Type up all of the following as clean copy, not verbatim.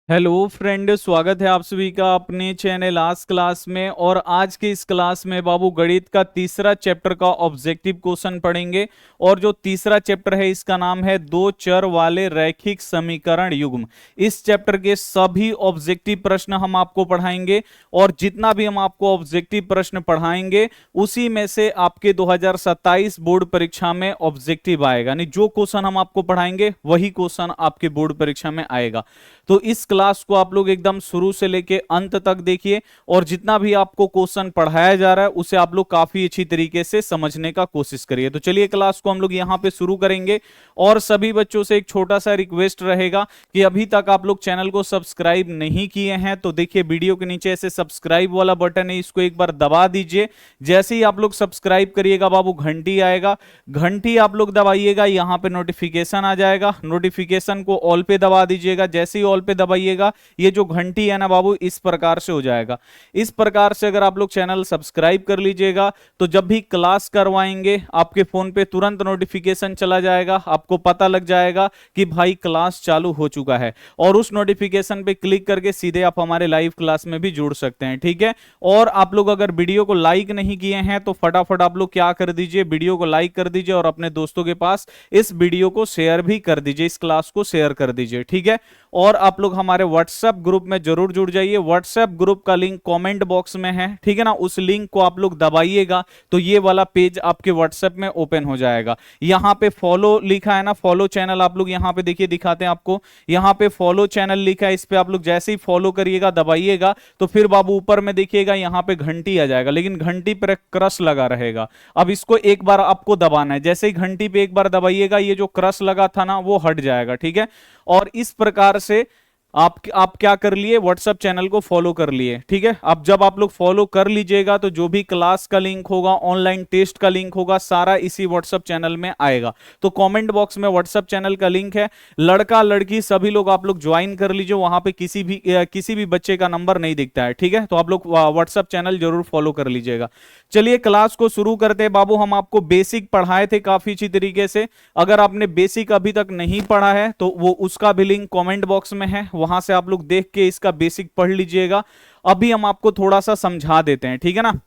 Hello friend, स्वागत है आप सभी का अपने चैनल आज क्लास में। और आज के इस क्लास में बाबू गणित का तीसरा चैप्टर का ऑब्जेक्टिव क्वेश्चन पढ़ेंगे। और जो तीसरा चैप्टर है इसका नाम है दो चर वाले रैखिक समीकरण युग्म। इस चैप्टर के सभी ऑब्जेक्टिव प्रश्न हम आपको पढ़ाएंगे और जितना भी हम आपको ऑब्जेक्टिव प्रश्न पढ़ाएंगे उसी में से आपके 2027 बोर्ड परीक्षा में ऑब्जेक्टिव आएगा। यानी जो क्वेश्चन हम आपको पढ़ाएंगे वही क्वेश्चन आपके बोर्ड परीक्षा में आएगा। तो इस क्लास को आप लोग एकदम शुरू से लेके अंत तक देखिए और जितना भी आपको क्वेश्चन पढ़ाया जा रहा है उसे आप लोग काफी अच्छी तरीके से समझने का कोशिश करिए। तो चलिए क्लास को हम लोग यहाँ पे शुरू करेंगे। और सभी बच्चों से एक छोटा सा रिक्वेस्ट रहेगा कि अभी तक आप लोग चैनल को सब्सक्राइब नहीं किए हैं तो देखिए वीडियो के नीचे ऐसे सब्सक्राइब वाला बटन है, इसको एक बार दबा दीजिए। जैसे ही आप लोग सब्सक्राइब करिएगा बाबू घंटी आएगा, घंटी आप लोग दबाइएगा, यहाँ पे नोटिफिकेशन आ जाएगा, नोटिफिकेशन को ऑल पे दबा दीजिएगा। जैसे ही ऑल पे दबाइएगा ये जो घंटी है ना बाबू इस प्रकार से हो जाएगा। इस प्रकार से अगर आप लोग चैनल सब्सक्राइब कर लीजिएगा तो जब भी क्लास करवाएंगे आपके फोन पे तुरंत नोटिफिकेशन चला जाएगा, आपको पता लग जाएगा कि भाई क्लास चालू हो चुका है। और उस नोटिफिकेशन पे क्लिक करके सीधे आप हमारे लाइव क्लास में भी जुड़ सकते हैं, ठीक है। और आप लोग अगर वीडियो को लाइक नहीं किए हैं तो फटाफट आप लोग क्या कर दीजिए, वीडियो को लाइक कर दीजिए और अपने दोस्तों के पास इस वीडियो को शेयर भी कर दीजिए, इस क्लास को शेयर कर दीजिए, ठीक है। और आप लोग हमारे व्हाट्सएप ग्रुप में जरूर जुड़ जाइए। व्हाट्सएप ग्रुप का लिंक कमेंट बॉक्स में है, ठीक है ना। उस लिंक को आप लोग दबाइएगा तो ये वाला पेज आपके व्हाट्सएप में ओपन हो जाएगा। यहाँ पे फॉलो लिखा है ना, फॉलो चैनल आप लोग यहाँ पे देखिए, दिखाते हैं आपको। यहाँ पे फॉलो चैनल लिखा है, इस पे आप लोग जैसे ही फॉलो करिएगा दबाइएगा तो फिर बाबू ऊपर में देखिएगा यहाँ पे घंटी आ जाएगा, लेकिन घंटी पर क्रश लगा रहेगा। अब इसको एक बार आपको दबाना है, जैसे ही घंटी पे एक बार दबाइएगा ये जो क्रश लगा था ना वो हट जाएगा, ठीक है। और इस प्रकार से आप क्या कर लिए, व्हाट्सएप चैनल को फॉलो कर लिए, ठीक है। अब जब आप लोग फॉलो कर लीजिएगा तो जो भी क्लास का लिंक होगा, ऑनलाइन टेस्ट का लिंक होगा, सारा इसी व्हाट्सएप चैनल में आएगा। तो कमेंट बॉक्स में व्हाट्सएप चैनल का लिंक है, लड़का लड़की सभी लोग आप लोग ज्वाइन कर लीजिए। वहां पे किसी भी बच्चे का नंबर नहीं दिखता है, ठीक है। तो आप लोग व्हाट्सएप चैनल जरूर फॉलो कर लीजिएगा। चलिए क्लास को शुरू करते हैं बाबू। हम आपको बेसिक पढ़ाए थे काफी अच्छी तरीके से। अगर आपने बेसिक अभी तक नहीं पढ़ा है तो वो उसका भी लिंक कमेंट बॉक्स में है, वहां से आप लोग देख के इसका बेसिक पढ़ लीजिएगा। अभी हम आपको थोड़ा सा समझा देते हैं, ठीक है ना,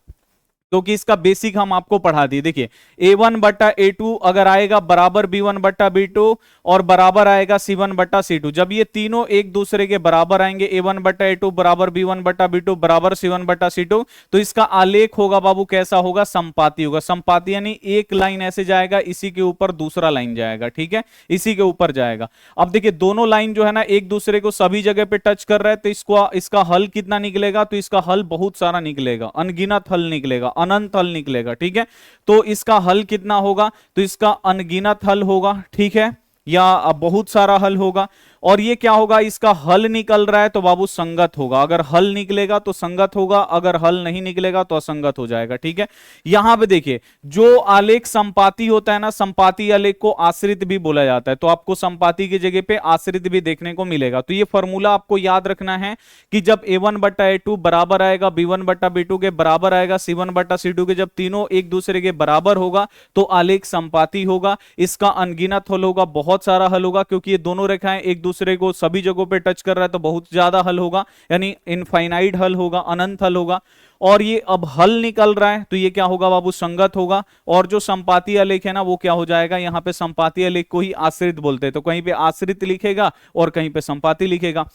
क्योंकि इसका बेसिक हम आपको पढ़ा दिए। देखिए a1/a2 अगर आएगा बराबर b1/b2 और बराबर आएगा c1/c2। जब ये तीनों एक दूसरे के बराबर आएंगे, a1/a2 बराबर b1/b2 बराबर c1/c2, तो इसका आलेख होगा बाबू कैसा होगा, संपाती होगा। संपाती यानी एक लाइन ऐसे जाएगा, इसी के ऊपर दूसरा लाइन जाएगा, ठीक है, इसी के ऊपर जाएगा। अब देखिए दोनों लाइन जो है ना एक दूसरे को सभी जगह पे टच कर रहा है, तो इसका हल कितना निकलेगा, तो इसका हल बहुत सारा निकलेगा, अनगिनत हल निकलेगा, अनंत हल निकलेगा, ठीक है। तो इसका हल कितना होगा, तो इसका अनगिनत हल होगा, ठीक है, या बहुत सारा हल होगा। और ये क्या होगा, इसका हल निकल रहा है तो बाबू संगत होगा। अगर हल निकलेगा तो संगत होगा, अगर हल नहीं निकलेगा तो असंगत हो जाएगा, ठीक है। यहां पे देखिए जो आलेख संपाती होता है ना, संपाती आलेख को आश्रित भी बोला जाता है, तो आपको संपाती की जगह पे आश्रित भी देखने को मिलेगा। तो ये फॉर्मूला आपको याद रखना है कि जब a1/a2 बराबर आएगा b1/b2 के बराबर आएगा c1/c2 के, जब तीनों एक दूसरे के बराबर होगा तो आलेख संपाती होगा। इसका अनगिनत हल होगा, बहुत सारा हल होगा, क्योंकि ये दोनों रेखाएं एक दूसरे को सभी जगहों पे टच कर रहा है तो बहुत ज्यादा हल होगा, यानी इनफाइनाइट हल होगा, अनंत हल होगा। और ये अब हल निकल रहा है तो ये क्या होगा बाबू, संगत होगा। और जो संपाती आलेख है ना वो क्या हो जाएगा, यहां पे संपाती आलेख को ही आश्रित बोलते हैं, तो कहीं पे आश्रित लिखेगा और कहीं पे संपाती लिखेगा।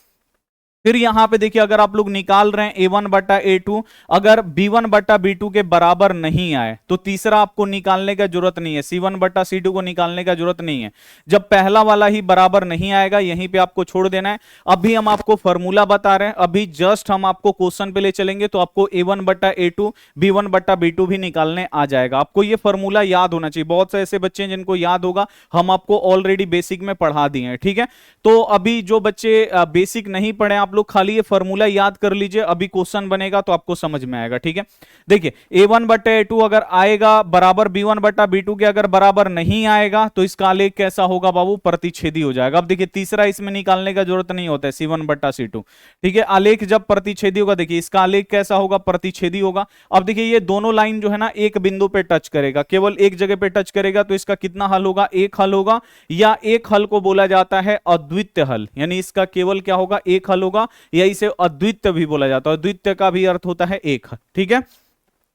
फिर यहां पे देखिए अगर आप लोग निकाल रहे हैं a1/a2, अगर b1/b2 के बराबर नहीं आए तो तीसरा आपको निकालने का जरूरत नहीं है, c1/c2 को निकालने का जरूरत नहीं है। जब पहला वाला ही बराबर नहीं आएगा यहीं पे आपको छोड़ देना है। अभी हम आपको फॉर्मूला बता रहे हैं, अभी जस्ट हम आपको क्वेश्चन पे ले चलेंगे तो आपको a1/a2 b1/b2 भी निकालने आ जाएगा। आपको ये फॉर्मूला याद होना चाहिए। बहुत से ऐसे बच्चे हैं जिनको याद होगा, हम आपको ऑलरेडी बेसिक में पढ़ा दिए हैं, ठीक है। तो अभी जो बच्चे बेसिक नहीं पढ़े आप आप लोग खाली ये फॉर्मूला याद कर लीजिए, अभी क्वेश्चन बनेगा तो आपको समझ में आएगा। ठीक है, देखिए a1 बटा a2 अगर आएगा बराबर b1 बटा b2 के अगर बराबर नहीं आएगा तो इसका आलेख कैसा होगा बाबू, प्रतिच्छेदी हो जाएगा। अब देखिए तीसरा इसमें निकालने का जरूरत नहीं होता है, c1 बटा c2। ठीक है, आलेख जब प्रतिच्छेदी होगा, देखिए इसका आलेख कैसा होगा, प्रतिच्छेदी होगा। अब देखिए ये दोनों लाइन जो है ना एक बिंदु पे टच करेगा, केवल एक जगह पे टच करेगा, तो इसका कितना हल होगा, एक हल होगा। या एक हल को बोला जाता है अद्वितीय हल, यानी इसका केवल क्या होगा, एक हल होगा, या इसे अद्वितीय भी बोला जाता है। अद्वितीय का भी अर्थ होता है एक। ठीक है,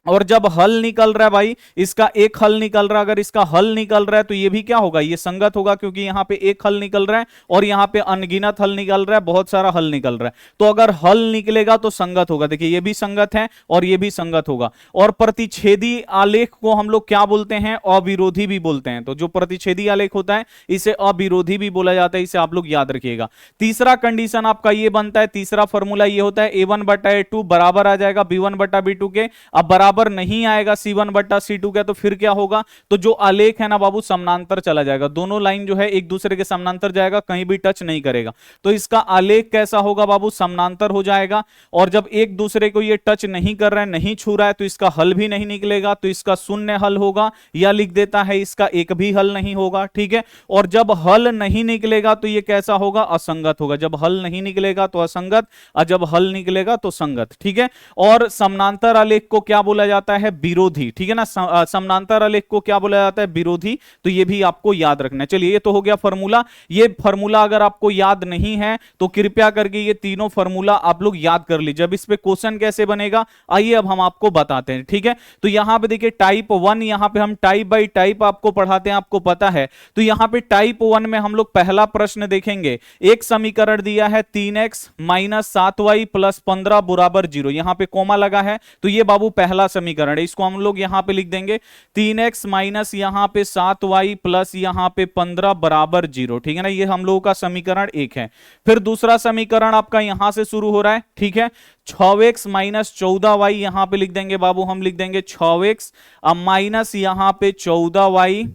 और जब हल निकल रहा है भाई, इसका एक हल निकल रहा है, अगर इसका हल निकल रहा है तो ये भी क्या होगा, ये संगत होगा, क्योंकि यहां पे एक हल निकल रहा है और यहां पे अनगिनत हल निकल रहा है, बहुत सारा हल निकल रहा है। तो अगर हल निकलेगा तो संगत होगा। देखिए ये भी संगत है और ये भी संगत होगा। और प्रतिच्छेदी आलेख को हम लोग क्या बोलते हैं, अविरोधी भी बोलते हैं। तो जो प्रतिच्छेदी आलेख होता है इसे अविरोधी भी बोला जाता है, इसे आप लोग याद रखिएगा। तीसरा कंडीशन आपका ये बनता है, तीसरा फॉर्मूला ये होता है a1 बटा a2 बराबर आ जाएगा b1 बटा b2 के। अब बराबर नहीं आएगा c1 बटा c2 का, तो फिर क्या होगा, तो जो आलेख है ना बाबू समानांतर चला जाएगा, दोनों लाइन जो है एक दूसरे के समानांतर जाएगा, कहीं भी टच नहीं करेगा। तो इसका आलेख कैसा होगा बाबू, समानांतर हो जाएगा। और जब एक दूसरे को ये टच नहीं कर रहा है, नहीं छू रहा है, तो इसका हल भी नहीं निकलेगा, तो इसका शून्य हल होगा, या लिख देता है इसका एक भी हल नहीं होगा। ठीक है, और जब हल नहीं निकलेगा तो ये कैसा होगा, असंगत होगा। जब हल नहीं निकलेगा तो असंगत, और जब हल निकलेगा तो संगत। ठीक है, और समानांतर आलेख को क्या बोला जाता है, विरोधी। ठीक है ना, समानांतर आलेख को क्या बोला जाता है, विरोधी। तो ये भी आपको याद रखना है। चलिए ये तो हो गया फॉर्मूला। ये फॉर्मूला अगर आपको याद नहीं है तो कृपया करके ये तीनों फॉर्मूला आप लोग याद कर लीजिए। अब इस पे क्वेश्चन कैसे बनेगा, आइए अब हम आपको बताते हैं। ठीक है, तो यहां पे देखिए टाइप 1, यहां पे हम टाइप बाय टाइप आपको पढ़ाते हैं, आपको पता है। तो यहां पे टाइप 1 में हम लोग पहला प्रश्न देखेंगे। एक समीकरण दिया है 3x माइनस 7y प्लस 15 बराबर 0, यहां पे कोमा लगा है, तो ये बाबू पहला समीकरण है। इसको हम लोग यहां पे लिख देंगे 3x माइनस यहां पे 7y प्लस यहां पे 15 बराबर 0। ठीक है ना, ये हम लोगों का समीकरण एक है। फिर दूसरा समीकरण आपका यहां से शुरू हो रहा है। ठीक है, 6x माइनस 14y यहां पे लिख देंगे बाबू, हम लिख देंगे 6x माइनस यहां पे 14y।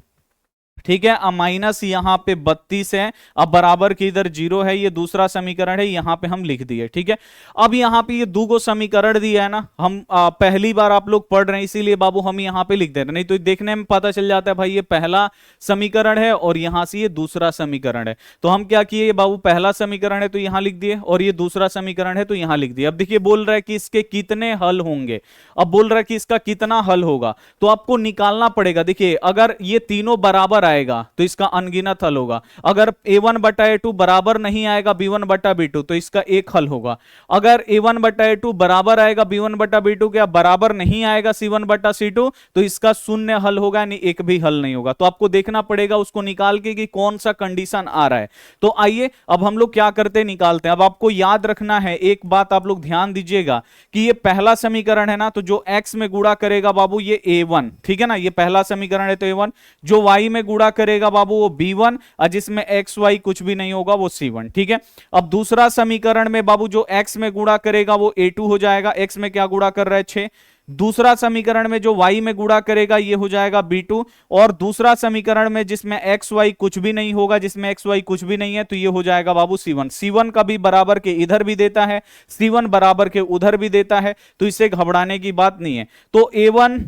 ठीक है, अब माइनस यहां पे 32 है, अब बराबर की इधर 0 है, ये दूसरा समीकरण है, यहां पे हम लिख दिए। ठीक है, अब यहां पे ये दो समीकरण दिया है ना, हम पहली बार आप लोग पढ़ रहे हैं इसीलिए बाबू हम यहां पे लिख दे रहे हैं, नहीं तो देखने में पता चल जाता है भाई ये पहला समीकरण है और यहां से ये दूसरा समीकरण है। तो हम क्या किए, बाबू पहला समीकरण है तो यहां लिख दिए, और ये दूसरा समीकरण है तो यहां लिख दिए। अब देखिए बोल रहा है कि इसके कितने हल होंगे, अब बोल रहा है कि इसका कितना हल होगा, तो आपको निकालना पड़ेगा। देखिए अगर ये तीनों बराबर आएगा तो इसका अनगिनत हल होगा। अगर a1 बटा a2 बराबर नहीं आएगा b1 बटा b2 तो इसका एक हल होगा। अगर a1 बटा a2 बराबर आएगा b1 बटा b2 के, बराबर नहीं आएगा c1 बटा c2 तो इसका शून्य हल होगा, यानी एक भी हल नहीं होगा। तो आपको देखना पड़ेगा उसको निकाल के कि कौन सा कंडीशन आ रहा है। तो आइए अब हम लोग क्या करते हैं, निकालते हैं। अब आपको याद रखना है एक बात, आप लोग ध्यान दीजिएगा कि ये पहला समीकरण है ना, तो जो x में गुणा करेगा बाबू ये a1। ठीक है ना, ये पहला समीकरण है तो a1, जो y में गुणा करेगा बाबू वो b1, और जिसमें x y कुछ भी नहीं होगा वो c1। ठीक है, अब दूसरा समीकरण में बाबू जो x में गुणा करेगा वो a2 हो जाएगा, x में क्या गुणा कर रहा है 6। दूसरा समीकरण में जो y में गुणा करेगा ये हो जाएगा b2, और दूसरा समीकरण में जिसमें x y कुछ भी नहीं होगा, जिसमें x y कुछ भी नहीं है, तो ये हो जाएगा बाबू c1। c1 का भी बराबर के इधर भी देता है, c1 बराबर के उधर भी देता है, तो इससे घबराने की बात नहीं है। तो a1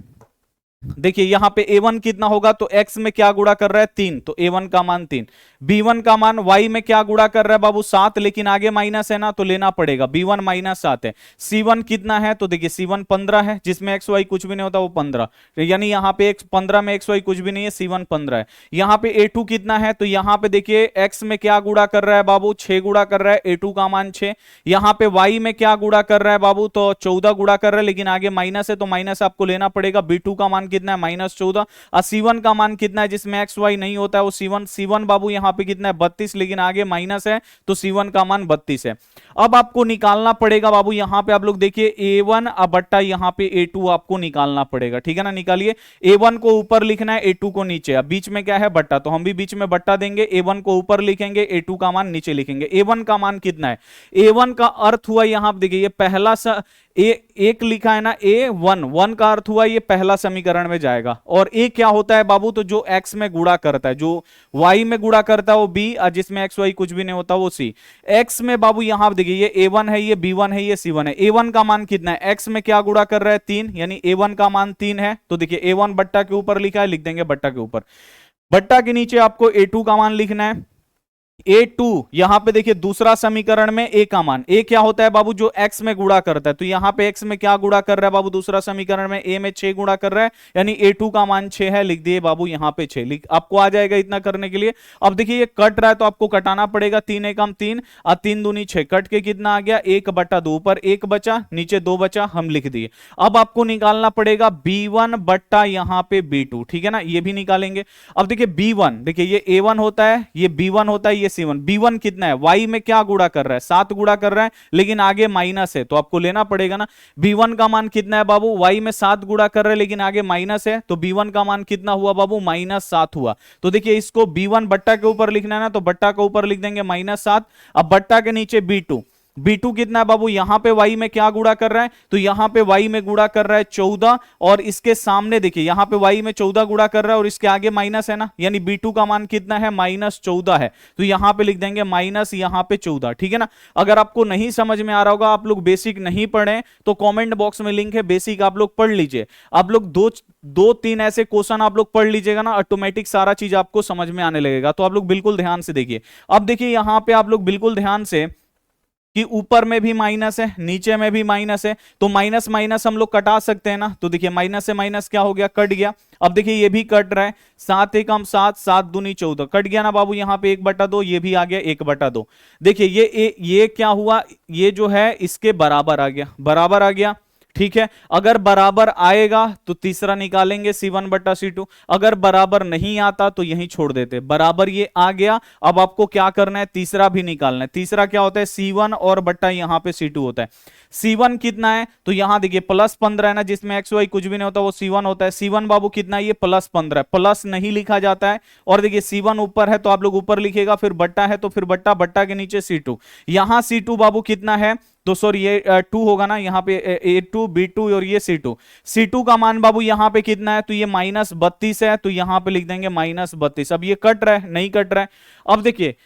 देखिए यहां पे a1 कितना होगा, तो x में क्या गुणा कर रहा है 3, तो a1 का मान 3। b1 का मान y में क्या गुणा कर रहा है बाबू 7, लेकिन आगे माइनस है ना तो लेना पड़ेगा, b1 माइनस 7 है। c1 कितना है, तो देखिए c1 15 है, जिसमें x y कुछ भी नहीं होता वो 15, यानी यहां पे 15 में x y कुछ भी नहीं है, c1 15 है। यहां पे a2 कितना है, तो यहां पे देखिए x में क्या गुणा कर रहा है बाबू 6 गुणा कर रहा है, a2 का मान 6। यहां पे y में क्या गुणा कर रहा है बाबू, तो 14 गुणा कर रहा है, लेकिन आगे माइनस है तो माइनस आपको लेना पड़ेगा। b2 का मान कितना है, -14। और c1 का मान कितना है, जिसमें x y नहीं होता है वो c1 बाबू यहां पे कितना है 32, लेकिन आगे माइनस है तो c1 का मान 32 है। अब आपको निकालना पड़ेगा बाबू, यहां पे आप लोग देखिए a1 बट्टा यहां पे a2 आपको निकालना पड़ेगा। ठीक है ना, निकालिए। a1 को ऊपर लिखना है, a2 को नीचे। अब बीच में क्या है बट्टा, तो हम भी बीच में बट्टा देंगे, a1 को ऊपर लिखेंगे, a2 का मान नीचे लिखेंगे। a1 का मान कितना है, a1 का अर्थ हुआ यहां देखिए ये पहला एक लिखा है ना ए वन, वन का अर्थ हुआ ये पहला समीकरण में जाएगा। और ए क्या होता है बाबू, तो जो एक्स में गुणा करता है, जो वाई में गुणा करता है वो बी, और जिसमें एक्स वाई कुछ भी नहीं होता वो सी। एक्स में बाबू यहां देखिए ये ए वन है, ये बी वन है, ये सी वन है। ए वन का मान कितना है, एक्स में क्या गुणा कर रहा है 3, यानी ए वन का मान 3 है। तो देखिए ए वन बट्टा के ऊपर लिखा है, लिख देंगे बट्टा के ऊपर। बट्टा के नीचे आपको ए टू का मान लिखना है। A2 यहां पे देखिए दूसरा समीकरण में a का मान, a क्या होता है बाबू, जो x में गुणा करता है। तो यहां पे x में क्या गुणा कर रहा है बाबू, दूसरा समीकरण में a में 6 गुणा कर रहा है, यानी A2 का मान 6 है। लिख दिए बाबू यहां पे 6, लिख आपको आ जाएगा इतना करने के लिए। अब देखिए ये कट रहा है तो आपको कटाना पड़ेगा, 3 एकम 3 और 3 दूनी 6, कट के कितना आ गया 1/2, ऊपर 1 बचा नीचे 2 बचा, हम लिख दिए। अब आपको निकालना पड़ेगा B1 बट्टा यहां पे B2, ठीक है ना, ये भी निकालेंगे। अब देखिए B1, देखिए ये A1 होता है, ये B1 होता है, ये C1। B1 कितना है, y में क्या गुणा कर रहा है 7 गुणा कर रहा है, लेकिन आगे माइनस है तो आपको लेना पड़ेगा ना। B1 का मान कितना है बाबू, y में 7 गुणा कर रहा है लेकिन आगे माइनस है, तो B1 का मान कितना हुआ बाबू, -7 हुआ। तो देखिए इसको B1 बट्टा के ऊपर लिखना है ना, तो बट्टा के ऊपर लिख देंगे -7। अब बट्टा के नीचे B2, B2 कितना है बाबू, यहां पे y में क्या गुणा कर रहा है, तो यहां पे y में गुणा कर रहा है 14, और इसके सामने देखिए यहां पे y में 14 गुणा कर रहा है और इसके आगे माइनस है ना, यानी B2 का मान कितना है, -14 है। तो यहां पे लिख देंगे माइनस यहां पे 14, ठीक है ना। अगर आपको नहीं समझ में आ रहा होगा, आप लोग बेसिक नहीं पढ़े, तो कॉमेंट बॉक्स में लिंक है, बेसिक आप लोग पढ़ लीजिए। आप लोग दो तीन ऐसे क्वेश्चन आप लोग पढ़ लीजिएगा ना, ऑटोमेटिक सारा चीज आपको समझ में आने लगेगा। तो आप लोग बिल्कुल ध्यान से देखिए। अब देखिए यहां पे आप लोग बिल्कुल ध्यान से कि ऊपर में भी माइनस है, नीचे में भी माइनस है, तो माइनस माइनस हम लोग कटा सकते हैं ना। तो देखिए माइनस से माइनस क्या हो गया, कट गया। अब देखिए ये भी कट रहा है, 7 एकम 7, 7 दूनी 14, कट गया ना बाबू। यहां पे 1/2, ये भी आ गया 1/2। देखिए ये क्या हुआ, ये जो है इसके बराबर आ गया, बराबर आ गया, ठीक है। अगर बराबर आएगा तो तीसरा निकालेंगे C1 बट्टा C2, अगर बराबर नहीं आता तो यहीं छोड़ देते। बराबर ये आ गया, अब आपको क्या करना है, तीसरा भी निकालना है। तीसरा क्या होता है, C1 और बट्टा यहां पे C2 होता है। C1 कितना है, तो यहां देखिए +15 है ना, जिसमें x y कुछ भी नहीं होता वो C1 होता है। C1 बाबू कितना है, ये +15 है, प्लस नहीं लिखा जाता है। और देखिए C1 ऊपर है तो आप लोग ऊपर लिखेगा, फिर बट्टा है तो फिर बट्टा, बट्टा के नीचे C2। यहां C2 बाबू कितना है, तो सॉरी ये 2 होगा ना, यहाँ पे A2 B2 और ये C2। C2 का मान बाबू यहाँ पे कितना है, तो ये -32 है, तो यहाँ पे लिख देंगे -32। अब ये कट रहा है, नहीं कट रहा है। अब देखिए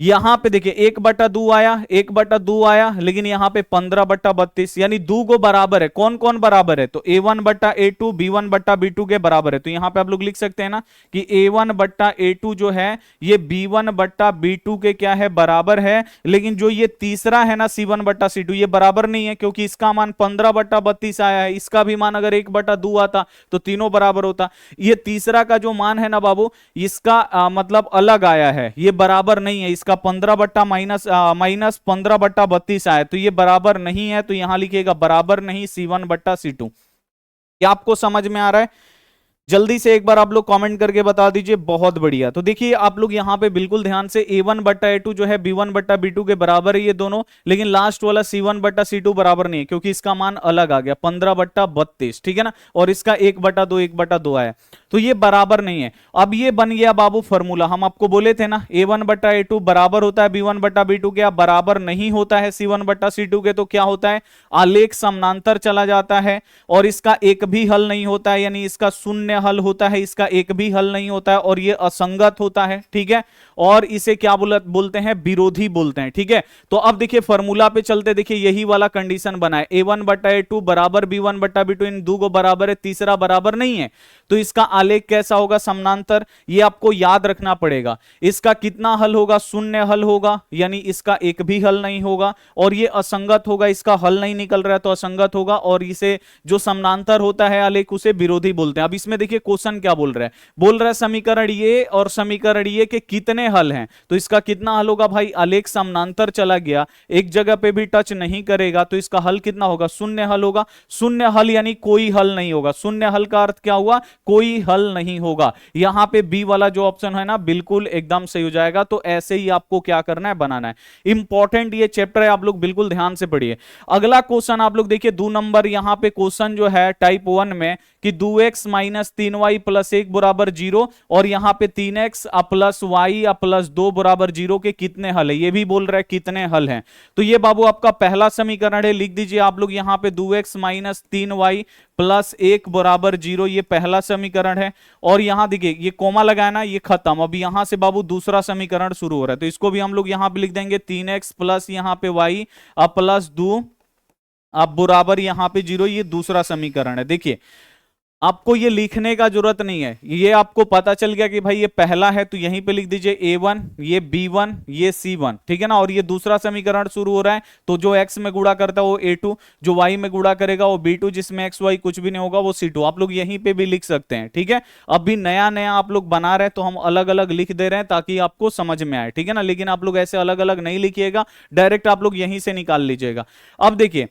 यहां पे देखिए 1/2 आया, 1/2 आया, लेकिन यहां पे 15/32, यानी 2 को बराबर है। कौन कौन बराबर है, तो A1 बट्टा A2 B1 बट्टा B2 के बराबर है। तो यहां पे आप लोग लिख सकते हैं ना कि A1 बट्टा A2 जो है ये B1 बट्टा B2 के क्या है, बराबर है। लेकिन जो ये तीसरा है ना C1 बट्टा C2, ये बराबर नहीं है, क्योंकि इसका मान 15/32 आया है। इसका भी मान अगर 1/2 आता तो तीनों बराबर होता। ये तीसरा का जो मान है ना बाबू, इसका मतलब अलग आया है, ये बराबर नहीं है। इसका 15 बट्टा माइनस 15/32 आया, तो ये बराबर नहीं है। तो यहां लिखिएगा बराबर नहीं C1 बट्टा C2। क्या आपको समझ में आ रहा है? जल्दी से एक बार आप लोग कमेंट करके बता दीजिए, बहुत बढ़िया। तो देखिए आप लोग यहां पे बिल्कुल ध्यान से, A1 बट्टा A2 जो है B1 बट्टा B2 के बराबर है ये दोनों, लेकिन लास्ट वाला C1 बट्टा C2 बराबर नहीं है, क्योंकि इसका मान अलग आ गया 15/32, ठीक है ना, और इसका 1/2 1/2 आया, तो ये बराबर नहीं है। अब ये बन गया बाबू फॉर्मूला, हम आपको बोले थे ना A1 बट्टा A2 बराबर होता है B1 बट्टा B2 के, अब बराबर नहीं होता है C1 बट्टा C2 के, तो क्या होता है, आलेख समानांतर चला जाता है और इसका एक भी हल नहीं होता है, यानी इसका शून्य हल होता है, इसका एक भी हल नहीं होता है, और ये असंगत होता है, ठीक है। और इसे क्या बोलते हैं, विरोधी बोलते हैं, ठीक है। तो अब देखिए फॉर्मूला पे चलते, देखिए यही वाला कंडीशन बना है, A1 बट्टा A2 बराबर B1 बट्टा B2, इन दो को बराबर है, तीसरा बराबर नहीं है, तो इसका आलेख कैसा होगा, समानांतर। ये आपको याद रखना पड़ेगा। इसका कितना हल होगा, शून्य हल होगा, यानी इसका एक भी हल नहीं होगा, और ये असंगत होगा, इसका हल नहीं निकल रहा है तो असंगत होगा, और इसे जो समानांतर होता है आलेख उसे विरोधी बोलते हैं। अब इसमें देखिए क्वेश्चन क्या बोल रहा है, बोल रहा है समीकरण ये और समीकरण ये के कितने हल हैं, तो इसका कितना हल होगा भाई, आलेख समानांतर चला गया, एक जगह पे भी टच नहीं करेगा, तो इसका हल कितना होगा, शून्य हल होगा। शून्य हल यानी कोई हल नहीं होगा, शून्य हल का अर्थ क्या हुआ, कोई हल नहीं होगा। यहां पे बी वाला जो ऑप्शन है ना बिल्कुल एकदम सही हो जाएगा। तो ऐसे ही आपको क्या करना है, बनाना है। इंपॉर्टेंट ये चैप्टर है, आप लोग बिल्कुल ध्यान से पढ़िए। अगला क्वेश्चन आप लोग देखिए 2 नंबर, यहां पे क्वेश्चन जो है टाइप 1 में कि 2x माइनस 3y प्लस 1 बराबर 0 और यहाँ पे 3x प्लस वाई प्लस 2 बराबर 0 के कितने हल है, ये भी बोल रहा है कितने हल हैं। तो ये बाबू आपका पहला समीकरण है, लिख दीजिए आप लोग यहाँ पे 2x माइनस 3y प्लस 1 बराबर 0, ये पहला समीकरण है। और यहां देखिए ये कोमा लगाया ना, ये खत्म। अब यहां से बाबू दूसरा समीकरण शुरू हो रहा है, तो इसको भी हम लोग यहां पे लिख देंगे 3x प्लस यहाँ पे y प्लस 2 अब बराबर यहाँ पे 0, ये दूसरा समीकरण है। देखिए आपको ये लिखने का जरूरत नहीं है, ये आपको पता चल गया कि भाई ये पहला है, तो यहीं पे लिख दीजिए a1, ये b1, ये c1, ठीक है ना। और ये दूसरा समीकरण शुरू हो रहा है, तो जो x में गुणा करता है वो a2, जो y में गुणा करेगा वो b2, जिसमें x y कुछ भी नहीं होगा वो c2। आप लोग यहीं पे भी लिख सकते हैं, ठीक है। अभी नया नया आप लोग बना रहे हैं तो हम अलग अलग लिख दे रहे हैं ताकि आपको समझ में आए, ठीक है ना। लेकिन आप लोग ऐसे अलग अलग नहीं लिखिएगा, डायरेक्ट आप लोग यहीं से निकाल लीजिएगा। अब देखिए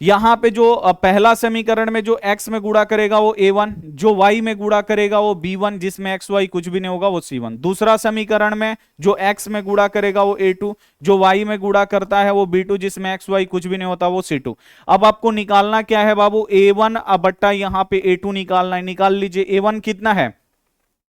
यहां पे जो पहला समीकरण में जो x में गुणा करेगा वो a1, जो y में गुणा करेगा वो b1, जिसमें x y कुछ भी नहीं होगा वो c1। दूसरा समीकरण में जो x में गुणा करेगा वो a2, जो y में गुणा करता है वो b2, जिसमें x y कुछ भी नहीं होता वो c2। अब आपको निकालना क्या है बाबू, a1 बट्टा यहां पे a2 निकालना है। निकाल लीजिए a1 कितना है,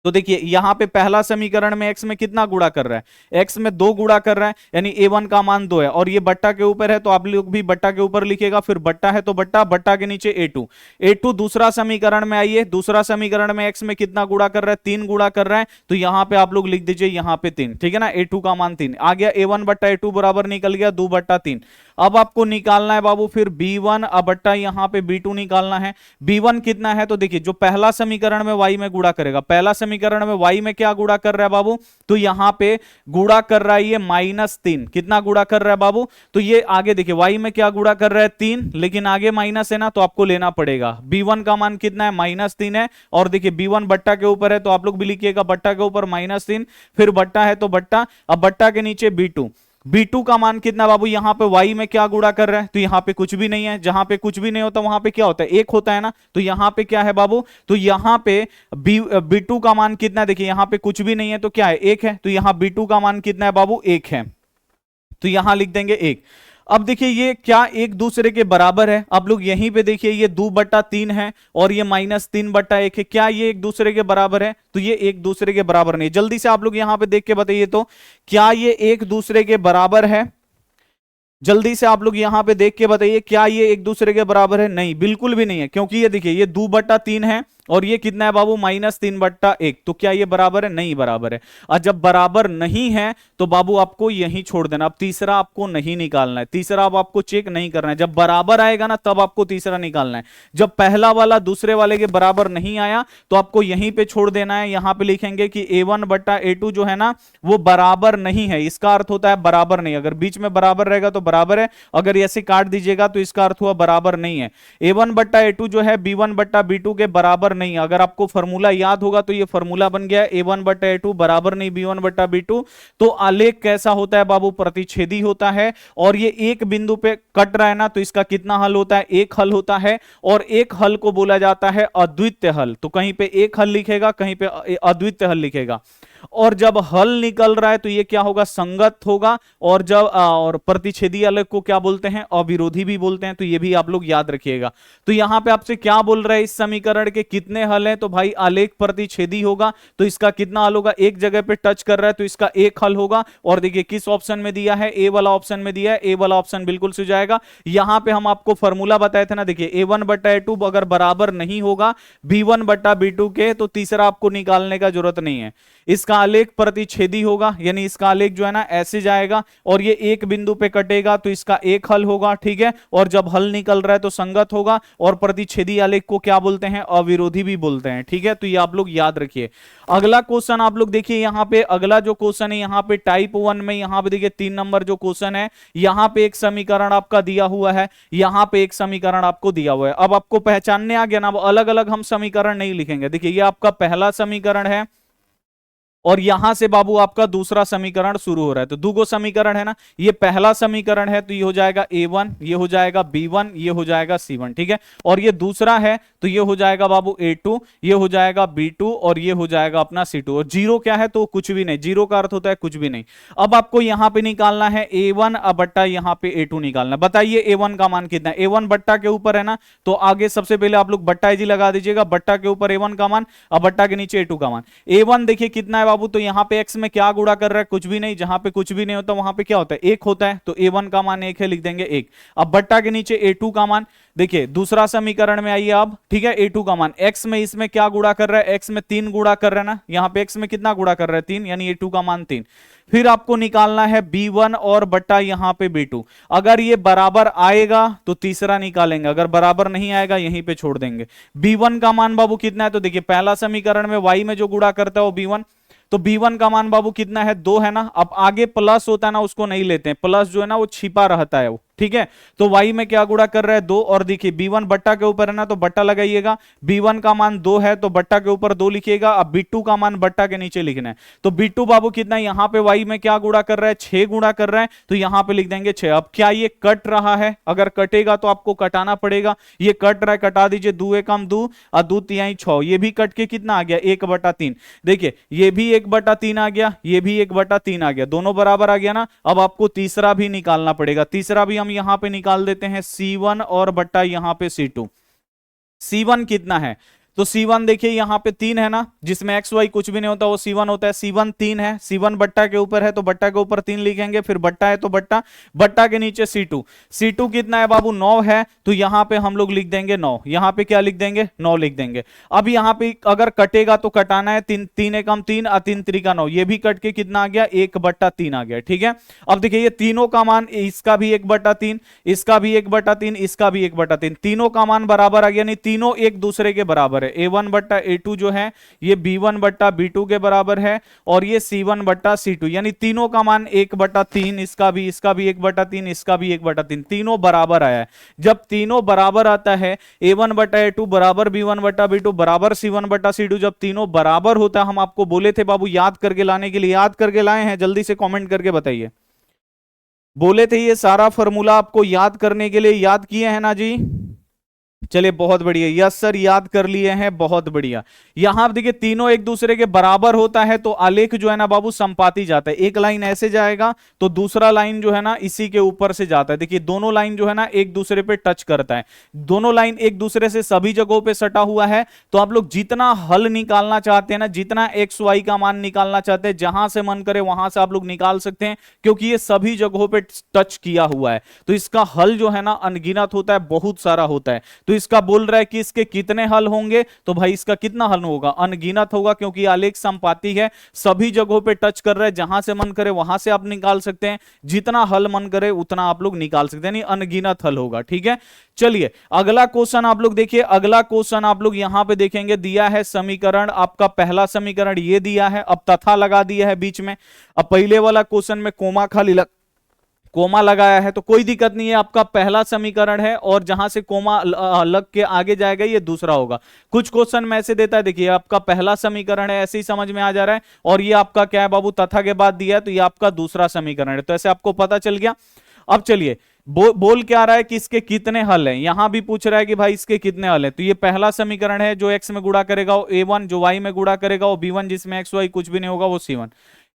तो देखिए यहां पे पहला समीकरण में x में कितना गुणा कर रहा है, x में 2 गुणा कर रहा है, यानी a1 का मान 2 है। और ये बट्टा के ऊपर है तो आप लोग भी बट्टा के ऊपर लिखेगा, फिर बट्टा है तो बट्टा, बट्टा के नीचे a2। दूसरा समीकरण में आइए, दूसरा समीकरण में x में कितना गुणा कर रहा है, 3 गुणा कर रहा है, तो यहां पे आप लोग लिख दीजिए यहाँ पे 3, ठीक है ना। a2 का मान 3 आ गया, a1 बट्टा a2 बराबर निकल गया 2 बट्टा 3। अब आपको निकालना है बाबू फिर b1 बट्टा यहाँ पे b2 निकालना है। b1 कितना है, तो देखिए जो पहला समीकरण में y में गुणा करेगा, पहला समीकरण में y में क्या गुणा कर रहा है बाबू, तो यहां पे गुणा कर रहा है ये -3। कितना गुणा कर रहा है बाबू, तो ये आगे देखिए y में क्या गुणा कर रहा है 3, लेकिन आगे माइनस है ना तो आपको लेना पड़ेगा। b1 का मान कितना है, -3 है। और देखिए b1 बट्टा के ऊपर है तो आप लोग भी लिखिएगा बट्टा के ऊपर -3, फिर बट्टा है तो बट्टा, अब बट्टा के नीचे b2 का मान कितना बाबू, यहां पे y में क्या गुणा कर रहा है, तो यहां पे कुछ भी नहीं है। जहां पे कुछ भी नहीं होता वहां पे क्या होता है, एक होता है ना। तो यहां पे क्या है बाबू, तो यहां पे b2 का मान कितना है, देखिए यहां पे कुछ भी नहीं है तो क्या है, 1 है। तो यहां b2 का मान कितना है बाबू, 1 है, तो यहां लिख देंगे 1। अब देखिए ये क्या एक दूसरे के बराबर है, आप लोग यहीं पे देखिए ये 2 बट्टा 3 है और ये -3 बट्टा 1 है, क्या ये एक दूसरे के बराबर है, तो ये एक दूसरे के बराबर नहीं। जल्दी से आप लोग यहां पे देख के बताइए तो क्या ये एक दूसरे के बराबर है, जल्दी से आप लोग यहां पे देख के बताइए क्या ये एक दूसरे के बराबर है, नहीं बिल्कुल भी नहीं है, क्योंकि ये देखिए ये 2 बट्टा 3 है और ये कितना है बाबू -3 बट्टा 1, तो क्या ये बराबर है, नहीं बराबर है। और जब बराबर नहीं है तो बाबू आपको यहीं छोड़ देना, अब तीसरा आपको नहीं निकालना है, तीसरा अब आपको चेक नहीं करना है। जब बराबर आएगा ना तब आपको तीसरा निकालना है। जब पहला वाला दूसरे वाले के बराबर नहीं आया तो आपको यहीं पे छोड़ देना है। यहां पे लिखेंगे कि a1 बट्टा a2 जो है ना वो बराबर नहीं है, इसका अर्थ होता है बराबर नहीं। अगर बीच में बराबर रहेगा तो बराबर है, अगर ऐसे काट दीजिएगा तो इसका अर्थ हुआ बराबर नहीं है। a1 बट्टा a2 जो है b1 बट्टा b2 के बराबर नहीं। अगर आपको फॉर्मूला याद होगा तो ये फॉर्मूला बन गया a1 बट्टा a2 बराबर नहीं b1 बट्टा b2। तो आलेख कैसा होता है बाबू, प्रतिच्छेदी होता है। और ये एक बिंदु पे कट रहा है ना तो इसका कितना हल होता है, एक हल होता है। और एक हल को बोला जाता है अद्वितीय हल। तो कहीं पे एक हल लिखेगा, कहीं पे अद्वितीय हल लिखेगा। और जब हल निकल रहा है तो ये क्या होगा, संगत होगा। और जब और प्रतिच्छेदी आलेख को क्या बोलते हैं, अविरोधी भी बोलते हैं। तो ये भी आप लोग याद रखिएगा। तो यहां पे आपसे क्या बोल रहा है, इस समीकरण के कितने हल हैं, तो भाई आलेख प्रतिच्छेदी होगा तो इसका कितना हल होगा, एक जगह पे टच कर रहा है तो इसका एक हल होगा। और देखिए किस ऑप्शन में दिया है, ए वाला ऑप्शन में दिया है, ए वाला ऑप्शन बिल्कुल से जाएगा। यहां पे हम आपको फॉर्मूला बताए थे ना, देखिए a1 बट्टा a2 अगर बराबर नहीं होगा b1 बट्टा b2 के तो तीसरा आपको निकालने का जरूरत नहीं है। इसका आलेख प्रतिच्छेदी होगा, यानी इसका आलेख जो है ना ऐसे जाएगा और ये एक बिंदु पे कटेगा तो इसका एक हल होगा, ठीक है। और जब हल निकल रहा है तो संगत होगा। और प्रतिच्छेदी आलेख को क्या बोलते हैं, अविरोधी भी बोलते हैं, ठीक है। तो ये आप लोग याद रखिए। अगला क्वेश्चन आप लोग देखिए, यहां पे अगला जो क्वेश्चन है यहाँ पे टाइप 1 में, यहां पे देखिए 3 नंबर जो क्वेश्चन है, यहां पे एक समीकरण आपका दिया हुआ है, यहां पे एक समीकरण आपको दिया हुआ है। अब आपको पहचानने आ गया ना, अब अलग अलग हम समीकरण नहीं लिखेंगे। देखिए ये आपका पहला समीकरण है और यहां से बाबू आपका दूसरा समीकरण शुरू हो रहा है। तो दो समीकरण है ना, ये पहला समीकरण है तो ये हो जाएगा A1, ये हो जाएगा B1, ये हो जाएगा C1, ठीक है। और ये दूसरा है तो ये हो जाएगा बाबू A2, ये हो जाएगा B2 और ये हो जाएगा अपना C2। और जीरो क्या है तो कुछ भी नहीं, जीरो का अर्थ होता है कुछ भी नहीं। अब आपको यहां पे निकालना है A1 बट्टा यहां पे A2 निकालना। बताइए A1 का मान कितना है? A1 बट्टा के ऊपर है ना, तो आगे सबसे पहले आप लोग बट्टा जी लगा दीजिएगा, बट्टा के ऊपर A1 का मान, अब बट्टा के नीचे A2 का मान। A1 देखिए कितना है बाबू, तो यहां पे x में क्या गुणा कर रहा है, कुछ भी नहीं। जहां पे कुछ भी नहीं होता वहां पे क्या होता है, एक होता है, तो A1 का मान 1 है, लिख देंगे 1। अब बट्टा के नीचे A2 का मान, देखिए दूसरा समीकरण में आइए आप, ठीक है। A2 का मान x में, इसमें क्या गुणा कर रहा है, x में 3 गुणा कर रहा है ना, यहां पे x में कितना गुणा कर रहा है 3, यानी A2 का मान 3। फिर आपको निकालना है B1 और बट्टा यहां पे B2। अगर ये बराबर आएगा तो तीसरा निकालेंगे, अगर बराबर नहीं आएगा यहीं पे छोड़ देंगे। B1 का मान बाबू कितना है, तो देखिए पहला समीकरण में y में जो गुणा करता है वो B1, तो B1 का मान बाबू कितना है, 2 है ना। अब आगे प्लस होता है ना, उसको नहीं लेते हैं, प्लस जो है ना वो छिपा रहता है वो, ठीक है। तो y में क्या गुणा कर रहा है 2, और देखिए B1 बट्टा के ऊपर है ना, तो बट्टा लगाइएगा। B1 का मान 2 है तो बट्टा के ऊपर 2 लिखिएगा। अब B2 का मान बट्टा के नीचे लिखना है, तो B2 बाबू कितना है, यहां पे y में क्या गुणा कर रहा है, 6 गुणा कर रहा है, तो यहां पे लिख देंगे 6। अब क्या ये कट रहा है, अगर कटेगा तो आपको कटाना पड़ेगा, ये कट रहा है, कटा दीजिए। 2 एकम 2 और 2 तिहाई 6, ये भी कट के कितना आ गया 1/3। देखिए ये भी 1/3 आ गया, ये भी 1/3 आ गया, दोनों बराबर आ गया ना। अब आपको तीसरा भी निकालना पड़ेगा, तीसरा भी हम यहां पे निकाल देते हैं C1 और बट्टा यहां पे C2। C1 कितना है, तो C1 देखिए यहां पे 3 है ना, जिसमें x y कुछ भी नहीं होता वो C1 होता है। C1 3 है, C1 बट्टा के ऊपर है तो बट्टा के ऊपर 3 लिखेंगे, फिर बट्टा है तो बट्टा, बट्टा के नीचे C2। C2 कितना है बाबू, 9 है, तो यहां पे हम लोग लिख देंगे 9, यहां पे क्या लिख देंगे 9 लिख देंगे। अब यहां पे अगर कटेगा तो कटाना है, 3 3 एकम 3 और 3 त्रिका 9, ये भी कट के कितना आ गया 1/3 आ गया, ठीक है। अब देखिए ये तीनों का मान, इसका भी 1/3, इसका भी 1/3, इसका भी 1/3, तीनों का मान बराबर आ गया, नहीं तीनों एक दूसरे के बराबर है। A1 बट्टा A2 जो है ये B1 बट्टा B2 के बराबर है, और ये C1 बट्टा C2, यानी तीनों का मान 1/3, इसका भी 1/3, इसका भी 1/3, तीनों बराबर आया है। जब तीनों बराबर आता है, A1 बट्टा A2 बराबर B1 बट्टा B2 बराबर C1 बट्टा C2, जब तीनों बराबर होता है, हम आपको बोले थे बाबू याद करके लाने के लिए, याद करके लाए हैं, जल्दी से कमेंट करके बताइए। बोले थे ये सारा फॉर्मूला आपको याद करने के लिए, याद किए हैं ना जी? चलिए बहुत बढ़िया, यस सर याद कर लिए हैं, बहुत बढ़िया। यहां देखिए तीनों एक दूसरे के बराबर होता है तो आलेख जो है ना बाबू संपाती जाता है, एक लाइन ऐसे जाएगा तो दूसरा लाइन जो है ना इसी के ऊपर से जाता है। देखिए दोनों लाइन जो है ना एक दूसरे पे टच करता है, दोनों लाइन एक दूसरे से सभी जगहों पे सटा हुआ है। तो आप लोग जितना हल निकालना चाहते हैं ना, जितना एक्स वाई का मान निकालना चाहते हैं, जहां से मन करे वहां से आप लोग निकाल सकते हैं, क्योंकि ये सभी जगहों पे टच किया हुआ है। तो इसका हल जो है ना अनगिनत होता है, बहुत सारा होता है। तो इसका बोल रहा है कि इसके कितने हल होंगे, तो भाई इसका कितना हल होगा, अनगिनत होगा, क्योंकि आलेख संपाती है, सभी जगहों पे टच कर रहा है, जहां से मन करे वहां से आप निकाल सकते हैं, जितना हल मन करे उतना आप लोग निकाल सकते हैं, यानी अनगिनत हल होगा, ठीक है। चलिए अगला क्वेश्चन आप लोग देखिए, अगला क्वेश्चन आप लोग यहां पे देखेंगे, दिया है समीकरण, आपका पहला समीकरण ये दिया है, अब तथा लगा दिया है बीच में। अब पहले वाला क्वेश्चन में कोमा खाली कोमा लगाया है तो कोई दिक्कत नहीं है, आपका पहला समीकरण है, और जहां से कोमा लग के आगे जाएगा ये दूसरा होगा। कुछ क्वेश्चन में ऐसे देता है, देखिए आपका पहला समीकरण है, ऐसे ही समझ में आ जा रहा है, और ये आपका क्या है बाबू, तथा के बाद दिया है, तो ये आपका दूसरा समीकरण है, तो ऐसे आपको पता चल गया। अब चलिए बोल क्या रहा है कि इसके कितने हल हैं, यहां भी पूछ रहा है कि भाई इसके कितने हल हैं। तो ये पहला समीकरण है, जो x में गुणा करेगा वो A1, जो y में गुणा करेगा वो B1, जिसमें x y कुछ भी नहीं होगा वो C1।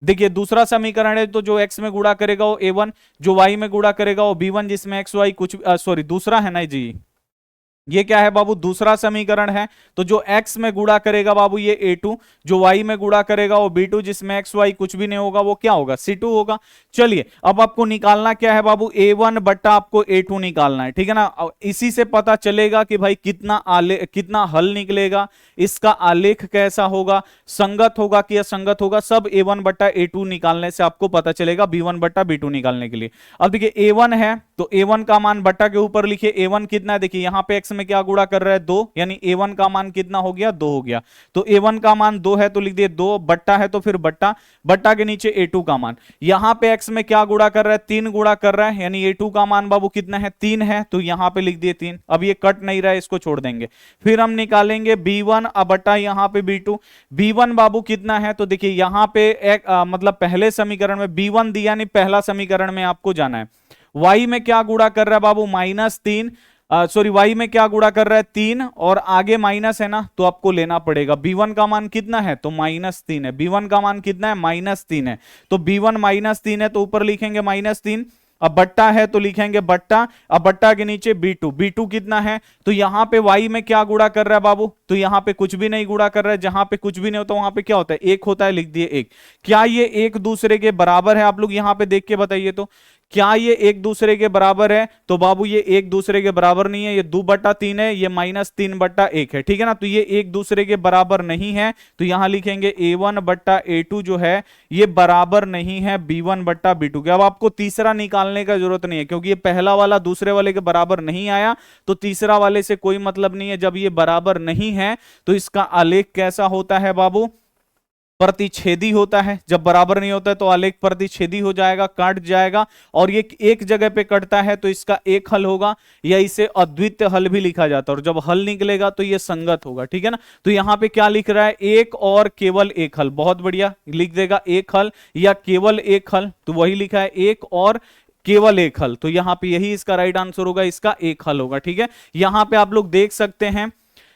देखिए दूसरा समीकरण है, तो जो x में गुणा करेगा वो A1, जो y में गुणा करेगा वो B1, जिसमें x y कुछ सॉरी दूसरा है ना जी, ये क्या है बाबू, दूसरा समीकरण है। तो जो x में गुणा करेगा बाबू ये A2, जो y में गुणा करेगा वो B2, जिसमें x y कुछ भी नहीं होगा वो क्या होगा, C2 होगा। चलिए अब आपको निकालना क्या है बाबू, A1 बट्टा आपको A2 निकालना है, ठीक है ना। इसी से पता चलेगा कि भाई कितना हल निकलेगा, इसका आलेख कैसा होगा, संगत होगा कि असंगत होगा, सब A1 बट्टा A2 निकालने से आपको पता चलेगा, B1 बट्टा B2 निकालने के लिए। अब देखिए A1 है तो A1 का मान बट्टा के ऊपर लिखिए, A1 कितना है, देखिए यहां पे x में क्या गुणा कर रहा है 2, यानी a1 का मान कितना हो गया 2 हो गया। तो a1 का मान 2 है तो लिख दिए 2, बट्टा है तो फिर बट्टा, बट्टा के नीचे a2 का मान। यहां पे x में क्या गुणा कर रहा है 3 गुणा कर रहा है, यानी a2 का मान बाबू कितना है 3 है, तो यहां पे लिख दिए 3। अब ये कट नहीं रहा है, इसको छोड़ देंगे। फिर हम निकालेंगे b1 अब बट्टा यहां पे b2। b1 बाबू कितना है, तो देखिए यहां पे मतलब पहले समीकरण में b1 दिया, नहीं पहला समीकरण में आपको जाना है। y में क्या गुणा कर रहा है बाबू -3, सॉरी y में क्या गुणा कर रहा है 3, और आगे माइनस है ना, तो आपको लेना पड़ेगा। b1 का मान कितना है, तो -3 है। b1 का मान कितना है -3 है, तो b1 -3 है तो ऊपर लिखेंगे -3। अब बट्टा है तो लिखेंगे बट्टा, अब बट्टा के नीचे b2। b2 कितना है, तो यहां पे y में क्या गुणा कर रहा है बाबू, तो यहां पे कुछ भी नहीं गुणा कर रहा है। जहां पे कुछ भी नहीं होता वहां पे क्या होता है, एक होता है, लिख दिए 1। क्या ये एक दूसरे के बराबर है, आप लोग यहां पे देख के बताइए तो क्या ये एक दूसरे के बराबर है, तो बाबू ये एक दूसरे के बराबर नहीं है, ये 2/3 है, ये -3/1 है, ठीक है ना। तो ये एक दूसरे के बराबर नहीं है, तो यहां लिखेंगे a1/a2 जो है ये बराबर नहीं है b1/b2 के। अब आपको तीसरा निकालने का जरूरत नहीं है, क्योंकि ये पहला वाला दूसरे वाले के बराबर नहीं आया, तो तीसरा वाले से कोई मतलब नहीं है। जब ये बराबर नहीं है तो इसका आलेख कैसा होता है बाबू, प्रतिच्छेदी होता है। जब बराबर नहीं होता है तो आलेख प्रतिच्छेदी हो जाएगा, काट जाएगा, और ये एक जगह पे कटता है तो इसका एक हल होगा, या इसे अद्वितीय हल भी लिखा जाता है। और जब हल निकलेगा तो ये संगत होगा, ठीक है ना। तो यहां पे क्या लिख रहा है, एक और केवल एक हल। बहुत बढ़िया, लिख देगा एक हल या केवल एक हल, तो वही लिखा है एक और केवल एक हल, तो यहां पे यही इसका राइट आंसर होगा, इसका एक हल होगा, ठीक है। यहां पे आप लोग देख सकते हैं,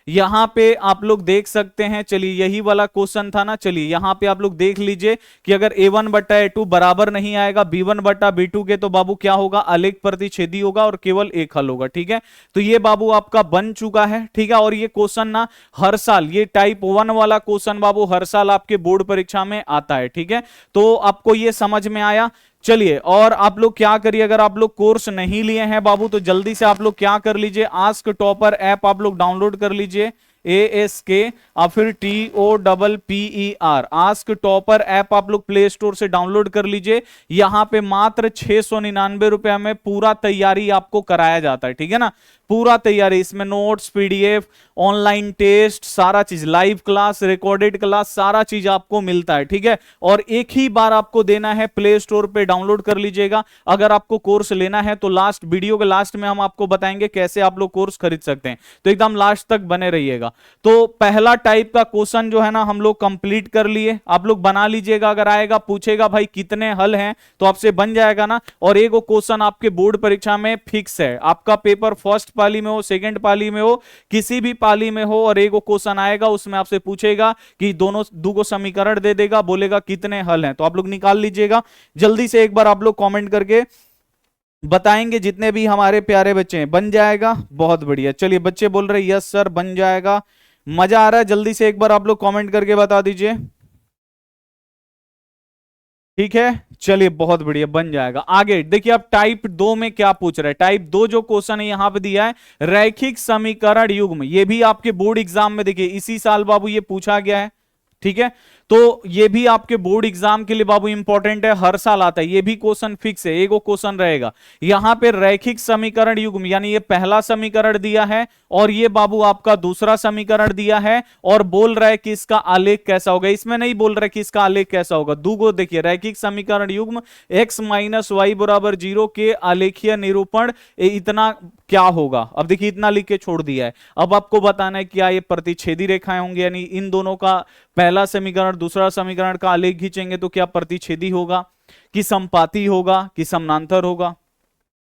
यहां पे आप लोग देख सकते हैं, चलिए यही वाला क्वेश्चन था ना। चलिए यहां पे आप लोग देख लीजिए कि अगर a1/a2 बराबर नहीं आएगा b1/b2 के, तो बाबू क्या होगा, आलेख प्रतिच्छेदी होगा और केवल एक हल होगा, ठीक है। तो ये बाबू आपका बन चुका है, ठीक है। और ये क्वेश्चन ना हर साल, ये टाइप 1 वाला क्वेश्चन बाबू हर साल आपके बोर्ड परीक्षा में आता है, ठीक है। तो आपको ये समझ में आया। चलिए, और आप लोग क्या करिए, अगर आप लोग कोर्स नहीं लिए हैं बाबू तो जल्दी से आप लोग क्या कर लीजिए, आस्क टॉपर ऐप आप लोग डाउनलोड कर लीजिए, ASK और फिर TOPPER, आस्क टॉपर ऐप आप लोग प्ले स्टोर से डाउनलोड कर लीजिए। यहां पे मात्र 699 रुपए में पूरा तैयारी आपको कराया जाता है, ठीक है ना। पूरा तैयारी, इसमें नोट्स, PDF, ऑनलाइन टेस्ट, सारा चीज, लाइव क्लास, रिकॉर्डेड क्लास, सारा चीज आपको मिलता है, ठीक है। और एक ही बार आपको देना है, प्ले स्टोर पे डाउनलोड कर लीजिएगा। अगर आपको कोर्स लेना है तो लास्ट वीडियो के लास्ट में हम आपको बताएंगे कैसे आप लोग कोर्स खरीद सकते हैं, तो एकदम लास्ट तक बने रहिएगा। तो पहला टाइप का क्वेश्चन जो है ना हम लोग कंप्लीट कर लिए, आप लोग बना लीजिएगा। अगर आएगा पूछेगा भाई कितने हल हैं, तो आपसे बन जाएगा ना। और एक क्वेश्चन आपके बोर्ड परीक्षा में फिक्स है, आपका पेपर फर्स्ट पाली में हो, सेकंड पाली में हो, किसी भी पाली में हो, और एक क्वेश्चन आएगा उसमें आपसे पूछेगा कि दोनों दो समीकरण दे देगा, बोलेगा कितने हल हैं, तो आप लोग निकाल लीजिएगा। जल्दी से एक बार आप लोग कमेंट करके बताएंगे, जितने भी हमारे प्यारे बच्चे हैं। बन जाएगा, बहुत बढ़िया। चलिए बच्चे बोल रहे यस सर बन जाएगा, मजा आ रहा है। जल्दी से एक बार आप लोग कमेंट करके बता दीजिए, ठीक है। चलिए बहुत बढ़िया, बन जाएगा। आगे देखिए अब टाइप 2 में क्या पूछ रहा है। टाइप 2 जो क्वेश्चन है यहां पे दिया है, रैखिक समीकरण युग्म। ये भी आपके बोर्ड एग्जाम में देखिए इसी साल बाबू ये पूछा गया है, ठीक है। तो ये भी आपके बोर्ड एग्जाम के लिए बाबू इंपॉर्टेंट है, हर साल आता है। ये भी क्वेश्चन फिक्स है, एक क्वेश्चन रहेगा। यहां पे रैखिक समीकरण युग्म, यानी ये पहला समीकरण दिया है और ये बाबू आपका दूसरा समीकरण दिया है, और बोल रहा है कि इसका आलेख कैसा होगा। इसमें नहीं बोल रहा है कि इसका आलेख कैसा होगा। दूगो देखिए, रैखिक समीकरण युग्म x - y = 0 के आलेखीय निरूपण इतना क्या होगा। अब देखिए इतना लिख के छोड़ दिया है। अब आपको बताना है क्या ये प्रतिच्छेदी रेखाएं होंगी, यानी इन दोनों का पहला समीकरण दूसरा समीकरण का आलेख खींचेंगे तो क्या प्रतिच्छेदी होगा, कि संपाती होगा, कि समानांतर होगा,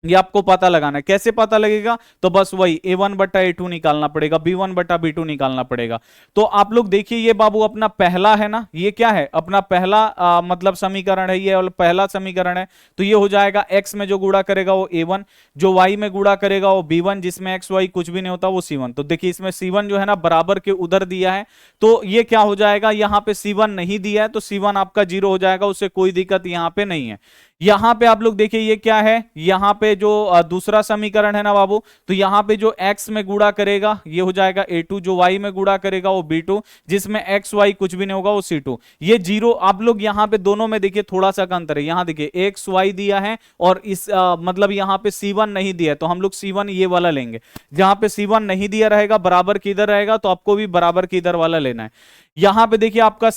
ये आपको पता लगाना है। कैसे पता लगेगा, तो बस वही a1/a2 निकालना पड़ेगा, b1/b2 निकालना पड़ेगा। तो आप लोग देखिए ये बाबू अपना पहला है ना, ये क्या है अपना पहला मतलब समीकरण है, ये पहला समीकरण है। तो ये हो जाएगा x में जो गुणा करेगा वो a1, जो y में गुणा करेगा वो b1, जिसमें x y कुछ भी नहीं होता वो c1। तो देखिए इसमें c1 जो है ना बराबर के उधर दिया है, तो ये क्या हो जाएगा, यहाँ पे c1 नहीं दिया है तो c1 आपका 0 हो जाएगा, उससे कोई दिक्कत यहाँ पे नहीं है। यहां पे आप लोग देखिए ये क्या है, यहां पे जो दूसरा समीकरण है ना बाबू, तो यहां पे जो x में गुणा करेगा ये हो जाएगा a2, जो y में गुणा करेगा वो b2, जिसमें x y कुछ भी नहीं होगा वो c2। ये जीरो आप लोग यहां पे दोनों में देखिए थोड़ा सा का अंतर है, यहां देखिए x y दिया है और इस मतलब यहां पे c1 नहीं दिया है, तो हम लोग c1 ये वाला लेंगे। जहां पे c1 नहीं दिया रहेगा बराबर किधर रहेगा, तो आपको भी बराबर किधर वाला लेना है। यहां पे देखिए आपका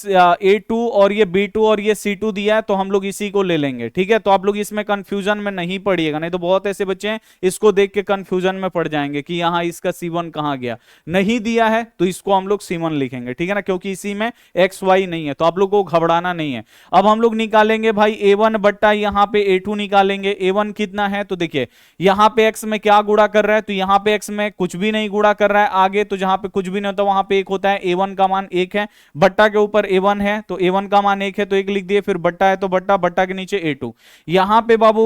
A2 और ये B2 और ये C2 दिया है, तो हम लोग इसी को ले लेंगे, ठीक है। तो आप लोग इसमें कंफ्यूजन में नहीं पड़िएगा, नहीं तो बहुत ऐसे बच्चे हैं इसको देख के कंफ्यूजन में पड़ जाएंगे कि यहां इसका C1 कहां गया, नहीं दिया है तो इसको हम लोग C1 लिखेंगे, ठीक है ना, क्योंकि इसी में XY नहीं है, तो आप लोग को घबराना नहीं है। अब हम लोग निकालेंगे भाई A1 बट्टा यहाँ पे A2 निकालेंगे। A1 कितना है, तो देखिए यहां पे x में क्या गुणा कर रहा है, तो यहां पे x में कुछ भी नहीं गुणा कर रहा है आगे, तो जहां पे कुछ भी नहीं होता वहां पे एक होता है, A1 का मान 1 है, बट्टा के ऊपर A1 है तो A1 का मान 1 है तो 1 लिख दिए, फिर बट्टा है तो बट्टा, बट्टा के नीचे A2। यहां पे बाबू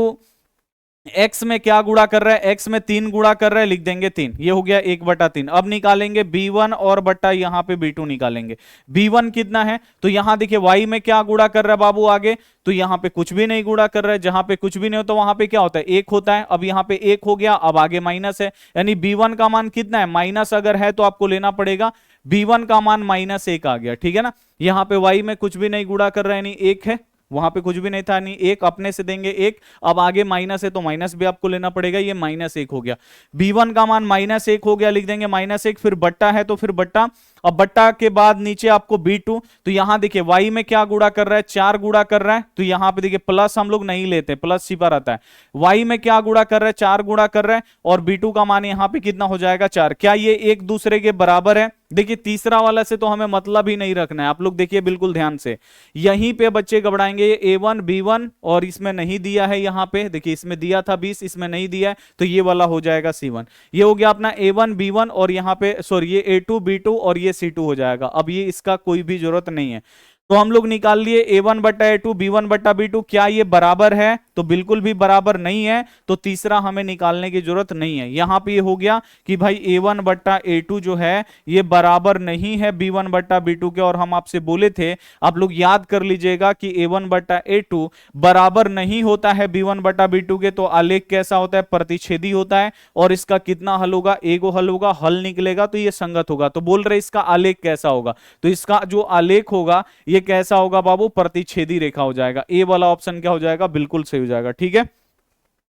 x में क्या गुणा कर रहा है, x में 3 गुणा कर रहा है, लिख देंगे 3, ये हो गया 1/3। अब निकालेंगे b1 और बट्टा यहाँ पे b2 निकालेंगे। b1 कितना है, तो यहां देखिए y में क्या गुणा कर रहा है बाबू आगे, तो यहां पे कुछ भी नहीं गुणा कर रहा है, जहां पे कुछ भी नहीं होता वहां पे क्या होता है, 1 होता है। अब यहां पे 1 हो गया, अब आगे माइनस है, यानी b1 का मान कितना है, माइनस अगर है तो आपको लेना पड़ेगा, b1 का मान -1 आ गया, ठीक है ना। यहां पे y में कुछ भी नहीं गुणा कर रहा है, यानी 1 है, वहां पे कुछ भी नहीं था, नहीं 1 अपने से देंगे 1। अब आगे माइनस है तो माइनस भी आपको लेना पड़ेगा, ये -1 हो गया। b1 का मान -1 हो गया, लिख देंगे -1, फिर बट्टा है तो फिर बट्टा। अब बट्टा के बाद नीचे आपको b2, तो यहां देखिए y में क्या गुणा कर रहा है, 4 गुणा कर रहा है, तो यहां पे देखिए प्लस हम लोग नहीं लेते, प्लस छिपा रहता है। y में क्या गुणा कर रहा है, 4 गुणा कर रहा है, और b2 का मान यहां पे कितना हो जाएगा, 4। क्या ये एक दूसरे के बराबर है, देखिए तीसरा वाला से तो हमें मतलब ही नहीं रखना है, आप लोग देखिए बिल्कुल ध्यान से, यहीं पे बच्चे घबराएंगे, A1 B1 और इसमें नहीं दिया है, यहां पे देखिए इसमें दिया था 20, इसमें नहीं दिया है, तो ये वाला हो जाएगा C1। ये हो गया अपना A1 B1 और यहां पे सॉरी ये A2 B2 और ये C2 हो जाएगा। अब ये इसका कोई भी जरूरत नहीं है, तो हम लोग निकाल लिए A1 बट्टा A2 B1 बट्टा B2, क्या ये बराबर है, तो बिल्कुल भी बराबर नहीं है, तो तीसरा हमें निकालने की जरूरत नहीं है। यहां पे ये हो गया कि भाई A1 बट्टा A2 जो है ये बराबर नहीं है B1 बट्टा B2 के, और हम आपसे बोले थे, आप लोग याद कर लीजिएगा कि A1 बट्टा A2 बराबर नहीं होता है B1 बट्टा B2 के, तो आलेख कैसा होता है, प्रतिच्छेदी होता है, और इसका कितना हल होगा, एगो हल होगा, हल निकलेगा तो ये संगत होगा। तो बोल रहे इसका आलेख कैसा होगा, तो इसका जो आलेख होगा ये कैसा होगा बाबू, प्रतिच्छेदी रेखा हो जाएगा। ए वाला ऑप्शन क्या हो जाएगा, बिल्कुल सही हो जाएगा, ठीक है।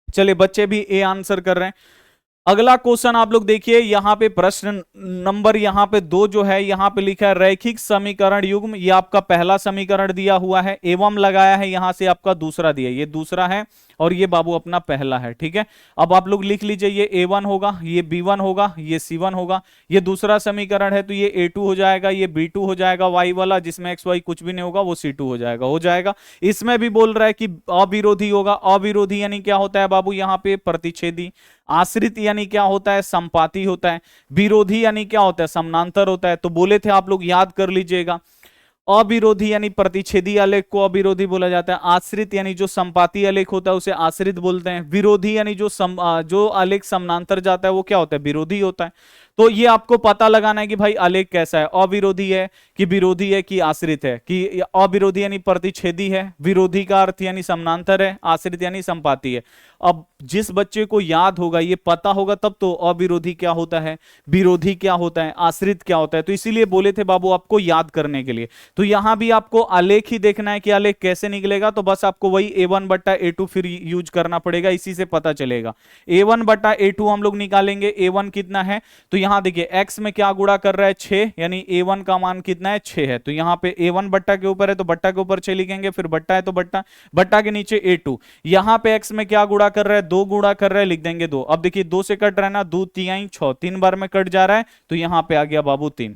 चलिए बच्चे भी ए आंसर कर रहे हैं। अगला क्वेश्चन आप लोग देखिए, यहां पे प्रश्न नंबर यहां पे 2 जो है, यहां पे लिखा है रैखिक समीकरण युग्म, ये आपका पहला समीकरण दिया हुआ है, एवं लगाया है, यहां से आपका दूसरा दिया, ये दूसरा है और ये बाबू अपना पहला है, ठीक है। अब आप लोग लिख लीजिए, ये A1 होगा, ये B1 होगा, ये C1 होगा, ये दूसरा समीकरण है तो ये A2 हो जाएगा, ये B2 हो जाएगा, Y वाला जिसमें XY कुछ भी नहीं होगा वो C2 हो जाएगा, हो जाएगा। इसमें भी बोल रहा है कि अविरोधी होगा, अविरोधी यानी क्या होता है बाबू, यहाँ पे प्रतिच्छेदी। आश्रित यानी क्या होता है, संपाती होता है। विरोधी यानी क्या होता है, समानांतर होता है। तो बोले थे आप लोग याद कर लीजिएगा, अविरोधी यानी प्रतिच्छेदी आलेख को अविरोधी बोला जाता है। आश्रित यानी जो संपाती आलेख होता है उसे आश्रित बोलते हैं। विरोधी यानी जो आलेख समानांतर जाता है वो क्या होता है, विरोधी होता है। तो ये आपको पता लगाना है कि भाई आलेख कैसा है, अविरोधी है कि विरोधी है कि आश्रित है, कि अविरोधी यानी प्रतिच्छेदी है, विरोधी का अर्थ यानी समानांतर है, आश्रित यानी संपाती है। अब जिस बच्चे को याद होगा, ये पता होगा, तब तो अविरोधी क्या होता है, विरोधी क्या होता है, आश्रित क्या होता है, तो इसीलिए बोले थे बाबू आपको याद करने के लिए। तो यहां भी आपको आलेख ही देखना है कि आलेख कैसे निकलेगा, तो बस आपको वही A1 बट्टा A2 फिर यूज करना पड़ेगा, इसी से पता चलेगा। A1 बट्टा A2 हम लोग निकालेंगे, A1 कितना है, तो यहां देखिए x में क्या गुणा कर रहा है, 6, यानी A1 का मान कितना है, 6 है। तो यहां पे A1 बट्टा के ऊपर है तो बट्टा के ऊपर 6 लिखेंगे, फिर बट्टा है तो बट्टा, बट्टा के नीचे A2। यहां पे x में क्या गुणा कर रहा है, 2 गुणा कर रहा है, लिख देंगे 2। अब देखिए 2 से कट रहा है ना, 2 3 6, 3 बार में कट जा रहा है, तो यहां पे आ गया बाबू 3,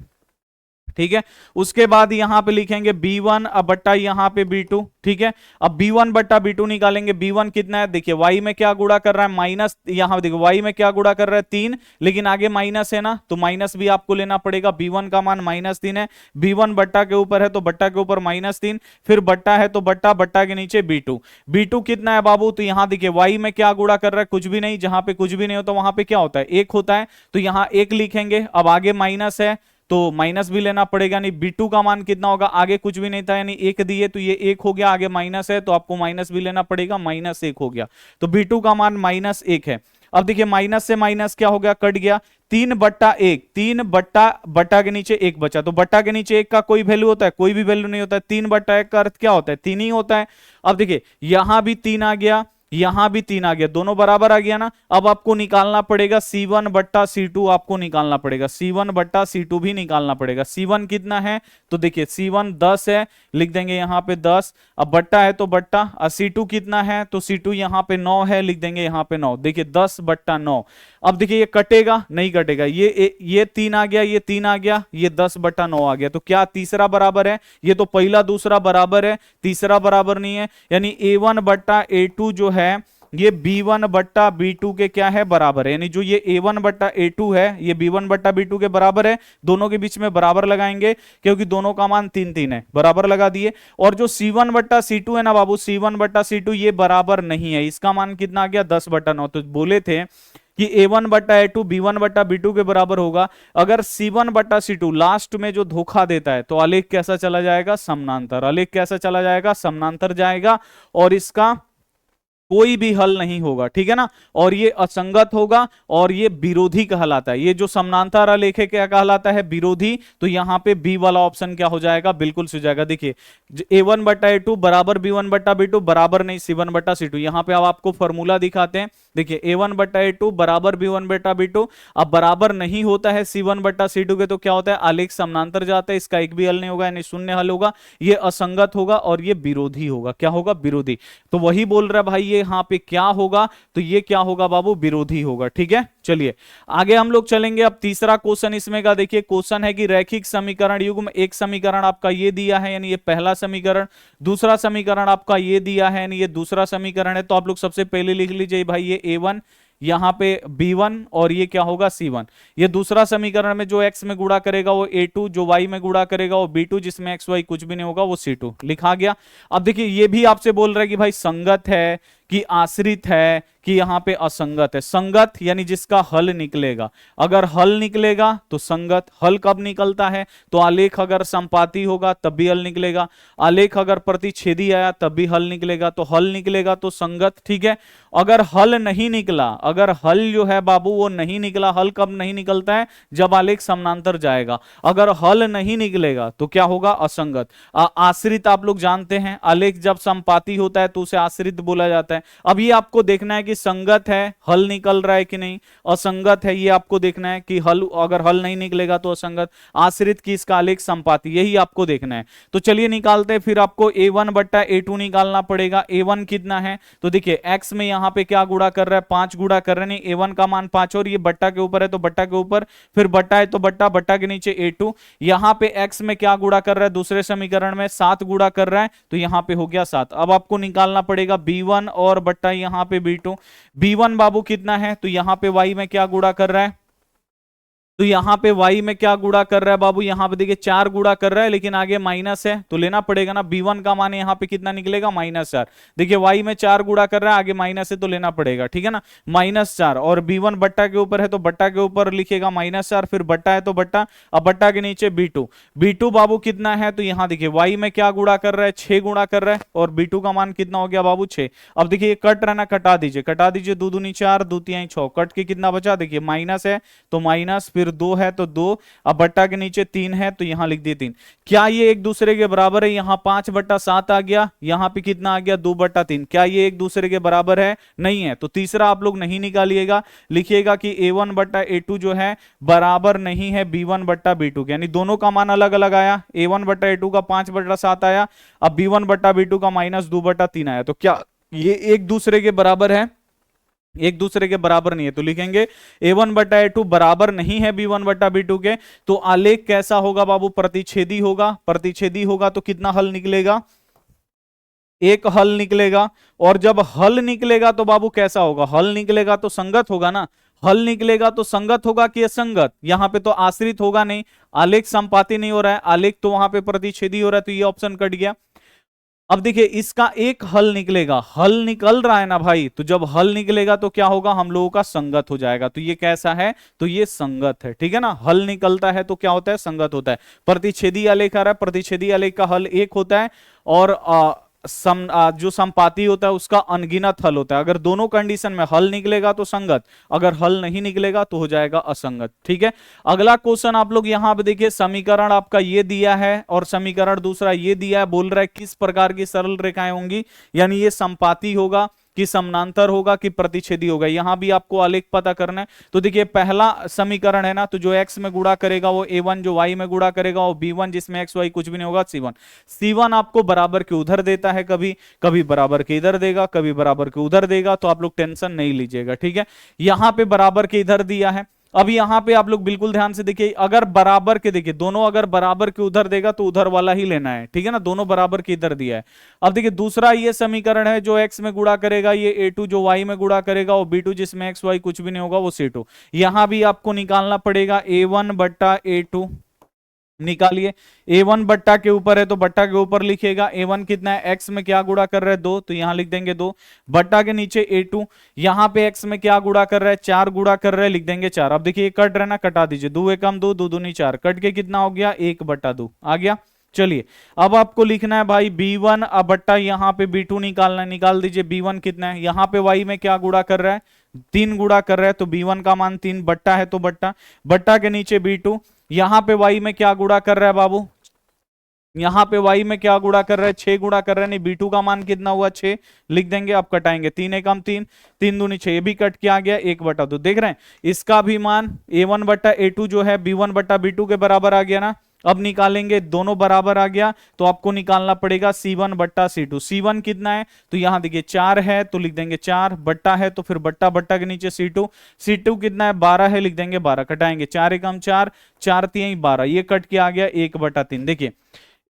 ठीक है। उसके बाद यहां पे लिखेंगे B1 अब बट्टा यहां पे B2, ठीक है। अब B1 बट्टा B2 निकालेंगे, B1 कितना है, देखिए y में क्या गुणा कर रहा है, माइनस, यहां देखो y में क्या गुणा कर रहा है, 3, लेकिन आगे माइनस है ना, तो माइनस भी आपको लेना पड़ेगा। B1 का मान -3 है, B1 बट्टा के ऊपर है तो बट्टा के ऊपर -3, फिर बट्टा है तो बट्टा, बट्टा के नीचे B2। B2 कितना है बाबू, तो यहां देखिए y में क्या गुणा कर रहा है, कुछ भी नहीं, जहां पे कुछ भी नहीं होता वहां पे क्या होता है, 1 होता है, तो यहां 1 लिखेंगे। अब आगे माइनस है तो माइनस भी लेना पड़ेगा, यानी B2 का मान कितना होगा, आगे कुछ भी नहीं था यानी 1 दिए तो ये 1 हो गया, आगे माइनस है तो आपको माइनस भी लेना पड़ेगा, -1 हो गया, तो B2 का मान -1 है। अब देखिए माइनस से माइनस क्या हो गया, कट गया, 3/1, 3 बट्टा के नीचे 1 बचा, तो बट्टा के नीचे 1 का कोई वैल्यू होता है, कोई भी वैल्यू नहीं होता है, 3/1 का अर्थ क्या होता है, 3 ही होता है। अब देखिए यहां भी 3 आ गया, यहां भी 3 आ गया, दोनों बराबर आ गया ना। अब आपको निकालना पड़ेगा C1/C2, आपको निकालना पड़ेगा C1/C2 भी निकालना पड़ेगा। C1 कितना है, तो देखिए C1 10 है, लिख देंगे यहां पे 10, अब बट्टा है तो बट्टा, और C2 कितना है, तो C2 यहां पे 9 है, लिख देंगे यहां पे 9, देखिए 10/9। अब देखिए ये कटेगा, नहीं कटेगा, ये 3 आ गया, ये 3 आ गया, ये 10/9 आ गया, तो क्या तीसरा बराबर है, ये तो पहला दूसरा बराबर है, तीसरा बराबर नहीं है, यानी A1/A2 जो है ये B1/B2 के क्या है, बराबर है, यानी जो ये A1/A2 है ये B1/B2 के बराबर है। दोनों के बीच में बराबर लगाएंगे क्योंकि दोनों का मान 3-3 है, बराबर लगा दिए। और जो C1/C2 है ना बाबू, C1/C2 ये बराबर नहीं है, इसका मान कितना आ गया, 10/9। तो बोले थे कि A1/A2 B1/B2 के बराबर होगा। अगर C1/C2 लास्ट में जो धोखा देता है तो आलेख कैसा चला जाएगा, समानांतर, आलेख कैसा चला जाएगा, समानांतर जाएगा, और इसका कोई भी हल नहीं होगा, ठीक है ना, और ये असंगत होगा और ये विरोधी कहलाता है। ये जो समानांतर आलेख है क्या कहलाता है, विरोधी। तो यहां पे बी वाला ऑप्शन क्या हो जाएगा, बिल्कुल सही जाएगा। देखिए A1/A2 बराबर B1/B2 बराबर नहीं C1/C2। यहां पे अब आपको फॉर्मूला दिखाते हैं, देखिए A1/A2 बराबर B1/B2, अब बराबर नहीं होता है C1/C2 के, तो क्या होता है, आलेख समानांतर जाता है, इसका एक भी हल नहीं होगा, यानी शून्य हल होगा, ये असंगत होगा और ये विरोधी होगा। क्या होगा, विरोधी। तो वही बोल रहा है भाई, ये यहां पे क्या होगा, तो ये क्या होगा बाबू, विरोधी होगा, ठीक है। चलिए आगे हम लोग चलेंगे। अब तीसरा क्वेश्चन इसमें का देखिए, क्वेश्चन है कि रैखिक समीकरण युग्म, एक समीकरण आपका ये दिया है यानी ये पहला समीकरण, दूसरा समीकरण आपका ये दिया है यानी ये दूसरा समीकरण है। तो आप लोग सबसे पहले लिख लीजिए भाई ये A1, यहां पे B1 और ये क्या होगा C1। ये दूसरा समीकरण में जो x में गुणा करेगा वो A2, जो y में गुणा करेगा वो B2, जिसमें x y कुछ भी नहीं होगा वो C2 लिखा गया। अब देखिए ये भी आपसे बोल रहा है कि भाई संगत है कि आश्रित है कि यहां पे असंगत है। संगत यानी जिसका हल निकलेगा, अगर हल निकलेगा तो संगत। हल कब निकलता है, तो आलेख अगर संपाती होगा तब भी हल निकलेगा, आलेख अगर प्रतिच्छेदी आया तब भी हल निकलेगा, तो हल निकलेगा तो संगत, ठीक है। अगर हल नहीं निकला, अगर हल जो है बाबू वो नहीं निकला, हल कब नहीं निकलता है, जब आलेख समानांतर जाएगा। अगर हल नहीं निकलेगा तो क्या होगा, असंगत। आश्रित आप लोग जानते हैं, आलेख जब संपाती होता है तो उसे आश्रित बोला जाता है। अब ये आपको देखना है कि संगत है, हल निकल रहा है कि नहीं, असंगत है, ये आपको देखना है कि हल, अगर हल नहीं निकलेगा तो असंगत, आश्रित की इसका आलेख संपाती, यही आपको देखना है। तो चलिए निकालते हैं, फिर आपको A1/A2 निकालना पड़ेगा। A1 कितना है, तो देखिए x में यहां पे क्या गुणा कर रहा है, 5 गुणा कर रहे हैं, A1 का मान 5 और ये बट्टा के ऊपर है तो बट्टा के ऊपर, फिर बट्टा है तो बट्टा, बट्टा के नीचे A2। यहां पे x में क्या गुणा कर रहा है, दूसरे समीकरण में 7 गुणा कर रहा है, तो यहां पे हो गया 7। अब आपको निकालना पड़ेगा B1 और बट्टा यहां पे B2। B1 बाबू कितना है, तो यहां पे y में क्या गुणा कर रहा है, तो यहां पे y में क्या गुणा कर रहा है बाबू, यहां पे देखिए 4 गुणा कर रहा है, लेकिन आगे माइनस है तो लेना पड़ेगा ना। B1 का मान यहां पे कितना निकलेगा, -4। देखिए y में 4 गुणा कर रहा है, आगे माइनस है तो लेना पड़ेगा, ठीक है ना, -4। और B1 बट्टा के ऊपर है तो बट्टा के ऊपर लिखेगा -4, फिर बट्टा है तो बट्टा, अब बट्टा के नीचे B2। B2 बाबू कितना है, तो यहां देखिए y में क्या गुणा कर रहा है, 6 गुणा कर रहा है, और B2 का मान कितना हो गया बाबू, 6। अब देखिए कट रहा ना, कटा दीजिए, कटा दीजिए, 2 दूनी 4, 2 तिहाई 6, कट के कितना बचा, देखिए माइनस है तो माइनस, फिर 2 है तो 2, अब बट्टा के नीचे 3 है तो यहां लिख दिए 3। क्या ये एक दूसरे के बराबर है, यहां 5/7 आ गया, यहां पे कितना आ गया, 2/3। क्या ये एक दूसरे के बराबर है, नहीं है, तो तीसरा आप लोग नहीं निकालिएगा, लिखिएगा कि A1/A2 जो है बराबर नहीं है B1/B2 के, यानी दोनों का मान अलग अलग आया। A1/A2 का 5/7 आया, अब B1/B2 का -2/3 आया, तो क्या ये एक दूसरे के बराबर है, एक दूसरे के बराबर नहीं है, तो लिखेंगे A1/A2 बराबर नहीं है B1/B2 के। तो आलेख कैसा होगा बाबू, प्रतिच्छेदी होगा, प्रतिच्छेदी होगा तो कितना हल निकलेगा, एक हल निकलेगा। और जब हल निकलेगा तो बाबू कैसा होगा, हल निकलेगा तो संगत होगा ना, हल निकलेगा तो संगत होगा कि असंगत, यहां पे तो आश्रित होगा नहीं, आलेख संपाती नहीं हो रहा है, आलेख तो वहां पे प्रतिच्छेदी हो रहा है, तो ये ऑप्शन कट गया। अब देखिए इसका एक हल निकलेगा, हल निकल रहा है ना भाई, तो जब हल निकलेगा तो क्या होगा, हम लोगों का संगत हो जाएगा। तो ये कैसा है, तो ये संगत है, ठीक है ना। हल निकलता है तो क्या होता है, संगत होता है। प्रतिच्छेदी आलेख आ रहा है, प्रतिच्छेदी आलेख का हल एक होता है, और जो संपाती होता है उसका अनगिनत हल होता है। अगर दोनों कंडीशन में हल निकलेगा तो संगत, अगर हल नहीं निकलेगा तो हो जाएगा असंगत, ठीक है। अगला क्वेश्चन आप लोग यहां पे देखिए, समीकरण आपका ये दिया है और समीकरण दूसरा ये दिया है, बोल रहा है किस प्रकार की सरल रेखाएं होंगी, यानी ये संपाती होगा कि समानांतर होगा कि प्रतिच्छेदी होगा, यहां भी आपको आलेख पता करना है। तो देखिए पहला समीकरण है ना, तो जो x में गुणा करेगा वो a1, जो y में गुणा करेगा वो b1, जिसमें x y कुछ भी नहीं होगा c1। c1 आपको बराबर के उधर देता है, कभी कभी बराबर के इधर देगा, कभी बराबर के उधर देगा, तो आप लोग टेंशन नहीं लीजिएगा, ठीक है। यहां पे बराबर के इधर दिया है। अब यहां पे आप लोग बिल्कुल ध्यान से देखिए, अगर बराबर के, देखिए दोनों अगर बराबर के उधर देगा तो उधर वाला ही लेना है, ठीक है ना, दोनों बराबर के इधर दिया है। अब देखिए दूसरा ये समीकरण है, जो x में गुणा करेगा ये a2, जो y में गुणा करेगा वो b2, जिसमें x y कुछ भी नहीं होगा वो c2। यहां भी आपको निकालना पड़ेगा a1 बट्टा a2, निकालिए। a1 बट्टा के ऊपर है तो बट्टा के ऊपर लिखिएगा, a1 कितना है, x में क्या गुणा कर रहा है 2, तो यहां लिख देंगे 2, बट्टा के नीचे a2, यहां पे x में क्या गुणा कर रहा है 4 गुणा कर रहा है, लिख देंगे 4। अब देखिए कट रहा है ना, कटा दीजिए, 2 एकम 2, 2 दूनी 4, कट के कितना हो गया 1 बट्टा 2 आ गया। चलिए अब आपको लिखना है भाई b1 अब बट्टा यहाँ पे b2 निकालना है, निकाल दीजिए। b1 कितना है, यहाँ पे y में क्या गुणा कर रहा है 3 गुणा कर रहा है, तो b1 का मान 3, बट्टा है तो बट्टा, बट्टा के नीचे b2, यहां पे y में क्या गुणा कर रहा है बाबू, यहां पे y में क्या गुणा कर रहा है 6 गुणा कर रहा है, नहीं b2 का मान कितना हुआ 6, लिख देंगे। अब कटाएंगे, 3 एकम 3, 3 दूनी 6, ये भी कट के आ गया 1 बटा 2। देख रहे हैं इसका भी मान a1 बट्टा a2 जो है b1 बट्टा b2 के बराबर आ गया ना। अब निकालेंगे, दोनों बराबर आ गया तो आपको निकालना पड़ेगा c1 बट्टा c2। c1 कितना है, तो यहां देखिए 4 है तो लिख देंगे 4, बट्टा है तो फिर बट्टा, बट्टा के नीचे c2, c2 कितना है 12 है, लिख देंगे 12, कटाएंगे 4 एकम 4, 4 3 12, ये कट के आ गया 1 बटा 3। देखिए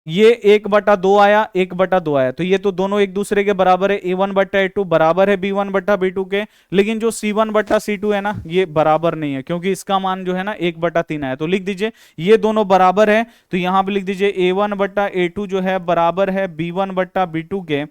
ये 1 बटा 2 आया, 1 बटा 2 आया, तो ये तो दोनों एक दूसरे के बराबर है, a1 बट्टा a2 बराबर है b1 बट्टा b2 के। लेकिन जो c1 बट्टा c2 है ना ये बराबर नहीं है, क्योंकि इसका मान जो है ना 1 बटा 3 आया, तो लिख दीजिए ये दोनों बराबर है, तो यहां पे लिख दीजिए a1 बट्टा a2 जो है बराबर है b1 बट्टा b2 के।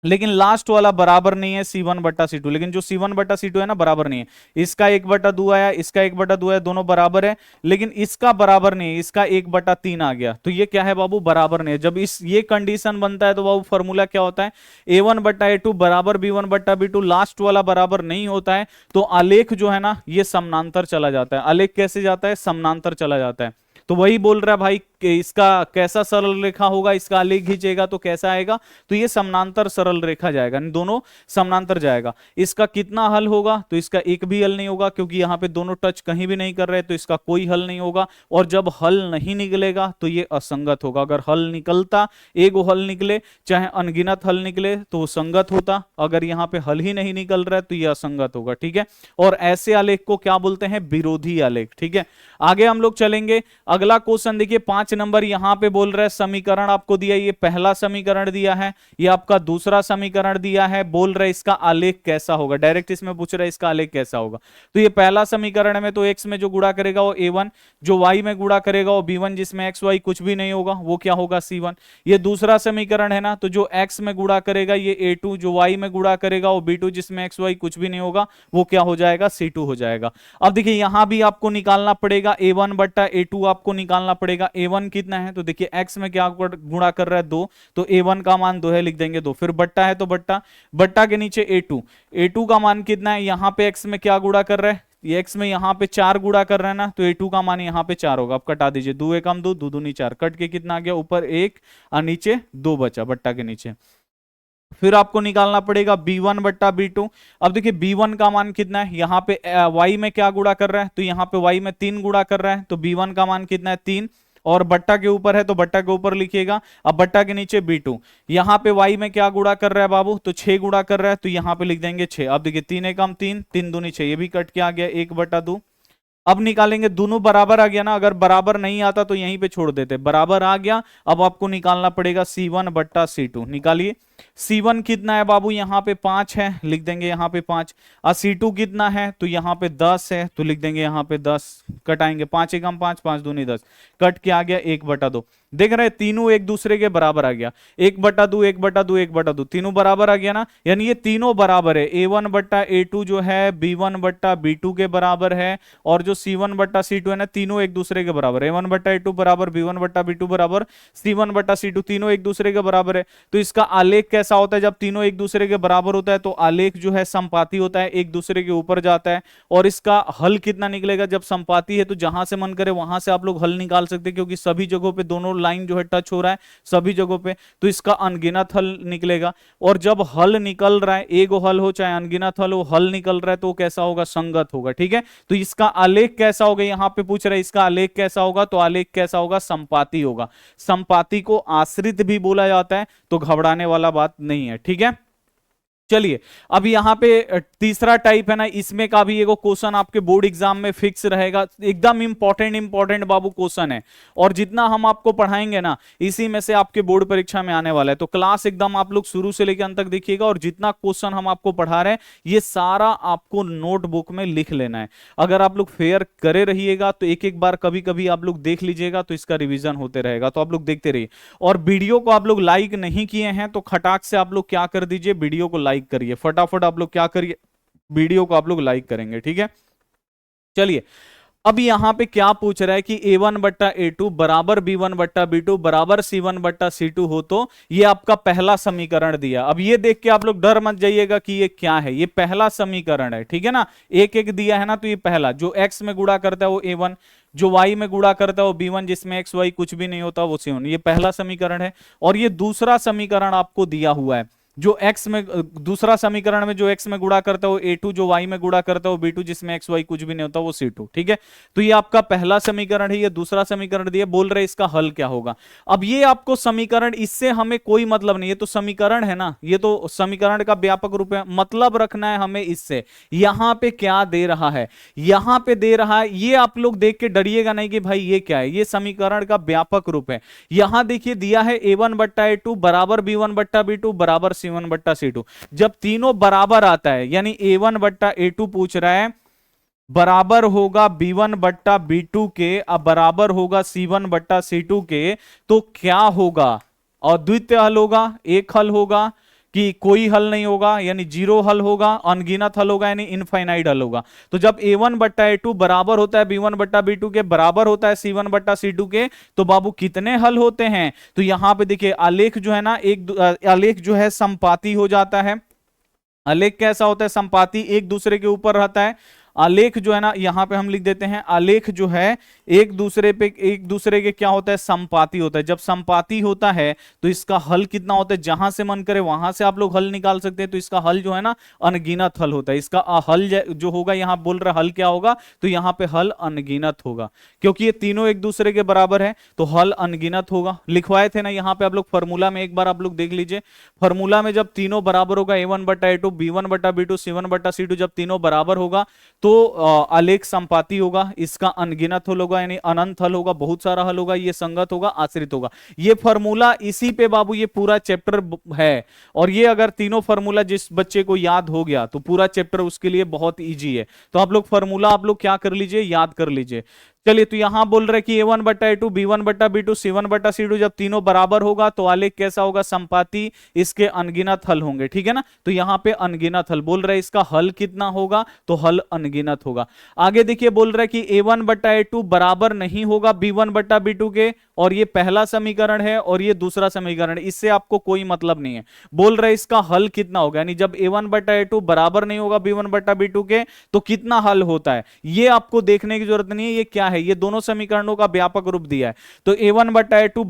लेकिन लास्ट वाला बराबर नहीं है c1 बट्टा c2, लेकिन जो c1 बट्टा c2 है ना बराबर नहीं है, इसका 1 बटा 2 आया, इसका 1 बटा 2 आया, दोनों बराबर है, लेकिन इसका बराबर नहीं है, इसका 1 बटा 3 आ गया, तो ये क्या है बाबू बराबर नहीं है। जब इस ये कंडीशन बनता है तो बाबू फॉर्मूला क्या होता है, a1 बट्टा a2 बराबर b1 बट्टा b2, लास्ट वाला बराबर नहीं होता है तो आलेख जो है ना ये समानांतर चला जाता है। आलेख कैसे जाता है, समानांतर चला जाता है। तो वही बोल रहा है भाई कि इसका कैसा सरल रेखा होगा, इसका आलेख खींचेगा तो कैसा आएगा, तो ये समानांतर सरल रेखा जाएगा, दोनों समानांतर जाएगा। इसका कितना हल होगा, तो इसका एक भी हल नहीं होगा, क्योंकि यहाँ पे दोनों टच कहीं भी नहीं कर रहे, तो इसका कोई हल नहीं होगा। और जब हल नहीं निकलेगा तो ये असंगत होगा। अगर हल निकलता, एक हल निकले चाहे अनगिनत हल निकले तो वो संगत होता, अगर यहाँ पे हल ही नहीं निकल रहा है तो ये असंगत होगा, ठीक है। और ऐसे आलेख को क्या बोलते हैं, विरोधी आलेख, ठीक है। आगे हम लोग चलेंगे, अगला क्वेश्चन देखिए 5 नंबर यहां पे बोल रहे हैं, समीकरण आपको दिया, ये पहला समीकरण दिया है, ये आपका दूसरा समीकरण दिया है, बोल रहे इसका आलेख कैसा होगा, डायरेक्ट इसमें पूछ रहे इसका आलेख कैसा होगा। तो ये पहला समीकरण में तो x में जो गुणा करेगा वो a1, जो y में गुणा करेगा वो b1, जिसमें x y कुछ भी नहीं होगा वो क्या होगा c1। ये दूसरा समीकरण है ना, तो जो x में गुणा करेगा ये a2, जो y में गुणा करेगा वो b2, जिसमें x y कुछ भी नहीं होगा वो क्या हो जाएगा c2 हो जाएगा। अब देखिए यहां भी आपको निकालना पड़ेगा a1 बट्टा a2, आपको निकालना पड़ेगा। a1 कितना है, तो देखिए x में क्या गुणा कर रहा है 2, तो a1 का मान 2 है, लिख देंगे 2, फिर बट्टा है तो बट्टा, बट्टा के नीचे a2, a2 का मान कितना है, यहां पे x में क्या गुणा कर रहा है, ये x में यहां पे 4 गुणा कर रहा है ना, तो a2 का मान यहां पे 4 होगा। अब कटा दीजिए, 2 एकम 2, 2 दूनी 4, कट के कितना आ गया, ऊपर 1 और नीचे 2 बचा बट्टा के नीचे। फिर आपको निकालना पड़ेगा b1 बट्टा b2। अब देखिए b1 का मान कितना है, यहाँ पे y में क्या गुणा कर रहा है, तो यहाँ पे y में 3 गुणा कर रहा है, तो b1 का मान कितना है 3, और बट्टा के ऊपर है तो बट्टा के ऊपर लिखिएगा। अब बट्टा के नीचे b2, यहाँ पे y में क्या गुणा कर रहा है बाबू, तो 6 गुणा कर रहा है, तो यहाँ पे लिख देंगे 6। अब देखिए 3 एकम 3, 3 दूनी 6, ये भी कट के आ गया 1 बटा 2। अब निकालेंगे, दोनों बराबर आ गया ना, अगर बराबर नहीं आता तो यहीं पे छोड़ देते, बराबर आ गया। अब आपको निकालना पड़ेगा c1 बट्टा c2, निकालिए। c1 कितना है बाबू, यहाँ पे 5 है, लिख देंगे यहाँ पे 5, और c2 कितना है, तो यहाँ पे 10 है, तो लिख देंगे यहाँ पे 10, कटाएंगे 5 एकम 5, 5 दूनी 10, कट के आ गया 1 बटा 2। देख रहे हैं तीनों एक दूसरे के बराबर आ गया, 1/2 1/2 1/2 तीनों बराबर आ गया ना, यानी ये तीनों बराबर है, A1/A2 जो है B1/B2 के बराबर है, और जो C1/C2 है ना तीनों एक दूसरे के बराबर है, A1/A2 बराबर B1/B2 बराबर C1/C2 तीनों एक दूसरे के बराबर है। तो इसका आलेख कैसा होता है, जब तीनों एक दूसरे के बराबर होता है तो आलेख जो है संपाती होता है, एक दूसरे के ऊपर जाता है। और इसका हल कितना निकलेगा, जब संपाती है तो जहां से मन करे वहां से आप लोग हल निकाल सकते हैं, क्योंकि सभी जगहों पे दोनों लाइन जो है टच हो रहा है सभी जगहों पे, तो इसका अनगिनत हल निकलेगा। और जब हल निकल रहा है, एक हल हो चाहे अनगिनत हल हो, हल निकल रहा है तो कैसा होगा, संगत होगा। ठीक है, तो इसका आलेख कैसा होगा, यहां पे पूछ रहा है इसका आलेख कैसा होगा, तो आलेख कैसा होगा, संपाती होगा। संपाती को आश्रित भी बोला जाता है, तो घबराने वाला बात नहीं है। ठीक है, चलिए अब यहां पे तीसरा टाइप है ना, इसमें का भी एगो क्वेश्चन आपके बोर्ड एग्जाम में फिक्स रहेगा, एकदम इंपॉर्टेंट बाबू क्वेश्चन है, और जितना हम आपको पढ़ाएंगे ना इसी में से आपके बोर्ड परीक्षा में आने वाला है। तो क्लास एकदम आप लोग शुरू से लेकर अंत तक देखिएगा, और जितना क्वेश्चन हम आपको पढ़ा रहे हैं ये सारा आपको नोटबुक में लिख लेना है। अगर आप लोग फेयर करे रहिएगा तो एक एक बार कभी कभी आप लोग देख लीजिएगा, तो इसका रिविजन होते रहेगा, तो आप लोग देखते रहिए। और वीडियो को आप लोग लाइक नहीं किए हैं तो खटाक से आप लोग क्या कर दीजिए, वीडियो को लाइक करिए, फटाफट आप लोग क्या करिए, वीडियो को आप लोग लाइक करेंगे। ठीक है, चलिए अब यहां पे क्या पूछ रहा है कि A1/A2 बराबर B1/B2 बराबर C1/C2 हो, तो ये आपका पहला समीकरण दिया। अब ये देख के आप लोग डर मत जाइएगा कि ये क्या है, ये पहला समीकरण है। ठीक है ना, एक एक दिया है ना, तो ये पहला जो x में गुणा करता है वो A1, जो y में गुणा करता है वो B1, जिसमें x y कुछ भी नहीं होता वो C1, ये पहला समीकरण है। और ये दूसरा समीकरण आपको दिया हुआ है, जो x में दूसरा समीकरण में जो x में गुणा करता है वो A2, जो y में गुणा करता है वो B2, जिसमें x y कुछ भी नहीं होता वो C2। ठीक है, तो ये आपका पहला समीकरण है, ये दूसरा समीकरण दिया, बोल रहे इसका हल क्या होगा। अब ये आपको समीकरण, इससे हमें कोई मतलब नहीं, ये तो समीकरण है ना, ये तो समीकरण का व्यापक रूप है, मतलब रखना है हमें इससे। यहां पे क्या दे रहा है, यहां पे दे रहा है, ये आप लोग देख के डरिएगा नहीं कि भाई ये क्या है, ये समीकरण का व्यापक रूप है। यहां देखिए दिया है A1/A2 बराबर B1/B2 बराबर C1/C2। जब तीनों बराबर आता है, यानी A1/A2 पूछ रहा है बराबर होगा B1/B2 के, अब बराबर होगा C1/C2 के, तो क्या होगा, अद्वितीय हल होगा, एक हल होगा कि कोई हल नहीं होगा, यानी जीरो हल होगा, अनगिनत हल होगा, यानी इनफाइनाइट हल होगा। तो जब A1/A2 बराबर होता है B1/B2 के, बराबर होता है C1/C2 के, तो बाबू कितने हल होते हैं, तो यहां पे देखिए आलेख जो है ना, एक आलेख जो है संपाती हो जाता है। आलेख कैसा होता है, संपाती, एक दूसरे के ऊपर रहता है। आलेख जो है ना, यहां पे हम लिख देते हैं, आलेख जो है एक दूसरे पे, एक दूसरे के क्या होता है, संपाती होता है। जब संपाती होता है तो इसका हल कितना होता है, जहां से मन करे वहां से आप लोग हल निकाल सकते हैं। तो इसका हल जो है ना अनगिनत हल होता है। इसका हल जो होगा, यहां बोल रहा हल क्या होगा, तो यहां पे हल अनगिनत होगा, क्योंकि ये तीनों एक दूसरे के बराबर है, तो हल अनगिनत होगा। लिखवाए थे ना यहाँ पे आप लोग फॉर्मूला में, एक बार आप लोग देख लीजिए फॉर्मूला में, जब तीनों बराबर होगा A1/A2 B1/B2 C1/C2, जब तीनों बराबर होगा तो आलेख संपाती होगा, इसका अनगिनत हल होगा, यानी अनंत हल होगा, बहुत सारा हल होगा, ये संगत होगा, आश्रित होगा। ये फॉर्मूला, इसी पे बाबू ये पूरा चैप्टर है। और ये अगर तीनों फॉर्मूला जिस बच्चे को याद हो गया तो पूरा चैप्टर उसके लिए बहुत इजी है। तो आप लोग फॉर्मूला आप लोग क्या कर लीजिए, याद कर लीजिए। चलिए, तो यहां बोल रहे कि A1/A2 B1/B2 C1/C2 जब तीनों बराबर होगा तो आलेख कैसा होगा, संपाती, इसके अनगिनत हल होंगे। ठीक है ना, तो यहां पे अनगिनत हल बोल रहे, इसका हल कितना होगा, तो हल अनगिनत होगा। आगे देखिए बोल रहे कि A1/A2 बराबर नहीं होगा B1/B2 के, और ये पहला समीकरण है और ये दूसरा समीकरण, इससे आपको कोई मतलब नहीं है। बोल रहे इसका हल कितना होगा, यानी जब A1/A2 बराबर नहीं होगा B1/B2 के तो कितना हल होता है, ये आपको देखने की जरूरत नहीं है, ये क्या है, ये दोनों समीकरणों का व्यापक रूप दिया है। तो A1/A2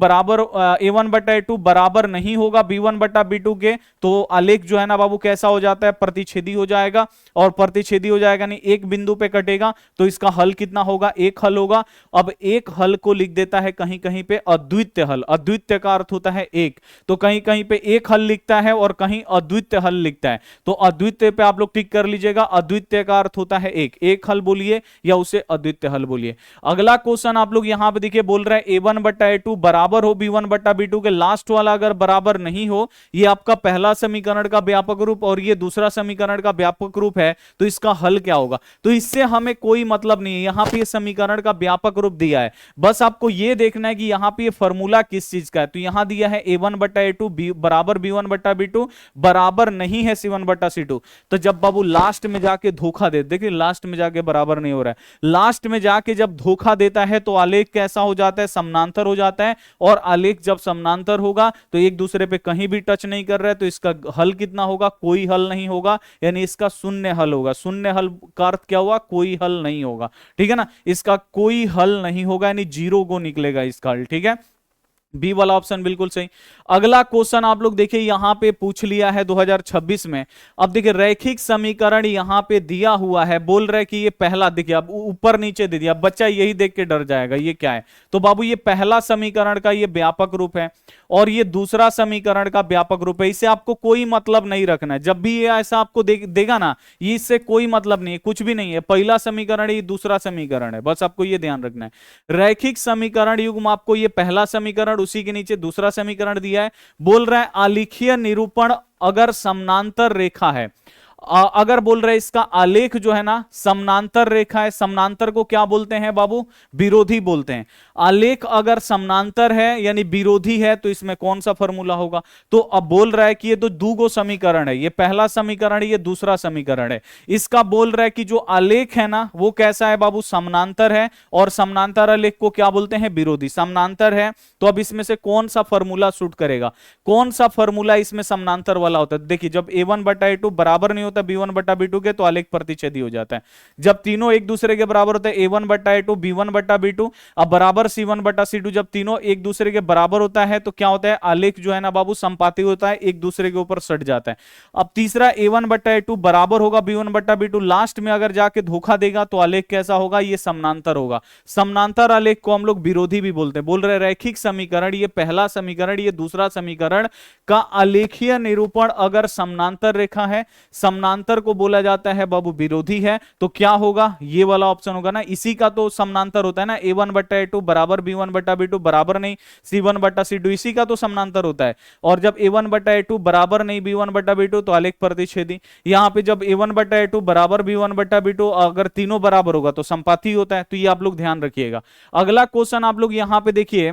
बराबर नहीं होगा B1/B2 के, तो आलेख जो है ना बाबू कैसा हो जाता है, प्रतिच्छेदी हो जाएगा। और प्रतिच्छेदी हो जाएगा नहीं, एक बिंदु पे कटेगा, तो इसका हल कितना होगा, एक हल होगा। अब एक हल को लिख देता है कहीं कहीं पे अद्वितीय हल, अद्वितीय का अर्थ होता है एक, तो कहीं कहीं पे एक हल लिखता है और कहीं अद्वितीय हल लिखता है। तो अद्वितीय पे आप लोग टिक कर लीजिएगा, अद्वितीय का अर्थ होता है एक, एक हल बोलिए या उसे अद्वितीय हल बोलिए। अगला क्वेश्चन आप लोग यहां पे देखिए बोल रहा है A1 बट्टा A2 बराबर हो B1 बट्टा B2 के, लास्ट वाला अगर बराबर नहीं हो, ये आपका पहला समीकरण का व्यापक रूप और ये दूसरा समीकरण का व्यापक रूप है, तो इसका हल क्या होगा? तो इससे हमें कोई मतलब नहीं है, यहां पे समीकरण का व्यापक रूप दिया है, बस आपको यह देखना है कि यहां पे फॉर्मूला किस चीज का है। तो यहां दिया है A1 बट्टा A2 बराबर B1 बट्टा B2 बराबर नहीं है C1 बट्टा C2। तो जब बाबू लास्ट में जाके धोखा दे, देखिए लास्ट में जाके बराबर नहीं हो रहा है, लास्ट में जाके जब धोखा देता है तो आलेख कैसा हो जाता है? समानांतर हो जाता है। और आलेख जब समानांतर होगा तो एक दूसरे पे कहीं भी टच नहीं कर रहा है, तो इसका हल कितना होगा? कोई हल नहीं होगा, यानी इसका शून्य हल होगा। शून्य हल का अर्थ क्या हुआ? कोई हल नहीं होगा, ठीक है ना, इसका कोई हल नहीं होगा, यानी जीरो को निकलेगा इसका हल, ठीक है, बी वाला ऑप्शन बिल्कुल सही। अगला क्वेश्चन आप लोग देखिए यहां पे पूछ लिया है 2026 में। अब देखिए रैखिक समीकरण यहां पे दिया हुआ है, बोल रहे कि ये पहला, देखिए अब ऊपर नीचे दे दिया, बच्चा यही देख के डर जाएगा ये क्या है। तो बाबू ये पहला समीकरण का ये व्यापक रूप है और ये दूसरा समीकरण का व्यापक रूप है, इससे आपको कोई मतलब नहीं रखना है। जब भी ये ऐसा आपको देगा ना, ये इससे कोई मतलब नहीं है, कुछ भी नहीं है, पहला समीकरण ये दूसरा समीकरण है, बस आपको ये ध्यान रखना है। रैखिक समीकरण युग्म आपको ये पहला समीकरण, उसी के नीचे दूसरा समीकरण दिया है, बोल रहा है आलेखीय निरूपण अगर समानांतर रेखा है, अगर बोल रहे इसका आलेख जो है ना समानांतर रेखा है, समानांतर को क्या बोलते हैं बाबू? विरोधी बोलते हैं। आलेख अगर समानांतर है यानी विरोधी है, तो इसमें कौन सा फॉर्मूला होगा? तो अब बोल रहा है कि ये तो दो समीकरण है, ये पहला समीकरण है, ये दूसरा समीकरण है, इसका बोल रहा है कि जो आलेख है ना वो कैसा है बाबू? समानांतर है, और समानांतर आलेख को क्या बोलते हैं? विरोधी। समानांतर है तो अब इसमें से कौन सा फॉर्मूला सूट करेगा? कौन सा फॉर्मूला इसमें समानांतर वाला होता है? देखिए जब A1 बटा A2 बराबर नहीं होता B1 बटा B2 के, तो आलेख प्रतिच्छेदी हो जाता है। जब तीनों एक दूसरे के बराबर होते हैं A1 बटा A2 B1 बटा B2 अब बराबर C1 बटा C2, जब तीनों एक दूसरे के बराबर होता है तो क्या होता है? आलेख जो है ना बाबू संपाती होता है, एक दूसरे के ऊपर सट जाता है। अब तीसरा A1 बटा A2 बराबर होगा B1 बटा B2, लास्ट में अगर जाके धोखा देगा तो आलेख कैसा होगा? ये समानांतर होगा। समानांतर आलेख को हम लोग विरोधी भी बोलते हैं। बोल रहे रैखिक समीकरण, ये पहला समीकरण, ये दूसरा समीकरण का आलेखीय निरूपण अगर समानांतर रेखा है, समानांतर को बोला जाता है बाबू विरोधी है, तो क्या होगा? ये वाला ऑप्शन होगा ना, इसी का तो समानांतर होता है ना, A1 बटा A2 बराबर B1 बटा B2 बराबर नहीं C1 बटा C2, इसी का तो समानांतर होता है। और जब A1 बटा A2 बराबर नहीं B1 बटा B2 तो आलेख प्रतिच्छेदी। यहां पे जब A1 बटा A2 बराबर B1 बटा B2, अगर तीनों बराबर होगा तो संपाती होता है, तो ये आप लोग ध्यान रखिएगा। अगला क्वेश्चन आप लोग यहां पे देखिए,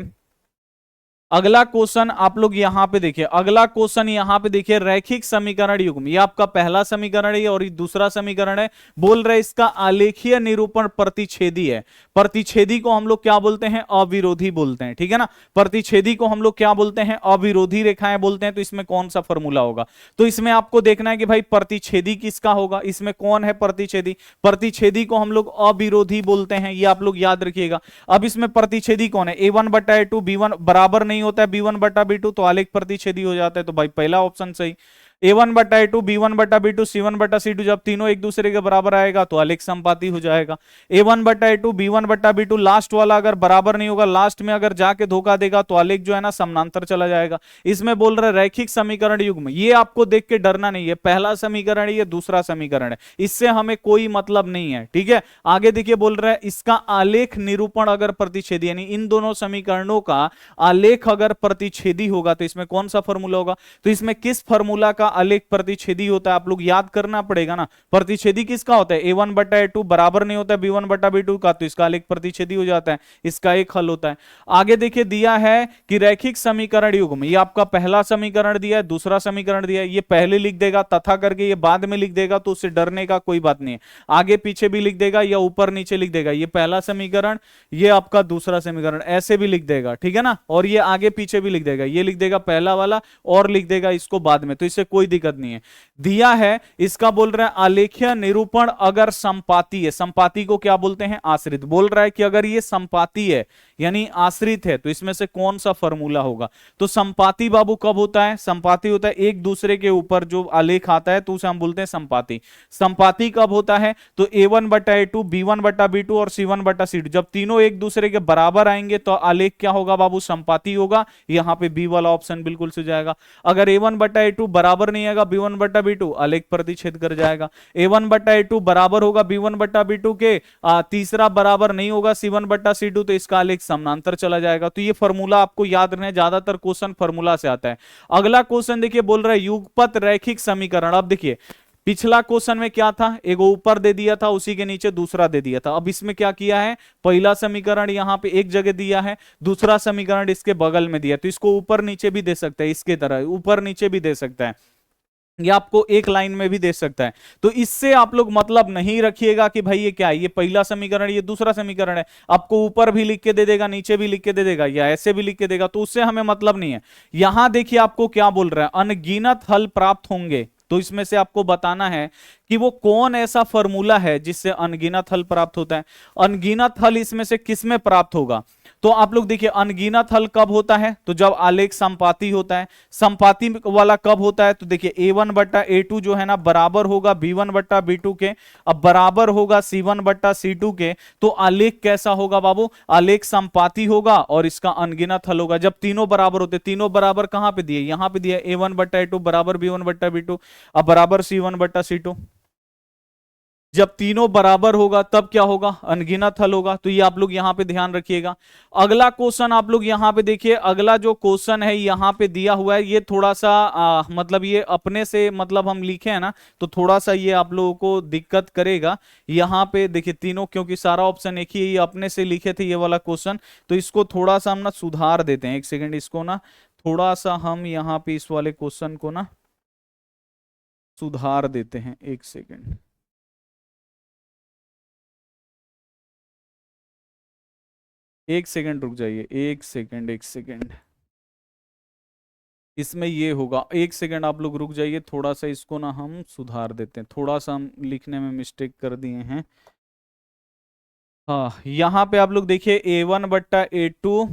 अगला क्वेश्चन आप लोग यहां पे देखिए, अगला क्वेश्चन यहां पे देखिए रैखिक समीकरण युग्म, ये आपका पहला समीकरण है और ये दूसरा समीकरण है। बोल रहे इसका आलेखीय निरूपण प्रतिच्छेदी है। प्रतिच्छेदी को हम लोग क्या बोलते हैं? अविरोधी बोलते हैं, ठीक है ना। प्रतिच्छेदी को हम लोग क्या बोलते हैं? अविरोधी रेखाएं बोलते हैं। तो इसमें कौन सा फॉर्मूला होगा? तो इसमें आपको देखना है कि भाई प्रतिच्छेदी किसका होगा, इसमें कौन है प्रतिच्छेदी? प्रतिच्छेदी को हम लोग अविरोधी बोलते हैं, ये आप लोग याद रखिएगा। अब इसमें प्रतिच्छेदी कौन है? A1 बटा A2 B1 बराबर नहीं होता है B1 बटा B2, तो आलेख प्रतिच्छेदी हो जाता है, तो भाई पहला ऑप्शन सही। A1 बटा A2 B1 बटा B2 C1 बटा C2, जब तीनों एक दूसरे के बराबर आएगा तो आलेख संपाती हो जाएगा। A1 बटा A2 B1 बटा B2 लास्ट वाला अगर बराबर नहीं होगा, लास्ट में अगर जाके धोखा देगा तो आलेख जो है ना समानांतर चला जाएगा। इसमें बोल रहे रैखिक समीकरण युग्म, ये आपको देख के डरना नहीं है, पहला समीकरण है, ये दूसरा समीकरण है, इससे हमें कोई मतलब नहीं है, ठीक है। आगे देखिए बोल रहे हैं इसका आलेख निरूपण अगर प्रतिच्छेदी, यानी इन दोनों समीकरणों का आलेख अगर प्रतिच्छेदी होगा तो इसमें कौन सा फॉर्मूला होगा? तो इसमें किस फॉर्मूला का आलेख प्रतिच्छेदी होता है आप लोग याद करना पड़ेगा ना। प्रतिच्छेदी किसका होता है? A1 बटा A2 बराबर नहीं होता है B1 बटा B2 का, तो इसका आलेख प्रतिच्छेदी हो जाता है, इसका एक हल होता है। आगे देखिए दिया है कि रैखिक समीकरण युग्म, ये आपका पहला समीकरण दिया है, दूसरा समीकरण दिया है, ये पहले लिख देगा तथा करके, ये बाद में लिख देगा, तो उससे डरने का कोई बात नहीं है। आगे पीछे भी लिख देगा या ऊपर नीचे लिख देगा, ये पहला समीकरण, ये आपका दूसरा समीकरण, ऐसे भी लिख देगा, ठीक है ना। और ये आगे पीछे भी लिख देगा, ये लिख देगा पहला वाला और लिख देगा इसको बाद में, तो इससे कोई दिक्कत नहीं है। दिया है इसका बोल रहा है आलेखीय निरूपण अगर संपाती है, संपाती को क्या बोलते हैं? आश्रित। बोल रहा है कि अगर ये संपाती है, यानी आश्रित है, तो इसमें से कौन सा फॉर्मूला होगा? तो संपाती बाबू कब होता है? संपाती होता है एक दूसरे के ऊपर जो आलेख आता है तो उसे हम बोलते हैं संपाती। संपाती कब होता है? तो a1 बटा a2, b1 बटा b2 और c1 बटा c2, जब तीनों एक दूसरे के बराबर आएंगे तो आलेख क्या होगा बाबू? संपाती होगा। यहां पे बी वाला ऑप्शन बिल्कुल से जाएगा। अगर a1 बटा a2 बराबर नहीं आएगा b1 बटा b2, आलेख प्रतिच्छेद कर जाएगा। a1 बटा a2 बराबर होगा b1 बटा b2 के, तीसरा बराबर नहीं होगा c1 बटा c2, तो इसका आलेख समानांतर चला जाएगा। तो ये फॉर्मूला आपको याद रखना है, ज्यादातर क्वेश्चन फॉर्मूला से आता है। अगला क्वेश्चन देखिए, बोल रहा है युगपत रैखिक समीकरण। अब देखिए पिछला क्वेश्चन में क्या था, एक ऊपर दे दिया था, उसी के नीचे दूसरा दे दिया था। अब इसमें क्या किया है, पहला समीकरण यहां पे एक जगह दिया है, दूसरा समीकरण इसके बगल में दिया, तो इसको ऊपर नीचे भी दे सकते हैं, इसके तरह ऊपर नीचे भी दे सकता है, या आपको एक लाइन में भी दे सकता है। तो इससे आप लोग मतलब नहीं रखिएगा कि भाई ये क्या है, ये पहला समीकरण ये दूसरा समीकरण है, आपको ऊपर भी लिख के दे देगा, नीचे भी लिख के दे देगा, या ऐसे भी लिख के देगा, तो उससे हमें मतलब नहीं है। यहां देखिए आपको क्या बोल रहा है, अनगिनत हल प्राप्त होंगे, तो इसमें से आपको बताना है कि वो कौन ऐसा फॉर्मूला है जिससे अनगिनत हल प्राप्त होता है। अनगिनत हल इसमें से किस में प्राप्त होगा? तो आप लोग देखिए अनगिनत हल कब होता है, तो जब आलेख संपाती होता है। संपाती वाला कब होता है, तो देखिए a1 बटा a2 जो है ना बराबर होगा b1 बटा b2 के, अब बराबर होगा c1 बटा c2 के, तो आलेख कैसा होगा बाबू? आलेख संपाती होगा और इसका अनगिनत हल होगा। जब तीनों बराबर होते, तीनों बराबर कहां पे दिए, यहां पे दिया a1 बटा a2 बराबर b1 बटा b2, अब बराबर c1 बटा c2। जब तीनों बराबर होगा तब क्या होगा, अनगिनत हल होगा। तो ये आप लोग यहां पे ध्यान रखिएगा। अगला क्वेश्चन आप लोग यहां पे देखिए, अगला जो क्वेश्चन है यहां पे दिया हुआ है, ये थोड़ा सा मतलब ये अपने से मतलब हम लिखे हैं ना, तो थोड़ा सा ये आप लोगों को दिक्कत करेगा। यहां पे देखिए तीनों, क्योंकि सारा ऑप्शन एक ही है, ये अपने से लिखे थे ये वाला क्वेश्चन, तो इसको थोड़ा सा हम ना सुधार देते हैं। एक सेकेंड, इसको ना थोड़ा सा हम यहाँ पे इस वाले क्वेश्चन को ना सुधार देते हैं। एक सेकेंड, एक सेकंड रुक जाइए, एक सेकंड, एक सेकंड, इसमें ये होगा, एक सेकंड आप लोग रुक जाइए, थोड़ा सा इसको ना हम सुधार देते हैं, थोड़ा सा हम लिखने में मिस्टेक कर दिए हैं। हाँ, यहाँ पे आप लोग देखिए a1 बट्टा a2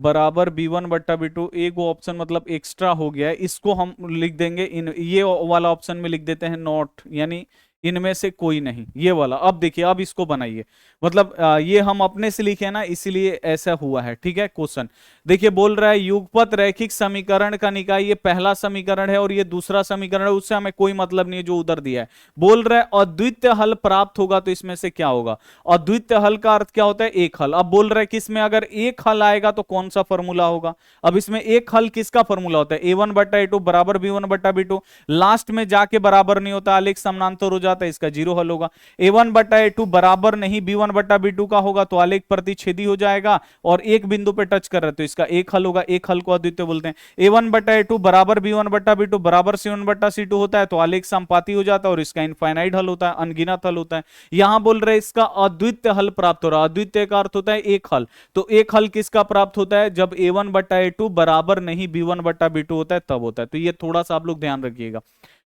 बराबर b1 बट्टा b2, एक वो ऑप्शन मतलब एक्स्ट्रा हो गया है, इसको हम लिख देंगे इन, ये वाला ऑप्शन में लिख देते हैं नॉट, यानी इनमें से कोई नहीं, ये वाला। अब देखिए, अब इसको बनाइए, मतलब ये हम अपने से लिखे ना, इसीलिए ऐसा हुआ है। ठीक है, क्वेश्चन देखिए बोल रहा है युगपत रैखिक समीकरण का निकाय, ये पहला समीकरण है और ये दूसरा समीकरण है, उससे हमें कोई मतलब नहीं है जो उधर दिया है। बोल रहा है अद्वितीय हल प्राप्त होगा, तो इसमें से क्या होगा? अद्वितीय हल का अर्थ क्या होता है? एक हल। अब बोल रहा है कि इसमें अगर एक हल आएगा तो कौन सा फॉर्मूला होगा? अब इसमें एक हल किसका फॉर्मूला होता है? a1 बट्टा a2 बराबर b1 बट्टा b2, लास्ट में जाके बराबर नहीं होता, आलेख समानांतर हो जाता है, इसका जीरो हल होगा। a1 बट्टा a2 बराबर नहीं b1 बट्टा b2 का होगा, तो आलेख प्रतिच्छेदी हो जाएगा और एक बिंदु पे टच कर रहे, तो इसका एक हल होगा। एक हल को अद्वितीय बोलते हैं। a1 बट्टा a2 बराबर b1 बट्टा b2 बराबर c1 बट्टा c2 होता है, तो आलेख संपाती हो जाता है और इसका इनफाइनाइट हल होता है, अनगिनत हल होता है। यहां बोल रहे इसका अद्वितीय हल प्राप्त हो रहा है। अद्वितीय का अर्थ होता है एक हल, तो एक हल किसका प्राप्त होता है? जब a1 बट्टा a2 बराबर नहीं b1 बट्टा b2 होता है, तब होता है। तो ये थोड़ा सा आप लोग ध्यान रखिएगा।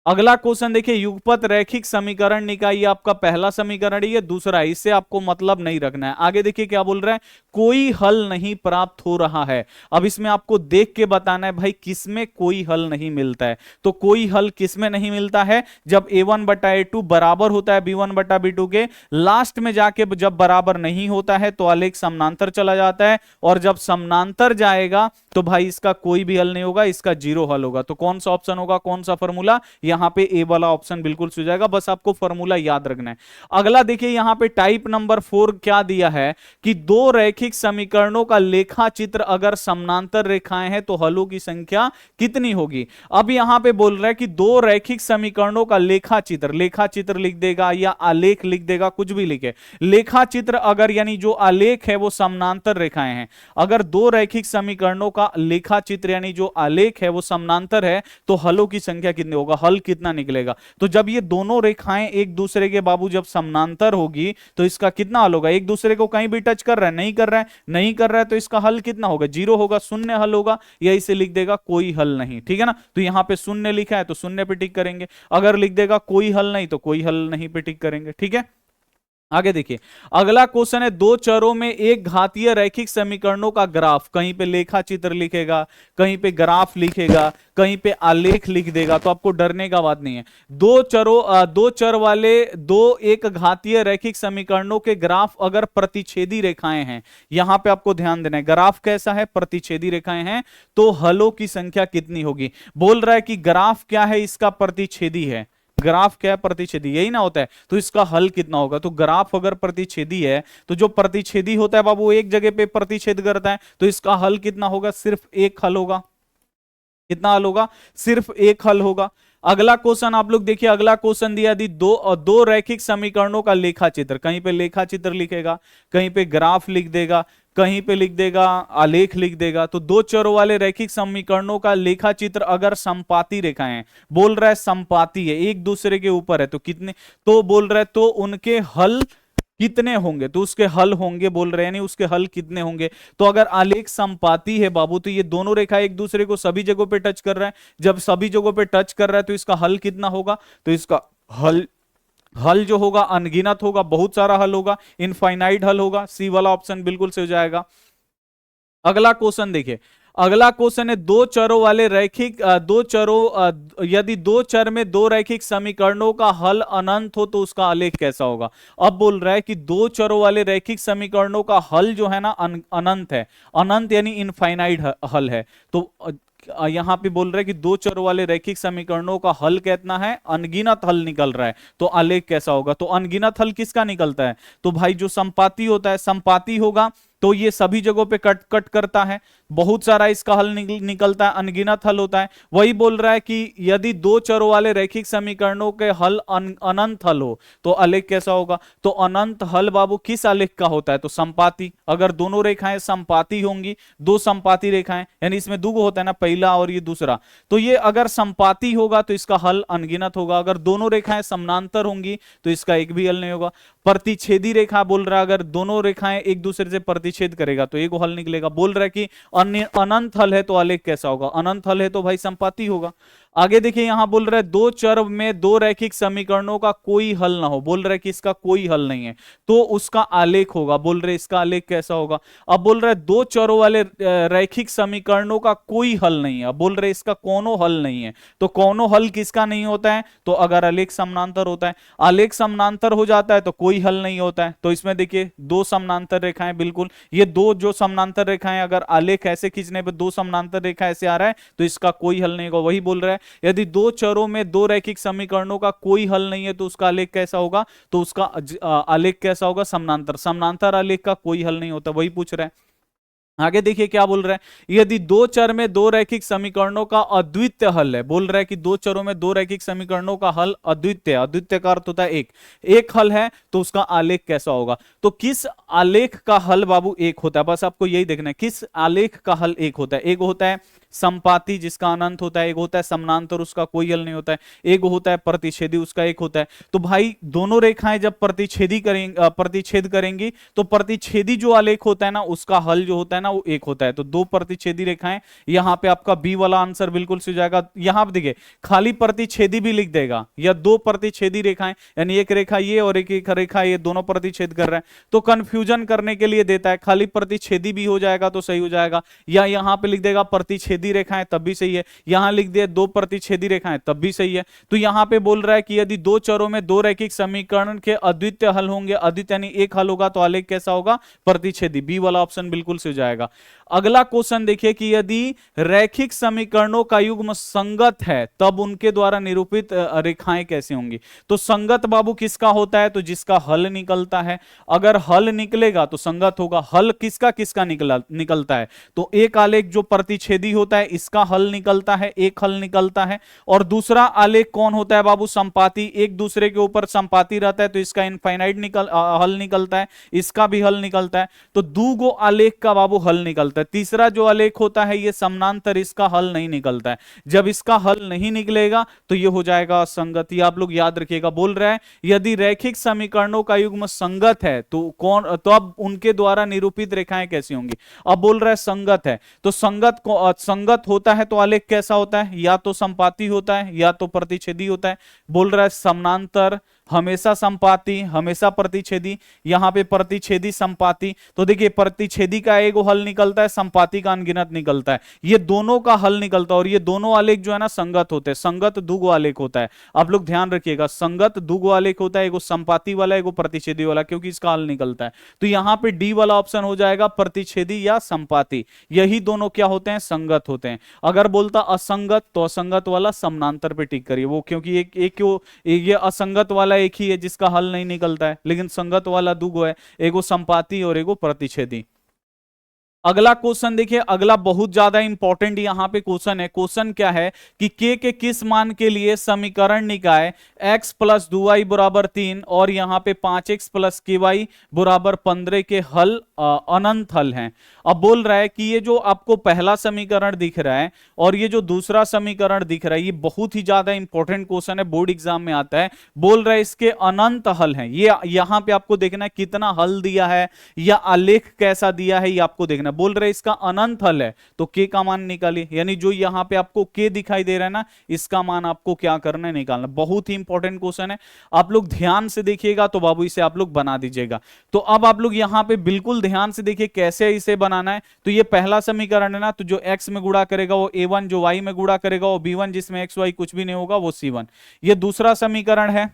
अगला क्वेश्चन देखिए, युगपत रैखिक समीकरण निकाय, ये आपका पहला समीकरण है, ये दूसरा है, इससे आपको मतलब नहीं रखना है। आगे देखिए क्या बोल रहा है, कोई हल नहीं प्राप्त हो रहा है। अब इसमें आपको देख के बताना है भाई किसमें कोई हल नहीं मिलता है। तो कोई हल किसमें नहीं मिलता है? जब a1 बटा a2 बराबर होता है b1 बटा b2 के, लास्ट में जाके जब बराबर नहीं होता है तो आलेख समानांतर चला जाता है, और जब समानांतर जाएगा तो भाई इसका कोई भी हल नहीं होगा, इसका जीरो हल होगा। तो कौन सा ऑप्शन होगा, कौन सा फॉर्मूला? यहां पे ए वाला ऑप्शन बिल्कुल सही जाएगा, बस आपको फॉर्मूला याद रखना है। अगला देखिए यहां पे टाइप नंबर 4 क्या दिया है कि दो रैखिक समीकरणों का लेखा चित्र अगर समानांतर रेखाएं हैं तो हलों की संख्या कितनी होगी। अब यहां पे बोल रहा है कि दो रैखिक समीकरणों का लेखा चित्र, लेखा चित्र लिख देगा या आलेख लिख देगा, कुछ भी लिखे। लेखा चित्र अगर यानी जो आलेख है वो समानांतर रेखाएं हैं, अगर दो रैखिक समीकरणों का लेखा चित्र यानी जो आलेख है वो समानांतर है, तो हलों की संख्या कितनी होगा, हल कितना निकलेगा। तो जब ये दोनों रेखाएं एक दूसरे के बाबू जब समानांतर होगी तो इसका कितना हल होगा? एक दूसरे को कहीं भी टच कर रहा है, नहीं कर रहा है, नहीं कर रहा है, तो इसका हल कितना होगा? जीरो होगा, शून्य हल होगा, या इसे लिख देगा कोई हल नहीं। ठीक है ना, तो यहां पे शून्य लिखा है तो शून्य पे टिक करेंगे, अगर लिख देगा कोई हल नहीं तो कोई हल नहीं पे टिक करेंगे। ठीक है, आगे देखिए, अगला क्वेश्चन है, दो चरों में एक घातीय रैखिक समीकरणों का ग्राफ, कहीं पे लेखा चित्र लिखेगा, कहीं पे ग्राफ लिखेगा, कहीं पे आलेख लिख देगा, तो आपको डरने का बात नहीं है। दो चर वाले दो एक घातीय रैखिक समीकरणों के ग्राफ अगर प्रतिच्छेदी रेखाएं हैं, यहां पे आपको ध्यान देना है, ग्राफ कैसा है, प्रतिच्छेदी रेखाएं हैं, तो हलों की संख्या कितनी होगी। बोल रहा है कि ग्राफ क्या है, इसका प्रतिच्छेदी है, ग्राफ क्या है, प्रतिच्छेदी, यही ना होता है, तो इसका हल कितना होगा। तो ग्राफ अगर प्रतिच्छेदी है, तो जो प्रतिच्छेदी होता है बाबू एक जगह पे प्रतिच्छेद करता है, तो इसका हल कितना होगा, सिर्फ एक हल होगा। कितना हल होगा, सिर्फ एक हल होगा। अगला क्वेश्चन आप लोग देखिए, अगला क्वेश्चन दिया दी, दो रैखिक समीकरणों का लेखा चित्र, कहीं पे लेखा चित्र लिखेगा, कहीं पे ग्राफ लिख देगा, कहीं पे लिख देगा आलेख लिख देगा। तो दो चरों वाले रैखिक समीकरणों का लेखा चित्र अगर समपाती रेखाएं हैं, बोल रहा है समपाती है, एक दूसरे के ऊपर है, तो कितने, तो बोल रहा है तो उनके हल कितने होंगे, तो उसके हल होंगे बोल रहे हैं, नहीं उसके हल कितने होंगे। तो अगर आलेख समपाती है बाबू, तो ये दोनों रेखा एक दूसरे को सभी जगहों पे टच कर रहा है, जब सभी जगहों पे टच कर रहा है तो इसका हल कितना होगा, तो इसका हल हल जो होगा अनगिनत होगा, बहुत सारा हल होगा, इनफाइनाइट हल होगा। सी वाला ऑप्शन बिल्कुल से हो जाएगा। अगला क्वेश्चन देखिए, अगला क्वेश्चन है, दो चरों वाले रैखिक यदि दो चर में दो रैखिक समीकरणों का हल अनंत हो तो उसका आलेख कैसा होगा। अब बोल रहा है कि दो चरों वाले रैखिक समीकरणों का हल जो है ना अनंत है, अनंत यानी इनफाइनाइट हल है। तो यहां पे बोल रहे हैं कि दो चरों वाले रैखिक समीकरणों का हल कितना है, अनगिनत हल निकल रहा है, तो आलेख कैसा होगा। तो अनगिनत हल किसका निकलता है, तो भाई जो संपाती होता है, संपाती होगा तो ये सभी जगहों पे कट कट करता है, बहुत सारा इसका हल निकलता है, अनगिनत हल होता है। वही बोल रहा है कि यदि दो चरों वाले रैखिक समीकरणों के हल अनंत हल हो तो आलेख कैसा होगा। तो अनंत हल बाबू किस आलेख का होता है, तो संपाती। अगर दोनों रेखाएं संपाती होंगी, दो संपाती रेखाएं, यानी इसमें दो होता है ना, पहला और ये दूसरा, तो ये अगर संपाती होगा तो इसका हल अनगिनत होगा। अगर दोनों रेखाएं समानांतर होंगी तो इसका एक भी हल नहीं होगा। प्रतिच्छेदी रेखा बोल रहा है, अगर दोनों रेखाएं एक दूसरे से प्रतिच्छेद करेगा तो एक हल निकलेगा। बोल रहा है कि अनंत हल है तो आलेख कैसा होगा, अनंत हल है तो भाई संपाती होगा। आगे देखिए, यहां बोल रहा है दो चर में दो रैखिक समीकरणों का कोई हल ना हो, बोल रहा है कि इसका कोई हल नहीं है तो उसका आलेख होगा। बोल रहे इसका आलेख कैसा होगा। अब बोल रहा है दो चरों वाले रैखिक समीकरणों का कोई हल नहीं है, अब बोल रहे इसका कोनो हल नहीं है, तो कोनो हल किसका नहीं होता है, तो अगर आलेख समानांतर होता है, आलेख समानांतर हो जाता है तो कोई हल नहीं होता है। तो इसमें देखिए दो समानांतर रेखाएं, बिल्कुल ये दो जो समानांतर रेखाएं, अगर आलेख ऐसे खींचने पे दो समानांतर रेखा ऐसे आ रहा है तो इसका कोई हल नहीं होगा। वही बोल रहा है यदि दो चरों में दो रैखिक समीकरणों का कोई हल नहीं है तो उसका आलेख कैसा होगा, तो उसका आलेख कैसा होगा, समानांतर। समानांतर आलेख का कोई हल नहीं होता, वही पूछ रहा है। आगे देखिए क्या बोल रहा है, यदि दो चर में दो रैखिक समीकरणों का अद्वितीय हल है, बोल रहा है कि दो चरों में दो रैखिक समीकरणों का हल अद्वितीय, अद्वितीय का अर्थ होता है एक हल है तो उसका आलेख कैसा होगा। तो किस आलेख का हल बाबू एक होता है, बस आपको यही देखना है, किस आलेख का हल एक होता है। एक होता है संपाती जिसका अनंत होता है, एक होता है समानांतर उसका कोई हल नहीं होता है, एक होता है प्रतिच्छेदी उसका एक होता है। तो भाई दोनों रेखाएं जब प्रतिच्छेद करेंगी तो प्रतिच्छेदी जो आलेख होता है ना उसका हल जो होता है ना वो एक होता है। तो दो प्रतिच्छेदी रेखाएं, यहां पे आपका बी वाला आंसर बिल्कुल से जाएगा। यहां पे देखिए खाली प्रतिच्छेदी भी लिख देगा, या दो प्रतिच्छेदी रेखाएं, यानी एक रेखा ये और एक रेखा ये दोनों प्रतिच्छेद कर रहे हैं, तो कंफ्यूजन करने के लिए देता है, खाली प्रतिच्छेदी भी हो जाएगा तो सही हो जाएगा, या यहां पे लिख देगा प्रतिच्छेदी रेखाएं तब भी सही है, यहां लिख दिया दो प्रतिच्छेदी रेखाएं तब भी सही है। तो यहां पे बोल रहा है कि यदि दो चरों में दो रैखिक समीकरण के अद्वितीय हल होंगे, अद्वितीय यानी एक हल होगा, तो आलेख कैसा होगा, प्रतिच्छेदी। बी वाला ऑप्शन बिल्कुल से हो जाएगा। अगला क्वेश्चन देखिए कि यदि रैखिक समीकरणों का युग्म संगत है तब उनके द्वारा निरूपित रेखाएं कैसे होंगी। तो संगत बाबू किसका होता है, तो जिसका हल निकलता है। अगर हल निकलेगा तो संगत होगा। हल किसका किसका निकलता है, तो एक आलेख जो प्रतिच्छेदी होता है इसका हल निकलता है, एक हल निकलता है। और दूसरा आलेख कौन होता है बाबू, संपाती, एक दूसरे के ऊपर संपाती रहता है तो इसका इनफाइनाइट हल निकलता है, इसका भी हल निकलता है। तो दो गो आलेख का बाबू हल निकलता है। तीसरा जो आलेख होता है ये समानांतर, इसका हल नहीं निकलता है। जब इसका हल नहीं निकलेगा तो ये हो जाएगा असंगति। आप लोग याद रखिएगा, बोल रहा है यदि रैखिक समीकरणों का युग्म संगत है तो अब उनके द्वारा निरूपित रेखाएं कैसी होंगी। अब बोल रहा है संगत है, तो संगत होता है तो आलेख कैसा होता है, या तो संपाती होता है या तो प्रतिच्छेदी होता है। बोल रहा है समानांतर हमेशा संपाती, हमेशा प्रतिच्छेदी, यहाँ पे प्रतिच्छेदी संपाती। तो देखिए प्रतिच्छेदी का एगो हल निकलता है, संपाती का अनगिनत निकलता है, ये दोनों का हल निकलता है। और ये दोनों आलेख जो है ना संगत होते हैं, संगत द्विगु आलेख होता है। आप लोग ध्यान रखिएगा, संगत द्विगु आलेख होता है, एगो संपाती वाला एगो प्रतिच्छेदी वाला, क्योंकि इसका हल निकलता है। तो यहाँ पे डी वाला ऑप्शन हो जाएगा प्रतिच्छेदी या संपाती, यही दोनों क्या होते हैं, संगत होते हैं। अगर बोलता असंगत तो असंगत वाला समानांतर पे टिक करिए, वो क्योंकि ये असंगत वाला एक ही है जिसका हल नहीं निकलता है, लेकिन संगत वाला दुगो है, एगो संपाती और एगो प्रतिच्छेदी। अगला क्वेश्चन देखिए, अगला बहुत ज्यादा इंपॉर्टेंट यहाँ पे क्वेश्चन है। क्वेश्चन क्या है कि के किस मान के लिए समीकरण निकाय x प्लस 2y बराबर 3 और यहाँ पे 5x प्लस ky बराबर 15 के हल अनंत हल हैं। अब बोल रहा है कि ये जो आपको पहला समीकरण दिख रहा है और ये जो दूसरा समीकरण दिख रहा है, ये बहुत ही ज्यादा इंपॉर्टेंट क्वेश्चन है, बोर्ड एग्जाम में आता है। बोल रहा है इसके अनंत हल हैं। ये यहाँ पे आपको देखना है कितना हल दिया है या आलेख कैसा दिया है, ये आपको देखना है। बोल रहे इसका अनंत हल है तो के का मान निकालिए, यानी जो यहां पे आपको के दिखाई दे रहा है ना, इसका मान आपको क्या करना है, निकालना। बहुत ही इंपॉर्टेंट क्वेश्चन है, आप लोग ध्यान से देखिएगा तो बाबू इसे आप लोग बना दीजिएगा। तो अब आप लोग यहां पे बिल्कुल ध्यान से देखिए कैसे इसे बनाना है। तो ये पहला समीकरण है ना, तो जो x में गुणा करेगा वो a1, जो y में गुणा करेगा वो b1, जिसमें x y कुछ भी नहीं होगा वो c1। ये दूसरा समीकरण है,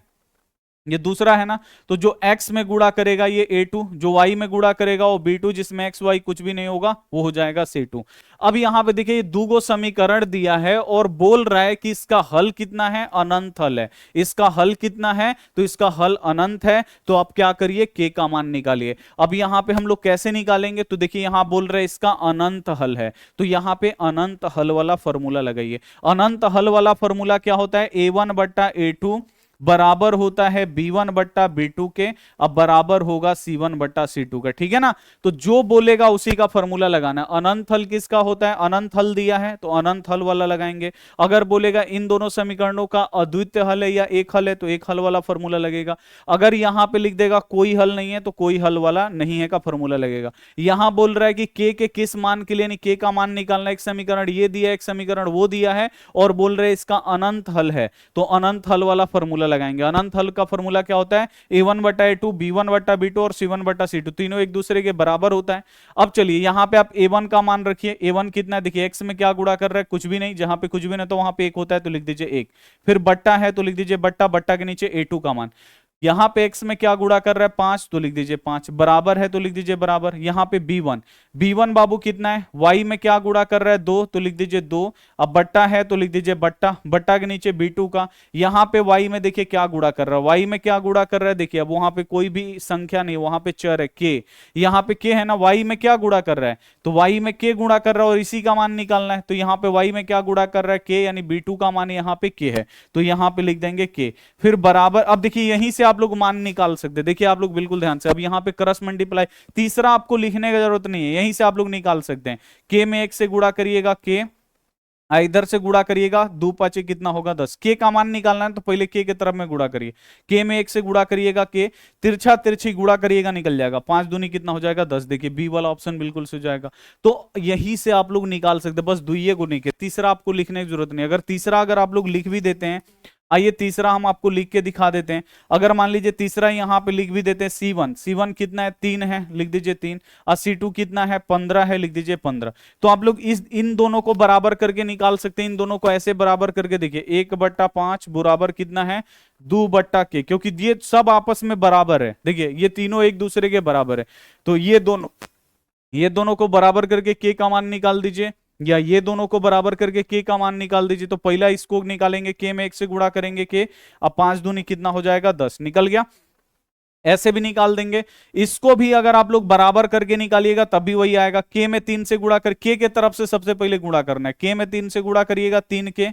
ये दूसरा है ना, तो जो x में गुणा करेगा ये a2, जो y में गुणा करेगा वो b2, जिसमें x y कुछ भी नहीं होगा वो हो जाएगा c2। अब यहां पे देखिए ये दूगो समीकरण दिया है और बोल रहा है कि इसका हल कितना है, अनंत हल है। इसका हल कितना है, तो इसका हल अनंत है। तो आप क्या करिए, k का मान निकालिए। अब यहां पे हम लोग कैसे निकालेंगे, तो देखिए यहां बोल रहे इसका अनंत हल है, तो यहां पे अनंत हल वाला फॉर्मूला लगाइए। अनंत हल वाला फॉर्मूला क्या होता है, a1 बट्टा a2 बराबर होता है b1 बट्टा b2 के, अब बराबर होगा c1 बट्टा c2 का, ठीक है ना। तो जो बोलेगा उसी का फॉर्मूला लगाना है। अनंत हल किसका होता है, अनंत हल दिया है तो अनंत हल वाला लगाएंगे। अगर बोलेगा इन दोनों समीकरणों का अद्वितीय हल है या एक हल है तो एक हल वाला फॉर्मूला लगेगा। अगर यहां पे लिख देगा कोई हल नहीं है तो कोई हल वाला नहीं है का फॉर्मूला लगेगा। यहां बोल रहा है कि के किस मान के लिए, के का मान निकालना, एक समीकरण ये दिया है, एक समीकरण वो दिया है, और बोल रहे इसका अनंत हल है तो अनंत हल वाला फॉर्मूला लगाएंगे। अनंत हल का फॉर्मूला क्या होता है, a1 बटा a2, b1 बटा b2 और c1 बटा c2, तीनों एक दूसरे के बराबर होता है। अब चलिए यहां पे आप a1 का मान रखिए। a1 कितना है, देखिए x में क्या गुणा कर रहा है, कुछ भी नहीं, जहां पे कुछ भी नहीं तो वहां पे एक होता है तो लिख दीजिए एक। फिर बट्टा है तो लिख दीजिए बट्टा, बट्टा के नीचे a2 का मान। यहां पे x में क्या गुणा कर रहा है, 5, तो लिख दीजिए 5। बराबर है तो लिख दीजिए बराबर। यहां पे b1 बाबू कितना है, y में क्या गुणा कर रहा है, 2, तो लिख दीजिए 2। अब बट्टा है तो लिख दीजिए बट्टा, बट्टा के नीचे b2 का। यहां पे y में देखिए क्या गुणा कर रहा है, y में क्या गुणा कर रहा है, देखिए अब वहां पे कोई भी संख्या नहीं, वहां पे चर है k, यहां पे k है ना, y में क्या गुणा कर रहा है, तो y में k गुणा कर रहा है और इसी का मान निकालना है। तो यहां पे y में क्या गुणा कर रहा है, k, यानी b2 का मान यहां पे k है, तो यहां पे लिख देंगे k। फिर बराबर, अब देखिए यहीं से आप लोग मान निकाल सकते हैं। देखिए आप लोग बिल्कुल ध्यान से, अब यहां पे क्रॉस मल्टीप्लाई, तीसरा आपको लिखने की जरूरत नहीं है, यहीं से आप लोग निकाल सकते हैं। k में 1 से गुणा करिएगा k, इधर से गुणा करिएगा, 2 5 कितना होगा 10। के का मान निकालना है तो पहले के की तरफ में गुणा करिए। के में 1 से गुणा करिएगा, के तिरछा तिरछी गुणा करिएगा, निकल जाएगा 5 दूनी कितना हो जाएगा 10। देखिए बी वाला ऑप्शन बिल्कुल से हो जाएगा। तो यही से आप लोग निकाल सकते हैं, बस दुइये को नहीं के, तीसरा आपको लिखने की जरूरत नहीं। अगर तीसरा अगर आप लोग लिख भी देते हैं, आइए तीसरा हम आपको लिख के दिखा देते हैं। अगर मान लीजिए तीसरा यहां पे लिख भी देते हैं, C1 कितना है 3 है, लिख दीजिए 3, और C2 कितना है 15 है, लिख दीजिए 15। तो आप लोग इन दोनों को बराबर करके निकाल सकते हैं। इन दोनों को ऐसे बराबर करके देखिए, 1/5 बराबर कितना है 2/k, क्योंकि ये सब आपस में बराबर है। देखिए ये तीनों एक दूसरे के बराबर है, तो ये दोनों को बराबर करके k का मान निकाल दीजिए, या ये दोनों को बराबर करके k का मान निकाल दीजिए। तो पहला इसको निकालेंगे, k में 1 से गुणा करेंगे k, अब 5 दूनी कितना हो जाएगा 10, निकल गया। ऐसे भी निकाल देंगे, इसको भी अगर आप लोग बराबर करके निकालिएगा तब भी वही आएगा। k में 3 से गुणा कर, k के तरफ से सबसे पहले गुणा करना है, k में 3 से गुणा करिएगा 3k,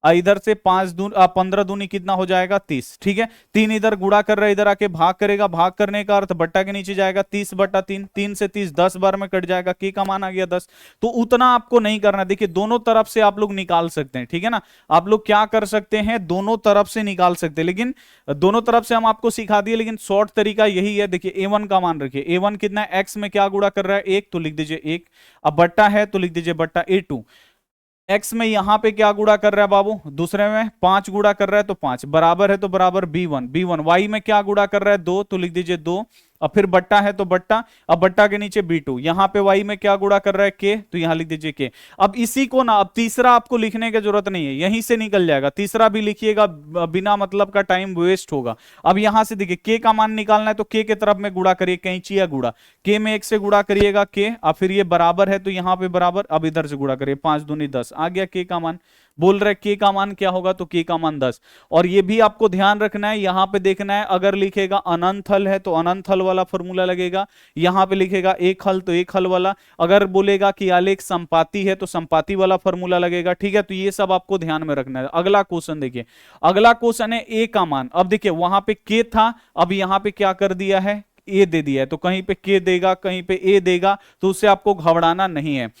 इधर से 15 दूनी कितना हो जाएगा 30, ठीक है। 3 इधर गुणा कर रहा है, इधर आके भाग करेगा, भाग करने का अर्थ बट्टा के नीचे जाएगा 30/3, 3 से 30 10 बार में कट जाएगा, के का मान आ गया 10। तो उतना आपको नहीं करना, देखिए दोनों तरफ से आप लोग निकाल सकते हैं, ठीक है ना। आप लोग क्या कर सकते हैं, दोनों तरफ से निकाल सकते हैं, लेकिन दोनों तरफ से हम आपको सिखा दिए, लेकिन शॉर्ट तरीका यही है। देखिए a1 का मान रखिए, a1 कितना है, x में क्या गुणा कर रहा है 1, तो लिख दीजिए 1, अब बट्टा है तो लिख दीजिए बट्टा a2, एक्स में यहां पे क्या गुणा कर रहा है बाबू, दूसरे में 5 गुणा कर रहा है तो 5 बराबर है तो बराबर b1। वाई में क्या गुणा कर रहा है 2, तो लिख दीजिए 2। अब फिर बट्टा है तो बट्टा, अब बट्टा के नीचे b2। यहां पे y में क्या गुणा कर रहा है k, तो यहां लिख दीजिए k। अब इसी को ना, अब तीसरा आपको लिखने की जरूरत नहीं है, यहीं से निकल जाएगा। तीसरा भी लिखिएगा, बिना मतलब का टाइम वेस्ट होगा। अब यहां से देखिए k का मान निकालना है तो k के तरफ में गुणा करिए, कैंची या गुणा, k में 1 से गुणा करिएगा k। अब फिर ये बराबर है तो यहां पे बराबर, अब इधर से गुणा करिए, 5 दूनी 10 आ गया k का मान। बोल रहे k का मान क्या होगा, तो k का मान 10। और ये भी आपको ध्यान रखना है, यहां पे देखना है, अगर लिखेगा अनंत हल है तो अनंत हल वाला फॉर्मूला लगेगा, यहां पे लिखेगा एक हल तो एक हल वाला, अगर बोलेगा कि आलेख संपाती है तो संपाती वाला फॉर्मूला लगेगा। ठीक है, तो ये सब आपको ध्यान में रखना है। अगला क्वेश्चन देखिए, अगला क्वेश्चन है a का मान। अब देखिए वहां पे k था, अब यहां पे क्या कर दिया है, a दे दिया है, तो कहीं पे k देगा कहीं पे a देगा, तो उससे आपको घबराना नहीं है।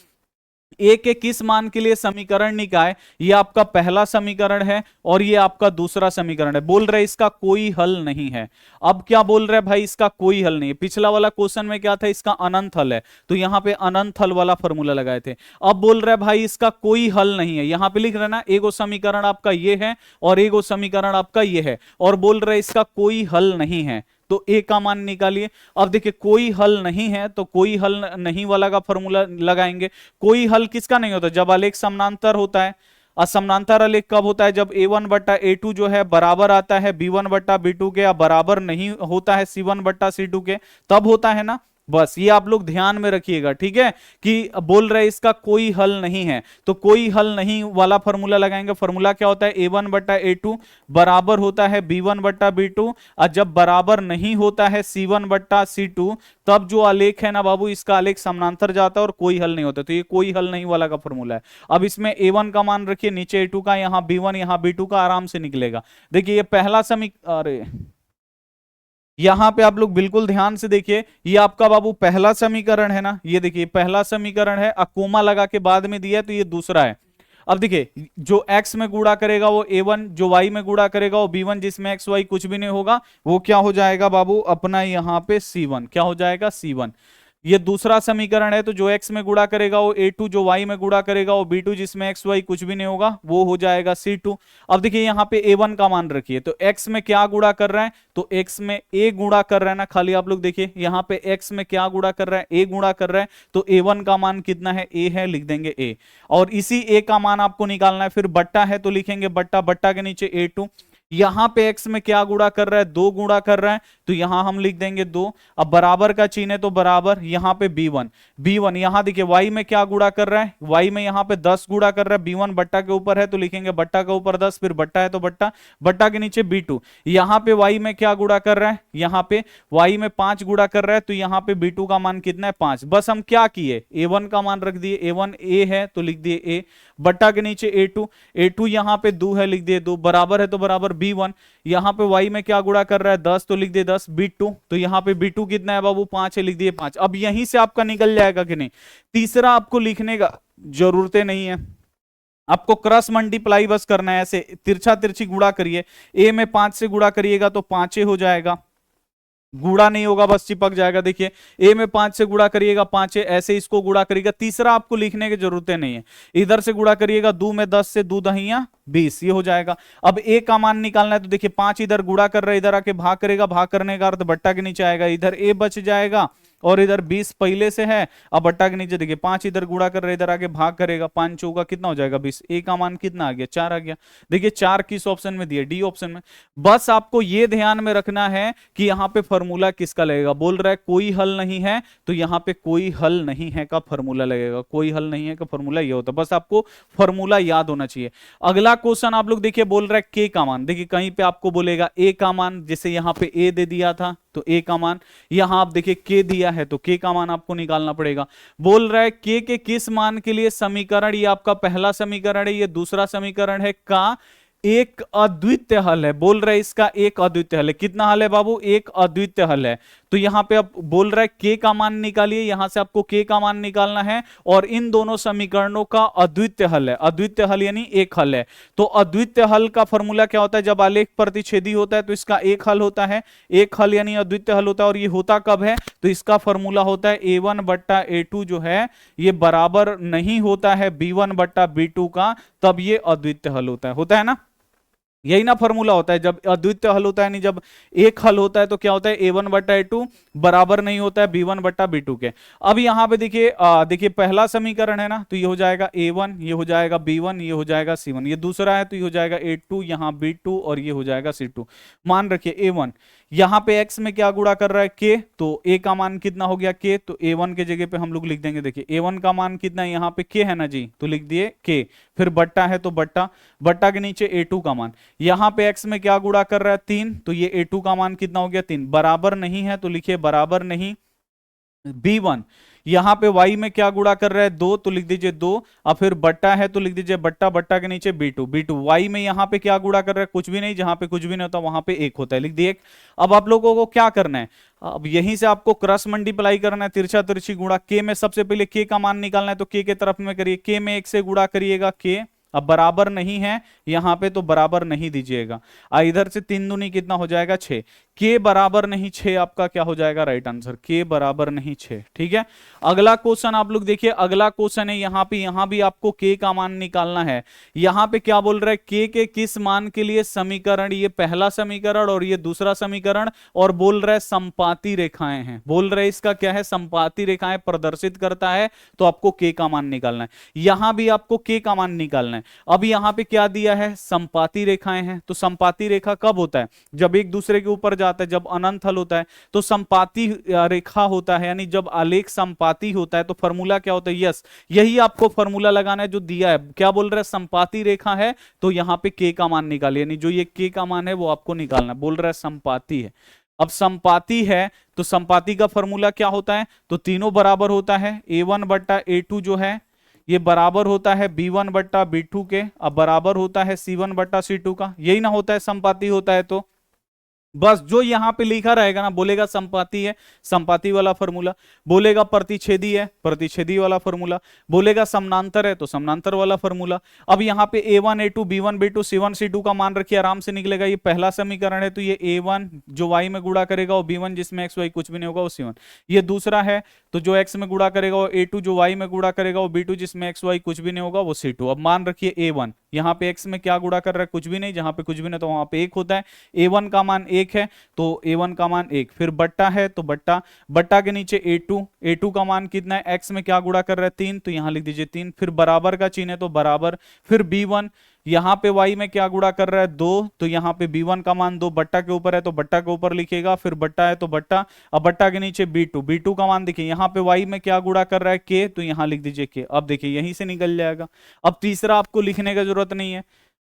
ए के किस मान के लिए समीकरण निकाय, ये आपका पहला समीकरण है और ये आपका दूसरा समीकरण है। बोल रहे इसका कोई हल नहीं है। अब क्या बोल रहे भाई, इसका कोई हल नहीं है। पिछला वाला क्वेश्चन में क्या था, इसका अनंत हल है, तो यहां पे अनंत हल वाला फॉर्मूला लगाए थे। अब बोल रहे भाई इसका कोई हल नहीं है, यहां पे लिख रहे ना, एगो समीकरण आपका ये है और एगो समीकरण आपका ये है, और बोल रहे इसका कोई हल नहीं है, तो ए का मान निकालिए। अब देखिए कोई हल नहीं है तो कोई हल नहीं वाला का फॉर्मूला लगाएंगे। कोई हल किसका नहीं होता, जब आलेख समानांतर होता है। असमानांतर आलेख कब होता है, जब a1 बट्टा a2 जो है बराबर आता है b1 बट्टा b2 के, या बराबर नहीं होता है c1 बट्टा c2 के, तब होता है ना। बस ये आप लोग ध्यान में रखिएगा, ठीक है, कि बोल रहे इसका कोई हल नहीं है, तो कोई हल नहीं वाला फॉर्मूला लगाएंगे। फॉर्मूला क्या होता है, a1 बट्टा a2 बराबर होता है b1 बट्टा b2, और जब बराबर नहीं होता है c1 बट्टा c2, तब जो आलेख है ना बाबू, इसका आलेख समानांतर जाता है और कोई हल नहीं होता, तो ये कोई हल नहीं वाला का फॉर्मूला है। अब इसमें a1 का मान रखिए, नीचे a2 का, यहाँ b1 यहाँ b2 का, आराम से निकलेगा। देखिए ये पहला अरे यहां पे आप लोग बिल्कुल ध्यान से देखिए, ये आपका बाबू पहला समीकरण है ना, ये देखिए पहला समीकरण है, अकोमा लगा के बाद में दिया है, तो ये दूसरा है। अब देखिए जो x में गुणा करेगा वो a1, जो y में गुणा करेगा वो b1, जिसमें x y कुछ भी नहीं होगा, वो क्या हो जाएगा बाबू अपना यहाँ पे c1, क्या हो जाएगा c1। ये दूसरा समीकरण है, तो जो x में गुणा करेगा वो a2, जो y में गुणा करेगा वो b2, जिसमें x y कुछ भी नहीं होगा, वो हो जाएगा c2। अब देखिए यहाँ पे a1 का मान रखिए, तो x में क्या गुणा कर रहा है, तो x में a गुणा कर रहा है ना, खाली आप लोग देखिए यहाँ पे x में क्या गुणा कर रहा है, a गुणा कर रहा है, तो a1 का मान कितना है, a है, लिख देंगे a। और इसी a का मान आपको निकालना है, फिर बट्टा है तो लिखेंगे बट्टा, बट्टा के नीचे a2। यहां पे x में क्या गुणा कर रहा है, 2 गुणा कर रहा है, तो यहां हम लिख देंगे 2। अब बराबर का चिन्ह है तो बराबर, यहां पे b1 यहां देखिए y में क्या गुणा कर रहा है, y में यहां पे 10 गुणा कर रहा है, b1 बट्टा के ऊपर है तो लिखेंगे बट्टा के ऊपर 10, फिर बट्टा है तो बट्टा, बट्टा के नीचे b2। यहां पे y में क्या गुणा कर रहा है, यहां पे y में 5 गुणा कर रहा है, तो यहां पे b2 का मान कितना है 5। बस हम क्या किए, a1 का मान रख दिए, a1 a है तो लिख दिए a, बट्टा के नीचे a2 यहां पे 2 है, लिख दिए 2, बराबर है तो बराबर b1। यहां पे y में क्या गुणा कर रहा है 10, तो लिख दिए 10, b2, तो यहां पे b2 कितना है बाबू 5 है, लिख दिए 5। अब यहीं से आपका निकल जाएगा कि नहीं, तीसरा आपको लिखने का जरूरत नहीं है, आपको क्रॉस मल्टीप्लाई बस करना है, ऐसे तिरछा तिरछी गुणा करिए, a में 5 से गुणा करिएगा तो 5 हो जाएगा, गुणा नहीं होगा बस चिपक जाएगा। देखिए a में 5 से गुणा करिएगा 5 है, ऐसे इसको गुणा करिएगा। तीसरा आपको लिखने की जरूरत नहीं है, इधर से गुणा करिएगा, 2 में 10 से 2 दहिया 20, ये हो जाएगा। अब a का मान निकालना है, तो देखिए 5 इधर गुणा कर रहा है, इधर आके भाग करेगा, भाग करने का अर्थ बट्टा के नीचे आएगा, इधर a बच जाएगा और इधर 20 पहले से है। अब बट्टा के नीचे देखिए 5 इधर गुणा कर रहे, इधर आके भाग करेगा, 5 चौका कितना हो जाएगा 20, a का मान कितना आ गया 4 आ गया। देखिए 4 किस ऑप्शन में दिया, डी ऑप्शन में। बस आपको ये ध्यान में रखना है कि यहाँ पे फॉर्मूला किसका लगेगा, बोल रहा है कोई हल नहीं है, तो यहाँ पे कोई हल नहीं है का फॉर्मूला लगेगा, कोई हल नहीं है का फॉर्मूला ये होता है, बस आपको फॉर्मूला याद होना चाहिए। अगला क्वेश्चन आप लोग देखिए, बोल रहा है के का मान, देखिए कहीं पे आपको बोलेगा ए का मान, जैसे यहाँ पे ए दे दिया था तो ए का मान, यहां आप देखिए के दिया है तो के का मान आपको निकालना पड़ेगा। बोल रहा है के किस मान के लिए समीकरण, ये आपका पहला समीकरण है, ये दूसरा समीकरण है का एक अद्वितीय हल है। बोल रहे इसका एक अद्वितीय हल है, कितना हल है बाबू, एक अद्वितीय हल है। तो यहां पे अब बोल रहा है के का मान निकालिए, यहां से आपको के का मान निकालना है और इन दोनों समीकरणों का अद्वितीय हल है। अद्वितीय हल यानी एक हल है। तो अद्वितीय हल का फॉर्मूला क्या होता है? जब आलेख प्रतिच्छेदी होता है तो इसका एक हल होता है, एक हल यानी अद्वितीय हल होता है। और ये होता कब है? तो इसका फॉर्मूला होता है a1 बट्टा a2 जो है ये बराबर नहीं होता है b1 बट्टा b2 का, तब ये अद्वितीय हल होता है ना। यही ना फॉर्मूला होता है जब अद्वितीय हल होता है, नहीं जब एक हल होता है तो क्या होता है? a1 बट्टा a2 बराबर नहीं होता है b1 बट्टा b2 के। अब यहां पे देखिए देखिए पहला समीकरण है ना, तो ये हो जाएगा a1, ये हो जाएगा b1, ये हो जाएगा c1। ये दूसरा है तो ये हो जाएगा a2, यहाँ b2 और ये हो जाएगा c2। मान रखिए a1 यहां पे x में क्या गुणा कर रहा है? k, तो a का मान कितना हो गया? k। तो a1 के जगह पे हम लोग लिख देंगे, देखिए a1 का मान कितना है? यहाँ पे k है ना जी, तो लिख दिए k। फिर बट्टा है तो बट्टा, बट्टा के नीचे a2 का मान। यहां पे x में क्या गुणा कर रहा है? 3, तो ये a2 का मान कितना हो गया? 3। बराबर नहीं है तो लिखिए बराबर नहीं b1। यहां पे y में क्या गुणा कर रहा है? 2, तो लिख दीजिए 2। अब फिर बट्टा है तो लिख दीजिए बट्टा, बट्टा के नीचे b2, b2। y में यहां पे क्या गुणा कर रहा है? कुछ भी नहीं, जहां पे कुछ भी नहीं होता वहां पे एक होता है, लिख दिए एक। अब आप लोगों को क्या करना है? अब यहीं से आपको क्रॉस मल्टीप्लाई करना है, तिरछा तिरछी गुणा। k में सबसे पहले k का मान निकालना है, तो k के तरफ में करिए, k में 1 से गुणा करिएगा k। अब बराबर नहीं है यहां पे तो बराबर नहीं दीजिएगा। इधर से 3 दूनी कितना हो जाएगा? 6। के बराबर नहीं 6 आपका क्या हो जाएगा? राइट आंसर, के बराबर नहीं 6। ठीक है, अगला क्वेश्चन आप लोग देखिए। अगला क्वेश्चन है यहां भी आपको के का मान निकालना है। यहां पे क्या बोल रहा है? के किस मान के लिए समीकरण, ये पहला समीकरण और ये दूसरा समीकरण, और बोल रहा है संपाती रेखाएं हैं। बोल रहे इसका क्या है? संपाती रेखाएं प्रदर्शित करता है, तो आपको के का मान निकालना है। यहां भी आपको के का मान निकालना है। अब यहां पे क्या दिया है? संपाती रेखाएं हैं। तो संपाती रेखा कब होता है? जब एक दूसरे के ऊपर जाता है, जब अनंत हल होता है। तो संपाती रेखा होता है, यानी जब आलेख संपाती होता है तो फॉर्मूला क्या होता है? यस, यही आपको फॉर्मूला लगाना है जो दिया है। क्या बोल रहा है? संपाती रेखा है तो यहां पे के का मान निकालिए, यानी जो ये के का मान है वो आपको निकालना है। बोल रहा है संपाती है। अब संपाती है तो संपाती का फॉर्मूला क्या होता है? तो तीनों बराबर होता है। a1 बट्टा a2 जो है ये बराबर होता है b1 बट्टा b2 के। अब बराबर होता है c1 बट्टा c2 का। यही ना होता है संपाती होता है तो। बस जो यहां पे लिखा रहेगा ना, बोलेगा संपाती है, संपाती वाला फॉर्मूला। बोलेगा प्रतिच्छेदी है, प्रतिच्छेदी वाला फॉर्मूला। बोलेगा समानांतर है तो समानांतर वाला फॉर्मूला। अब यहां पे a1 a2 b1 b2 c1 c2 का मान रखिए, आराम से निकलेगा। ये पहला समीकरण है तो ये a1 जो y में गुणा करेगा वो b1 जिसमें x y कुछ भी नहीं होगा वो c1। ये दूसरा है तो जो x में गुणा करेगा वो a2, जो y में गुणा करेगा वो b2 जिसमें x y कुछ भी नहीं होगा वो c2। अब मान रखिए a1 यहां पे x में क्या गुणा कर रहा है? कुछ भी नहीं, जहां पे कुछ भी नहीं तो वहां पे 1 होता है। a1 का मान 1 है तो a1 का मान 1। फिर बट्टा है तो बट्टा, बट्टा के नीचे a2, a2 का मान कितना है? x में क्या गुणा कर रहा है? 3, तो यहां लिख दीजिए 3। फिर बराबर का चिन्ह है तो बराबर। फिर b1 यहां पे y में क्या गुणा कर रहा है? 2, तो यहां पे b1 का मान 2 बट्टा के ऊपर है तो बट्टा के ऊपर लिखेगा। फिर बट्टा है तो बट्टा। अब बट्टा के नीचे b2, b2 का मान देखिए यहां पे y में क्या गुणा कर रहा है? k, तो यहां लिख दीजिए k। अब देखिए यहीं से निकल जाएगा। अब तीसरा आपको लिखने की जरूरत नहीं है।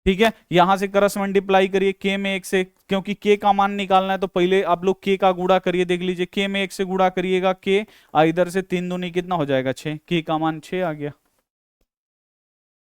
ठीक है, यहां से क्रॉस मल्टीप्लाई करिए के में 1 से, क्योंकि के का मान निकालना है तो पहले आप लोग के का गुणा करिए। देख लीजिए के में 1 से गुणा करिएगा के, इधर से 3 दूनी कितना हो जाएगा? 6। के का मान 6 आ गया।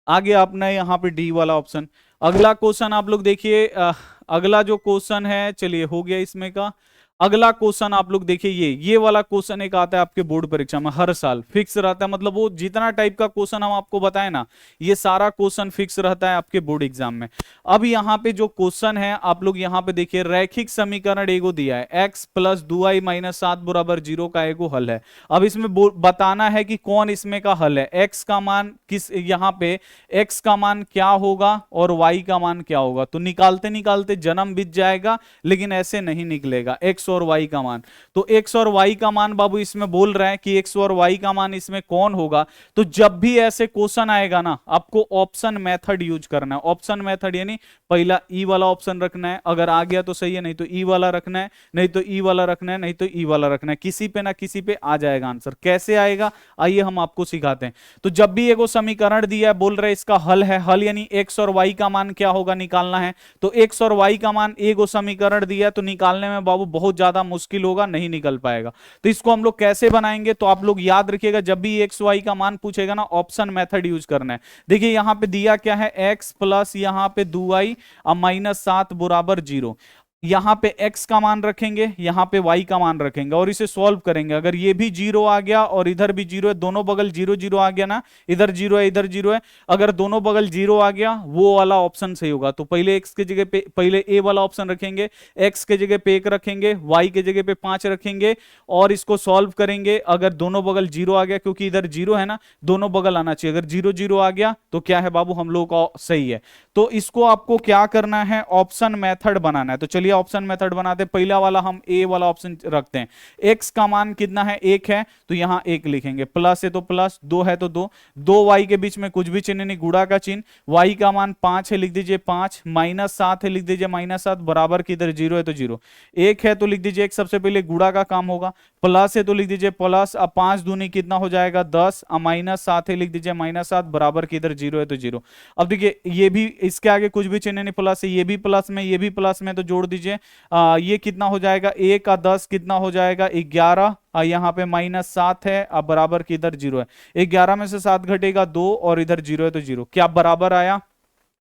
आगे आपने यहाँ पे डी वाला ऑप्शन। अगला क्वेश्चन आप लोग देखिए। अगला जो क्वेश्चन है, चलिए हो गया इसमें का। अगला क्वेश्चन आप लोग देखिए, ये वाला क्वेश्चन एक आता है आपके बोर्ड परीक्षा में हर साल, फिक्स रहता है। मतलब वो जितना टाइप का क्वेश्चन हम आपको बताएं ना, ये सारा क्वेश्चन फिक्स रहता है आपके बोर्ड एग्जाम में। अब यहाँ पे जो क्वेश्चन है आप लोग यहाँ पे देखिए, रैखिक समीकरण एगो दिया है x प्लस 2y माइनस 7 बराबर 0 का एगो हल है। अब इसमें बताना है कि कौन इसमें का हल है। x का मान किस, यहाँ पे x का मान क्या होगा और y का मान क्या होगा। तो निकालते निकालते जन्म बीत जाएगा, लेकिन ऐसे नहीं निकलेगा। x और y का मान, तो x और y का मान बाबू इसमें बोल रहा है कि x और y का मान इसमें कौन होगा। तो जब भी ऐसे क्वेश्चन आएगा ना, आपको ऑप्शन मेथड यूज करना है। ऑप्शन मेथड यानी पहला ई वाला ऑप्शन रखना है, अगर आ गया तो सही है, नहीं तो ई वाला रखना है, नहीं तो ई वाला रखना है, नहीं तो ई वाला रखना है। किसी पे ना किसी पे आ जाएगा आंसर। कैसे आएगा आइए हम आपको सिखाते हैं। तो जब भी एगो समीकरण दिया है, बोल रहे इसका हल है, हल यानी x और y का मान क्या होगा निकालना है। तो x और y का मान एगो समीकरण दिया है, तो निकालने में बाबू बहुत ज्यादा मुश्किल होगा, नहीं निकल पाएगा। तो इसको हम लोग कैसे बनाएंगे, तो आप लोग याद रखिएगा, जब भी x y का मान पूछेगा ना, ऑप्शन मेथड यूज करना है। देखिए यहां पे दिया क्या है, x प्लस यहां पे 2y माइनस 7 बराबर 0। यहाँ पे x का मान रखेंगे, यहाँ पे y का मान रखेंगे और इसे सॉल्व करेंगे। अगर ये भी जीरो आ गया और इधर भी जीरो है, दोनों बगल जीरो जीरो आ गया ना, इधर जीरो है इधर जीरो है, अगर दोनों बगल जीरो आ गया वो वाला ऑप्शन सही होगा। तो पहले x के जगह पे पहले a वाला ऑप्शन रखेंगे, x के जगह पे 1 रखेंगे, y के जगह पे 5 रखेंगे और इसको सॉल्व करेंगे। अगर दोनों बगल जीरो आ गया, क्योंकि इधर जीरो है ना, दोनों बगल आना चाहिए, अगर जीरो जीरो आ गया तो क्या है बाबू, हम लोग का सही है। तो इसको आपको क्या करना है, ऑप्शन मेथड बनाना है। तो चलिए ऑप्शन मेथड बनाते हैं। पहला वाला हम ए वाला ऑप्शन रखते हैं। एक्स का मान कितना है, 1 है, तो यहां 1 लिखेंगे, प्लस है तो प्लस, 2 है तो 2, 2y के बीच में कुछ भी चिन्ह नहीं, गुणा का चिन्ह, y का मान 5 है लिख दीजिए 5, -7 है लिख दीजिए -7, बराबर की इधर 0 है तो 0, 1 है तो लिख दीजिए 1, सबसे पहले गुणा का काम होगा, प्लस है तो लिख दीजिए प्लस, अब 5 दूनी कितना हो जाएगा 10, अब -7 है लिख दीजिए -7, बराबर की इधर 0 है तो 0। अब देखिए ये भी, इसके आगे कुछ भी चिन्ह नहीं, प्लस है, ये भी प्लस में, ये भी प्लस में, तो जोड़ दीजिए। ये कितना हो जाएगा, 1 का 10 कितना हो जाएगा 11, यहाँ पे -7 है, अब बराबर की इधर 0 है, 11 में से 7 घटेगा 2 और इधर 0 है तो 0, क्या बराबर आया,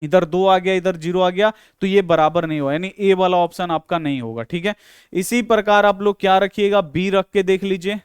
इधर 2 आ गया इधर 0 आ गया, तो ये बराबर नहीं हुआ, यानी ए वाला ऑप्शन आपका नहीं होगा। ठीक है, इसी प्रकार आप लोग क्या रखिएगा, बी रख के देख लीजिए,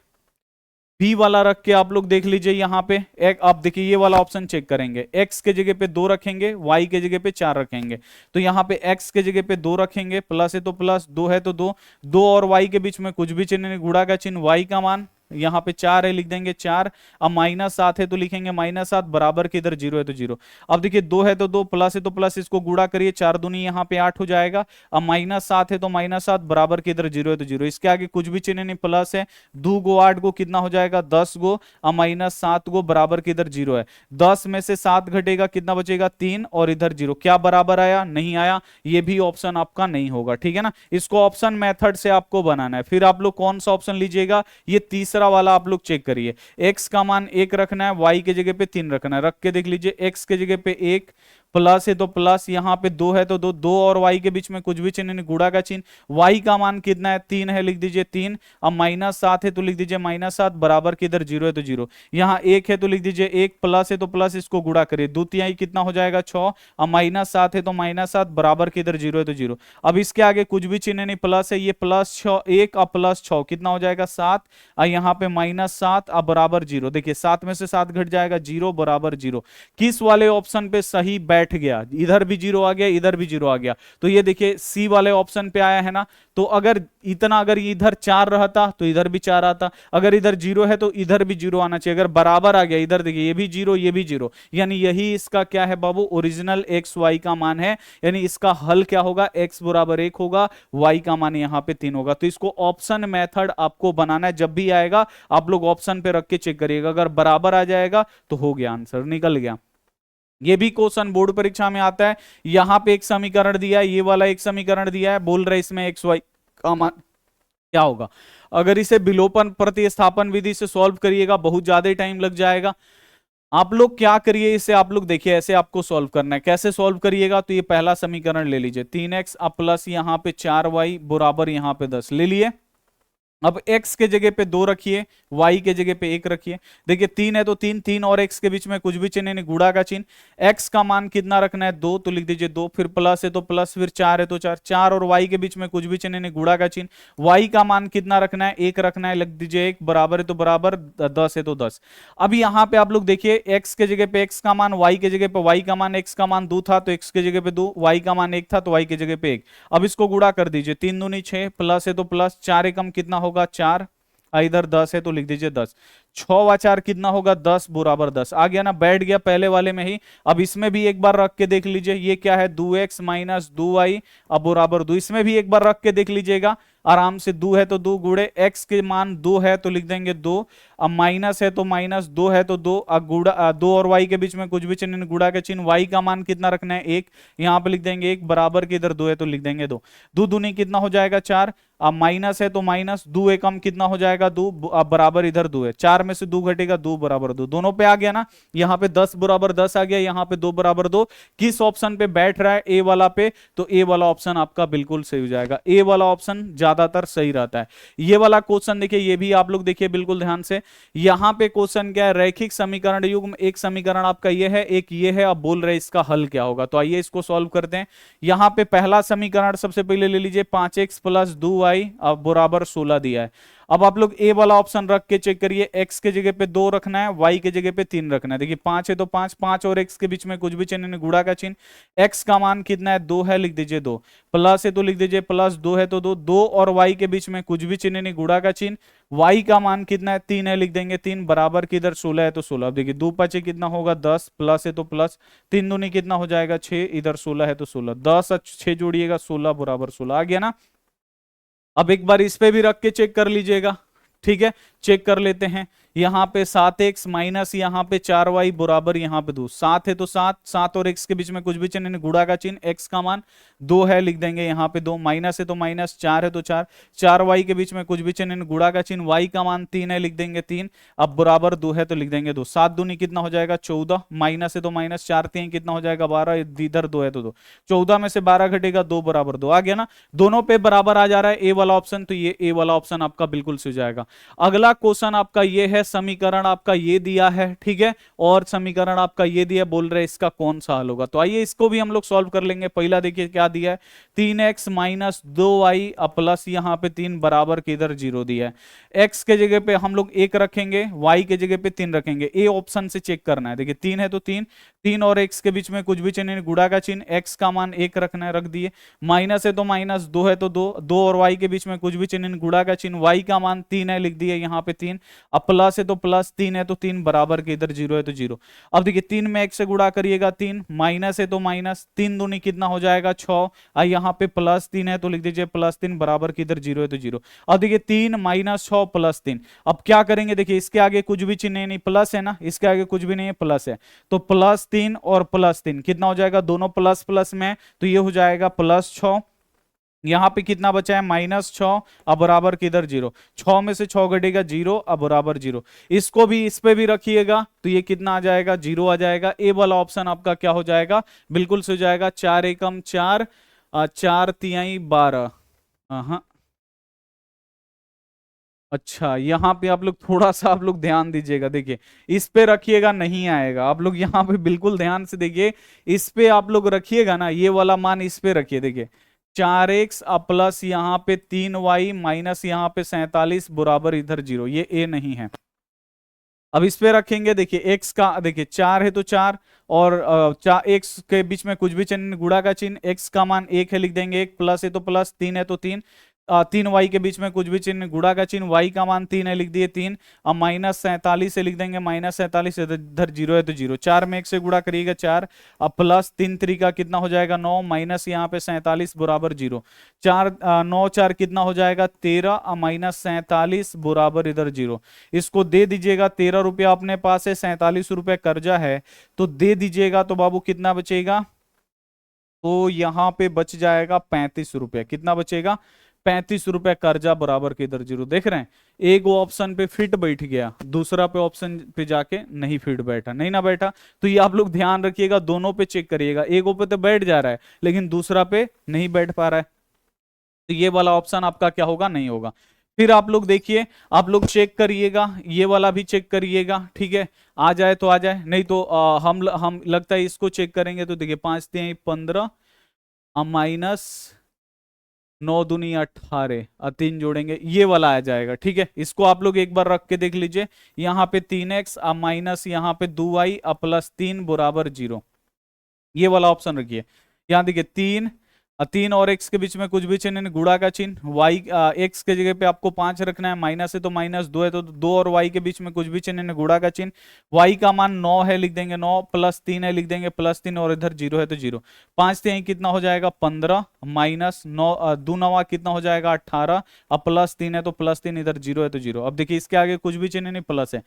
बी वाला रख के आप लोग देख लीजिए। यहाँ पे एक आप देखिए ये वाला ऑप्शन चेक करेंगे, x के जगह पे 2 रखेंगे, y के जगह पे 4 रखेंगे, तो यहाँ पे x के जगह पे 2 रखेंगे, प्लस है तो प्लस, 2 है तो 2, 2 और y के बीच में कुछ भी चिन्ह नहीं, गुणा का चिन्ह, y का मान यहाँ पे 4 है लिख देंगे 4, अब -7 है तो लिखेंगे -7, बराबर के इधर 0 है तो 0। अब देखिए 2 है तो 2, प्लस है तो प्लस, इसको गुणा करिए, 4 दूनी यहाँ पे 8 हो जाएगा, अब -7 है तो -7, बराबर के इधर 0 है तो 0, इसके आगे कुछ भी चिन्ह नहीं, प्लस है, 2 गो 8 गो कितना हो जाएगा 10 गो, अब -7 गो, बराबर के इधर 0 है, 10 में से 7 घटेगा कितना बचेगा 3 और इधर 0, क्या बराबर आया, नहीं आया, ये भी ऑप्शन आपका नहीं होगा। ठीक है ना, इसको ऑप्शन मेथड से आपको बनाना है। फिर आप लोग कौन सा ऑप्शन लीजिएगा, ये तीसरा वाला आप लोग चेक करिए, x का मान 1 रखना है, y के जगह पे 3 रखना है, रख के देख लीजिए, x के जगह पे 1, प्लस है तो प्लस, यहाँ पे 2 है तो 2, 2 और y के बीच में कुछ भी चिन्ह नहीं, गुणा का चिन्ह, y का मान कितना है 3 है लिख दीजिए 3, अब -7 है तो लिख दीजिए -7, बराबर के इधर 0 है तो 0, यहाँ 1 है तो लिख दीजिए 1, प्लस है तो प्लस, इसको गुणा करिए, 2 तिहाई कितना हो जाएगा 6, अब -7 है तो -7, बराबर के इधर 0 है तो 0। अब इसके आगे कुछ भी चिन्ह नहीं, प्लस है, ये +6 1 अब +6 कितना हो जाएगा 7, और यहाँ पे -7 अब बराबर 0, देखिए 7 में से 7 घट जाएगा 0, बराबर 0। किस वाले ऑप्शन पे सही बैठ गया, इधर भी 0 आ गया इधर भी 0 आ गया, तो ये देखिए सी वाले ऑप्शन पे आया है ना। तो अगर इतना, अगर इधर 4 रहता तो इधर भी 4 आता, अगर इधर 0 है तो इधर भी 0 आना चाहिए, अगर बराबर आ गया, इधर देखिए ये भी 0 ये भी 0, यानी यही इसका क्या है बाबू, ओरिजिनल एक्स वाई का मान है, यानी इसका हल क्या होगा, x बराबर 1 होगा, y का मान यहाँ पे 3 होगा। तो इसको ऑप्शन मेथड आपको बनाना है, जब भी आएगा आप लोग ऑप्शन पे रख के चेक करिएगा, अगर बराबर आ जाएगा तो हो गया, आंसर निकल गया। ये भी क्वेश्चन बोर्ड परीक्षा में आता है, यहां पे एक समीकरण दिया है, ये वाला एक समीकरण दिया है, बोल रहे इसमें एक्स वाई का मान क्या होगा। अगर इसे विलोपन प्रतिस्थापन विधि से सॉल्व करिएगा बहुत ज्यादा टाइम लग जाएगा। आप लोग क्या करिए, इसे आप लोग देखिए, ऐसे आपको सॉल्व करना है, कैसे सॉल्व करिएगा, तो ये पहला समीकरण ले लीजिए, 3x अब प्लस यहाँ पे 4y बराबर यहाँ पे 10 ले लिए। अब x के जगह पे 2 रखिए, y के जगह पे 1 रखिए, देखिए 3 है तो 3, 3 और x के बीच में कुछ भी चिन्ह नहीं, गुणा का चिन्ह, x का मान कितना रखना है 2, तो लिख दीजिए 2, फिर प्लस है तो प्लस, फिर 4 है तो 4, 4 और y के बीच में कुछ भी चिन्ह नहीं, गुणा का चिन्ह, y का मान कितना रखना है 1 रखना है, लिख दीजिए 1, बराबर है तो बराबर, 10 है तो 10। अब यहाँ पे आप लोग देखिए, x के जगह पे x का मान, y के जगह पे y का मान, x का मान 2 था तो x के जगह पे 2, y का मान 1 था तो y के जगह पे 1। अब इसको गुणा कर दीजिए, 3 दूनी 6, प्लस है तो प्लस, 4 एकम कितना होगा 4, इधर 10 है तो लिख दीजिए 10, 6 व 4 कितना होगा 10, बराबर 10 आ गया ना, बैठ गया पहले वाले में ही। अब इसमें भी एक बार रख के देख लीजिए, ये क्या है 2x माइनस 2y, अब बराबर 2, इसमें भी एक बार रख के देख लीजिएगा आराम से, 2 है तो 2 गुड़े, x के मान 2 है तो लिख देंगे 2, अब माइनस है तो माइनस, 2 है तो 2, अब गुड़ा 2 और y के बीच में कुछ भी चिन्ह, गुड़ा के चिन्ह, y का मान कितना रखना है 1, यहाँ पे लिख देंगे 1, बराबर के इधर 2 है तो लिख देंगे 2, 2 दूनी कितना हो जाएगा 4, अब माइनस है तो माइनस, दो एकम कितना हो जाएगा, दो, अब बराबर इधर दो है, 4 में से दो घटेगा, दो बराबर दो, दोनों पे आ गया ना, यहाँ पे 10 बराबर 10 आ गया, यहाँ पे 2 बराबर 2। किस ऑप्शन पे बैठ रहा है, ए वाला पे, तो ए वाला ऑप्शन आपका बिल्कुल सही हो जाएगा, ए वाला ऑप्शन ज्यादातर सही रहता है। ये वाला क्वेश्चन देखिए, ये भी आप लोग देखिए बिल्कुल ध्यान से, यहाँ पे क्वेश्चन क्या है, रैखिक समीकरण युग्म, एक समीकरण आपका ये है, एक ये है, अब बोल रहे इसका हल क्या होगा, तो आइए इसको सॉल्व करते हैं। यहाँ पे पहला समीकरण सबसे पहले ले लीजिए, 5x प्लस 2y अब बराबर 16 दिया है। अब आप लोग ए वाला ऑप्शन रख के चेक करिए, x के जगह पे 2 रखना है, y के जगह पे 3 रखना है। देखिए 5 है तो 5, 5 और x के बीच में कुछ भी चिन्ह नहीं, गुणा का चिन्ह, x का मान कितना है, 2 है, लिख दीजिए 2, प्लस है तो लिख दीजिए प्लस, 2 है तो 2, 2 और y के बीच में कुछ भी चिन्ह नहीं, गुणा का चिन्ह, y का मान कितना है, 3 है, लिख देंगे 3, बराबर की इधर 16 है तो 16। अब देखिए 2 5 कितना होगा 10, प्लस है तो प्लस, 3 दूनी कितना हो जाएगा 6, इधर 16 है तो 16, 10 और 6 जोड़िएगा 16 बराबर 16 आ गया ना। अब एक बार इस पे भी रख के चेक कर लीजिएगा, ठीक है, चेक कर लेते हैं। यहाँ पे 7x माइनस यहाँ पे 4y बराबर यहाँ पे 2, 7 है तो 7, 7 और x के बीच में कुछ भी चिन्ह नहीं, गुणा का चिन्ह, x का मान 2 है, लिख देंगे यहाँ पे 2, माइनस है तो माइनस, 4 है तो 4, 4y के बीच में कुछ भी चिन्ह नहीं, गुणा का चिन्ह, y का मान 3 है, लिख देंगे 3, अब बराबर 2 है तो लिख देंगे 2, 7 दूनी कितना हो जाएगा 14, माइनस है तो माइनस, 4 3 कितना हो जाएगा 12, इधर 2 है तो 2, 14 में से 12 घटेगा 2 बराबर 2 आ गया ना। दोनों पे बराबर आ जा रहा है ए वाला ऑप्शन, तो ये ए वाला ऑप्शन आपका बिल्कुल सही जाएगा। अगला क्वेश्चन आपका ये है, समीकरण आपका ये दिया है, ठीक है, और समीकरण आपका ये दिया, बोल रहे इसका कौन सा हल होगा, तो आइए इसको भी हम लोग सॉल्व कर लेंगे। पहला देखिए क्या दिया है, 3x माइनस 2y प्लस यहाँ पे 3 बराबर के इधर 0 दिया है। x के जगह पे हम लोग 1 रखेंगे, y के जगह पे 3 रखेंगे, ए ऑप्शन से चेक करना है। देखिए 3 है तो 3, 3 और x के बीच में कुछ भी चिन्ह नहीं, गुणा का चिन्ह, x का मान 1 रखना है, रख दिए, माइनस है तो माइनस, 2 है तो 2, 2 और y के बीच में कुछ भी चिन्ह नहीं, गुणा का चिन्ह, y का मान 3 है, लिख दिए यहाँ पे 3, अब प्लस है तो प्लस, 3 है तो 3 बराबर के इधर 0 है तो 0। अब देखिए 3 में 1 से गुणा करिएगा 3, माइनस है तो माइनस, 3 दूनी कितना हो जाएगा 6, यहाँ पे प्लस 3 है तो लिख दीजिए प्लस 3 बराबर के इधर 0 है तो 0। अब देखिए 3 माइनस 6 प्लस 3, अब क्या करेंगे, देखिए इसके आगे कुछ भी चिन्ह नहीं, प्लस है ना, इसके आगे कुछ भी नहीं है, प्लस है, तो प्लस 3 और प्लस 3 कितना हो जाएगा, दोनों प्लस प्लस में, तो ये हो जाएगा प्लस 6, यहां पे कितना बचा है माइनस 6, अब बराबर किधर 0, 6 में से 6 घटेगा 0, अब बराबर 0। इसको भी इस पे भी रखिएगा तो ये कितना आ जाएगा 0 आ जाएगा। ए वाला ऑप्शन आपका क्या हो जाएगा, बिल्कुल से हो जाएगा, 4 एकम 4, 4 तिहाई 12। हाँ अच्छा, यहाँ पे आप लोग थोड़ा सा आप लोग ध्यान दीजिएगा, देखिए इस पे रखिएगा नहीं आएगा, आप लोग यहाँ पे बिल्कुल ध्यान से देखिए, इस पे आप लोग रखिएगा ना, ये वाला मान इस पे रखिए, देखिए 4x प्लस यहाँ पे 3y माइनस यहाँ पे 47 बराबर इधर 0, ये ए नहीं है। अब इस पे रखेंगे, देखिए x का, देखिए 4 है तो 4 और x के बीच में कुछ भी चिन्ह, गुणा का चिन्ह, x का मान 1 है, लिख देंगे 1, प्लस है तो प्लस, 3 है तो 3, 3 y के बीच में कुछ भी चिन्ह, गुणा का चिन्ह, y का मान 3 है, लिख दिए 3, अब माइनस 47 से लिख देंगे माइनस 47, इधर 0 है तो 0, 4 में 1 से गुणा करिएगा 4, अब प्लस 3 3 का कितना हो जाएगा 9, माइनस यहाँ पे 47 बराबर 0, 4 9 4 कितना हो जाएगा 13, अब माइनस 47 बराबर इधर 0। इसको दे दीजिएगा, 13 रुपया अपने पास है, 47 रुपये कर्जा है, तो दे दीजिएगा, तो बाबू कितना बचेगा, तो यहाँ पे बच जाएगा 35 रुपये, कितना बचेगा 35 रुपए कर्जा बराबर के इधर 0। देख रहे हैं, एक ऑप्शन पे फिट बैठ गया, दूसरा पे ऑप्शन पे जाके नहीं फिट बैठा, नहीं ना बैठा, तो ये आप लोग ध्यान रखिएगा, दोनों पे चेक करिएगा, एक पे तो बैठ जा रहा है लेकिन दूसरा पे नहीं बैठ पा रहा है, तो ये वाला ऑप्शन आपका क्या होगा, नहीं होगा। फिर आप लोग देखिए, आप लोग चेक करिएगा, ये वाला भी चेक करिएगा, ठीक है, आ जाए तो आ जाए, नहीं तो हम लगता है इसको चेक करेंगे, तो देखिए 5 3 15 माइनस 9 दूनी 18 और 3 जोड़ेंगे, ये वाला आ जाएगा, ठीक है। इसको आप लोग एक बार रख के देख लीजिए, यहाँ पे 3x माइनस यहाँ पे 2y प्लस 3 बराबर 0, ये वाला ऑप्शन रखिए। यहाँ देखिए 3 3 और x के बीच में कुछ भी चिन्ह, गुणा का चिन्ह, y x के जगह पे आपको 5 रखना है, माइनस है तो माइनस, 2 है तो 2 और y के बीच में कुछ भी चिन्ह, गुणा का चिन्ह, y का मान 9 है, लिख देंगे 9, प्लस 3 है, लिख देंगे प्लस 3 और इधर 0 है तो 0, 5 से कितना हो जाएगा 15 माइनस 9 2 9 कितना हो जाएगा 18, अब प्लस 3 है तो प्लस 3, इधर 0 है तो 0। अब देखिए इसके आगे कुछ भी चिन्ह नहीं, प्लस है,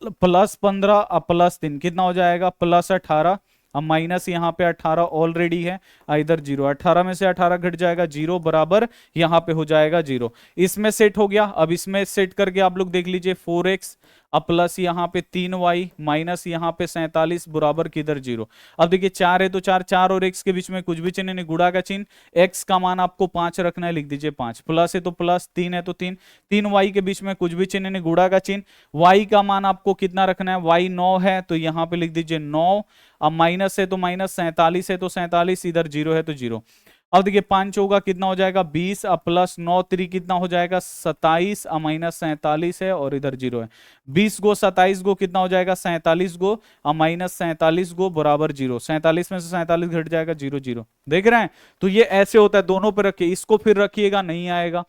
प्लस 15 अब प्लस 3 कितना हो जाएगा प्लस 18, अब माइनस यहाँ पे 18 ऑलरेडी है, इधर 0, 18 में से 18 घट जाएगा 0 बराबर यहाँ पे हो जाएगा 0। इसमें सेट हो गया। अब इसमें सेट करके आप लोग देख लीजिए 4x अब प्लस यहाँ पे 3y माइनस यहाँ पे 47 बराबर किधर 0। अब देखिए 4 है तो 4, 4 और x के बीच में कुछ भी चिन्ह नहीं, गुणा का चिन्ह। x का मान आपको 5 रखना है, लिख दीजिए 5, प्लस है तो प्लस, 3 है तो 3, 3y के बीच में कुछ भी चिन्ह नहीं, गुणा का चिन्ह। y का मान आपको कितना रखना है, y 9 है तो यहाँ पे लिख दीजिए 9। अब माइनस है तो माइनस, 47 है तो 47, इधर 0 है तो 0। अब देखिए 5 होगा कितना हो जाएगा 20, अब प्लस 9 3 कितना हो जाएगा 27, अब माइनस 47 है और इधर 0 है। 20 गो 27 गो कितना हो जाएगा 47 गो, अब माइनस 47 गो बराबर 0। 47 में से 47 घट जाएगा 0 0। देख रहे हैं, तो ये ऐसे होता है, दोनों पे रखिए, इसको फिर रखिएगा नहीं आएगा,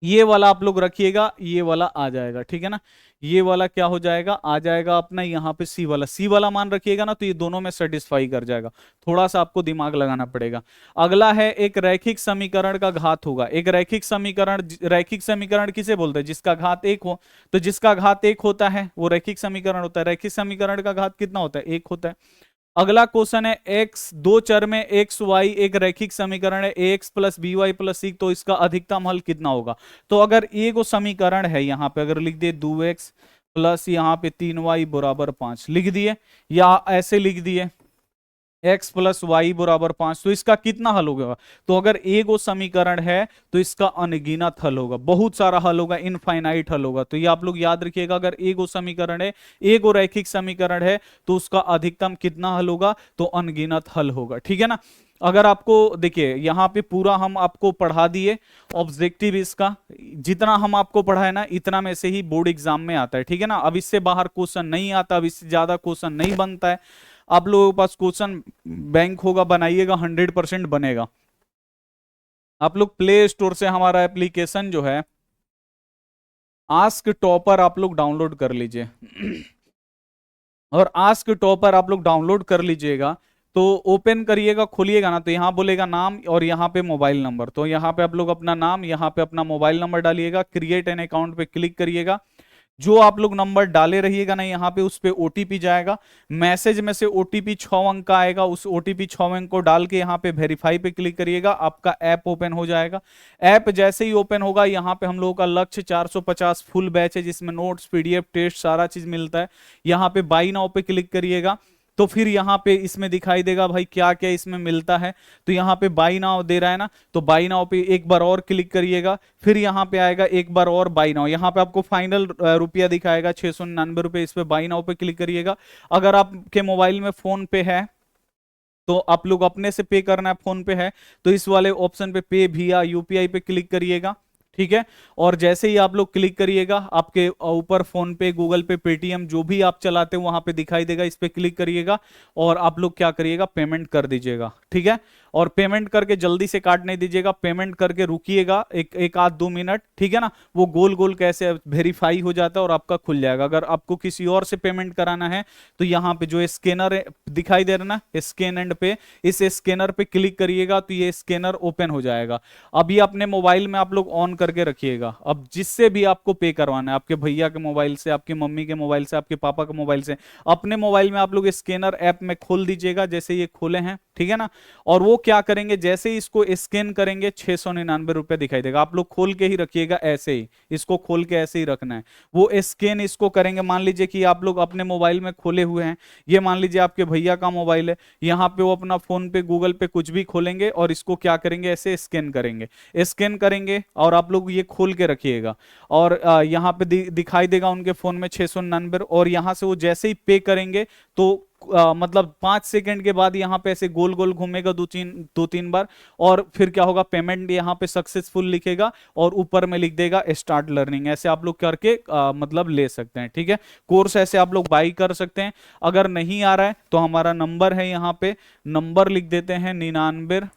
ये वाला आप लोग रखिएगा, ये वाला आ जाएगा, ठीक है ना। ये वाला क्या हो जाएगा, आ जाएगा अपना यहाँ पे सी वाला मान रखिएगा ना, तो ये दोनों में सेटिस्फाई कर जाएगा। थोड़ा सा आपको दिमाग लगाना पड़ेगा। अगला है एक रैखिक समीकरण का घात होगा। एक रैखिक समीकरण किसे बोलते हैं, जिसका घात 1 हो। तो जिसका घात 1 होता है वो रैखिक समीकरण होता है। रैखिक समीकरण का घात कितना होता है, 1 होता है। अगला क्वेश्चन है x, दो चर में x y एक रैखिक समीकरण है ax plus B Y plus C, तो इसका अधिकतम हल कितना होगा। तो अगर ये को समीकरण है, यहां पे अगर लिख दिए 2x प्लस यहाँ पे 3y बराबर 5 लिख दिए, या ऐसे लिख दिए x प्लस वाई बराबर 5, तो इसका कितना हल होगा। तो अगर एक वो समीकरण है तो इसका अनगिनत हल होगा, बहुत सारा हल होगा, इनफाइनाइट हल होगा। तो ये आप लोग याद रखिएगा, अगर एक वो समीकरण है, एक वो रैखिक समीकरण है, तो उसका अधिकतम कितना हल होगा, तो अनगिनत हल होगा, ठीक है ना। अगर आपको देखिए यहाँ पे पूरा हम आपको पढ़ा दिए ऑब्जेक्टिव, इसका जितना हम आपको पढ़ाए ना इतना में से ही बोर्ड एग्जाम में आता है, ठीक है ना। अब इससे बाहर क्वेश्चन नहीं आता, अब इससे ज्यादा क्वेश्चन नहीं बनता है। आप लोगों के पास क्वेश्चन बैंक होगा, बनाइएगा, 100% बनेगा। आप लोग प्ले स्टोर से हमारा एप्लीकेशन जो है आस्क टॉपर आप लोग डाउनलोड कर लीजिए और आस्क टॉपर आप लोग डाउनलोड कर लीजिएगा। तो ओपन करिएगा, खोलिएगा ना, तो यहाँ बोलेगा नाम और यहाँ पे मोबाइल नंबर। तो यहाँ पे आप लोग अपना नाम, यहाँ पे अपना मोबाइल नंबर डालिएगा, क्रिएट एन अकाउंट पे क्लिक करिएगा। जो आप लोग नंबर डाले रहिएगा ना यहाँ पे, उस पे ओटीपी जाएगा, मैसेज में से ओटीपी 6 अंक का आएगा, उस ओटीपी 6 अंक को डाल के यहाँ पे वेरीफाई पे क्लिक करिएगा, आपका ऐप ओपन हो जाएगा। ऐप जैसे ही ओपन होगा, यहाँ पे हम लोगों का लक्ष्य 450 फुल बैच है, जिसमें नोट्स पीडीएफ टेस्ट सारा चीज मिलता है। यहाँ पे बाई नाउ पे क्लिक करिएगा, तो फिर यहाँ पे इसमें दिखाई देगा भाई क्या क्या इसमें मिलता है। तो यहाँ पे बाई नाउ दे रहा है ना, तो बाई नाउ पे एक बार और क्लिक करिएगा, फिर यहाँ पे आएगा एक बार और बाई नाउ, यहाँ पे आपको फाइनल रुपया दिखाएगा 699 रुपये, इस पे बाई नाउ पे क्लिक करिएगा। अगर आपके मोबाइल में फोन पे है तो आप लोग अपने से पे करना है, फोन पे है तो इस वाले ऑप्शन पे पे via यूपीआई पे क्लिक करिएगा, ठीक है। और जैसे ही आप लोग क्लिक करिएगा, आपके ऊपर फोन पे, गूगल पे, पेटीएम जो भी आप चलाते हो वहां पे दिखाई देगा, इस पे क्लिक करिएगा और आप लोग क्या करिएगा, पेमेंट कर दीजिएगा, ठीक है। और पेमेंट करके जल्दी से काट नहीं दीजिएगा, पेमेंट करके रुकिएगा एक आध 2 मिनट, ठीक है ना। वो गोल गोल कैसे वेरीफाई हो जाता है और आपका खुल जाएगा। अगर आपको किसी और से पेमेंट कराना है तो यहाँ पे जो स्कैनर दिखाई दे रहा ना, स्कैन एंड पे, इस स्कैनर पे क्लिक करिएगा तो ये स्कैनर ओपन हो जाएगा। अभी अपने मोबाइल में आप लोग ऑन करके रखिएगा। अब जिससे भी आपको पे करवाना है, आपके भैया के मोबाइल से, आपकी मम्मी के मोबाइल से, आपके पापा के मोबाइल से, अपने मोबाइल में आप लोग स्कैनर ऐप में खोल दीजिएगा, जैसे ये खोले हैं, ठीक है ना। और वो क्या करेंगे, जैसे ही इसको स्कैन करेंगे 699 रुपए दिखाई देगा। आप लोग खोल के ही रखिएगा, ऐसे ही इसको खोल के ऐसे ही रखना है। वो स्कैन इसको करेंगे, मान लीजिए कि आप लोग अपने मोबाइल में खोले हुए हैं, ये मान लीजिए आपके भैया का मोबाइल है, यहाँ पे वो अपना फोन पे, गूगल पे कुछ भी खोलेंगे और इसको क्या करेंगे, ऐसे स्कैन करेंगे। स्कैन करेंगे और आप लोग ये खोल के रखिएगा और यहाँ पे दिखाई देगा उनके फोन में 699, और यहाँ से वो जैसे ही पे करेंगे तो मतलब 5 सेकंड के बाद यहाँ पे ऐसे गोल गोल घूमेगा दो तीन बार, और फिर क्या होगा, पेमेंट यहाँ पे सक्सेसफुल लिखेगा और ऊपर में लिख देगा स्टार्ट लर्निंग। ऐसे आप लोग करके मतलब ले सकते हैं, ठीक है। कोर्स ऐसे आप लोग बाई कर सकते हैं। अगर नहीं आ रहा है तो हमारा नंबर है, यहाँ पे नंबर लिख देते हैं 99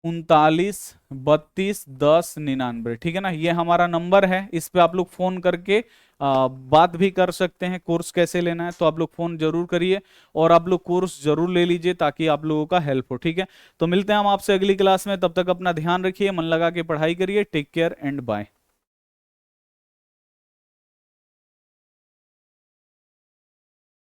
39 32 10 99, ठीक है ना। ये हमारा नंबर है, इस पे आप लोग फोन करके बात भी कर सकते हैं। कोर्स कैसे लेना है तो आप लोग फोन जरूर करिए और आप लोग कोर्स जरूर ले लीजिए ताकि आप लोगों का हेल्प हो, ठीक है। तो मिलते हैं हम आपसे अगली क्लास में, तब तक अपना ध्यान रखिए, मन लगा के पढ़ाई करिए। Take care and bye.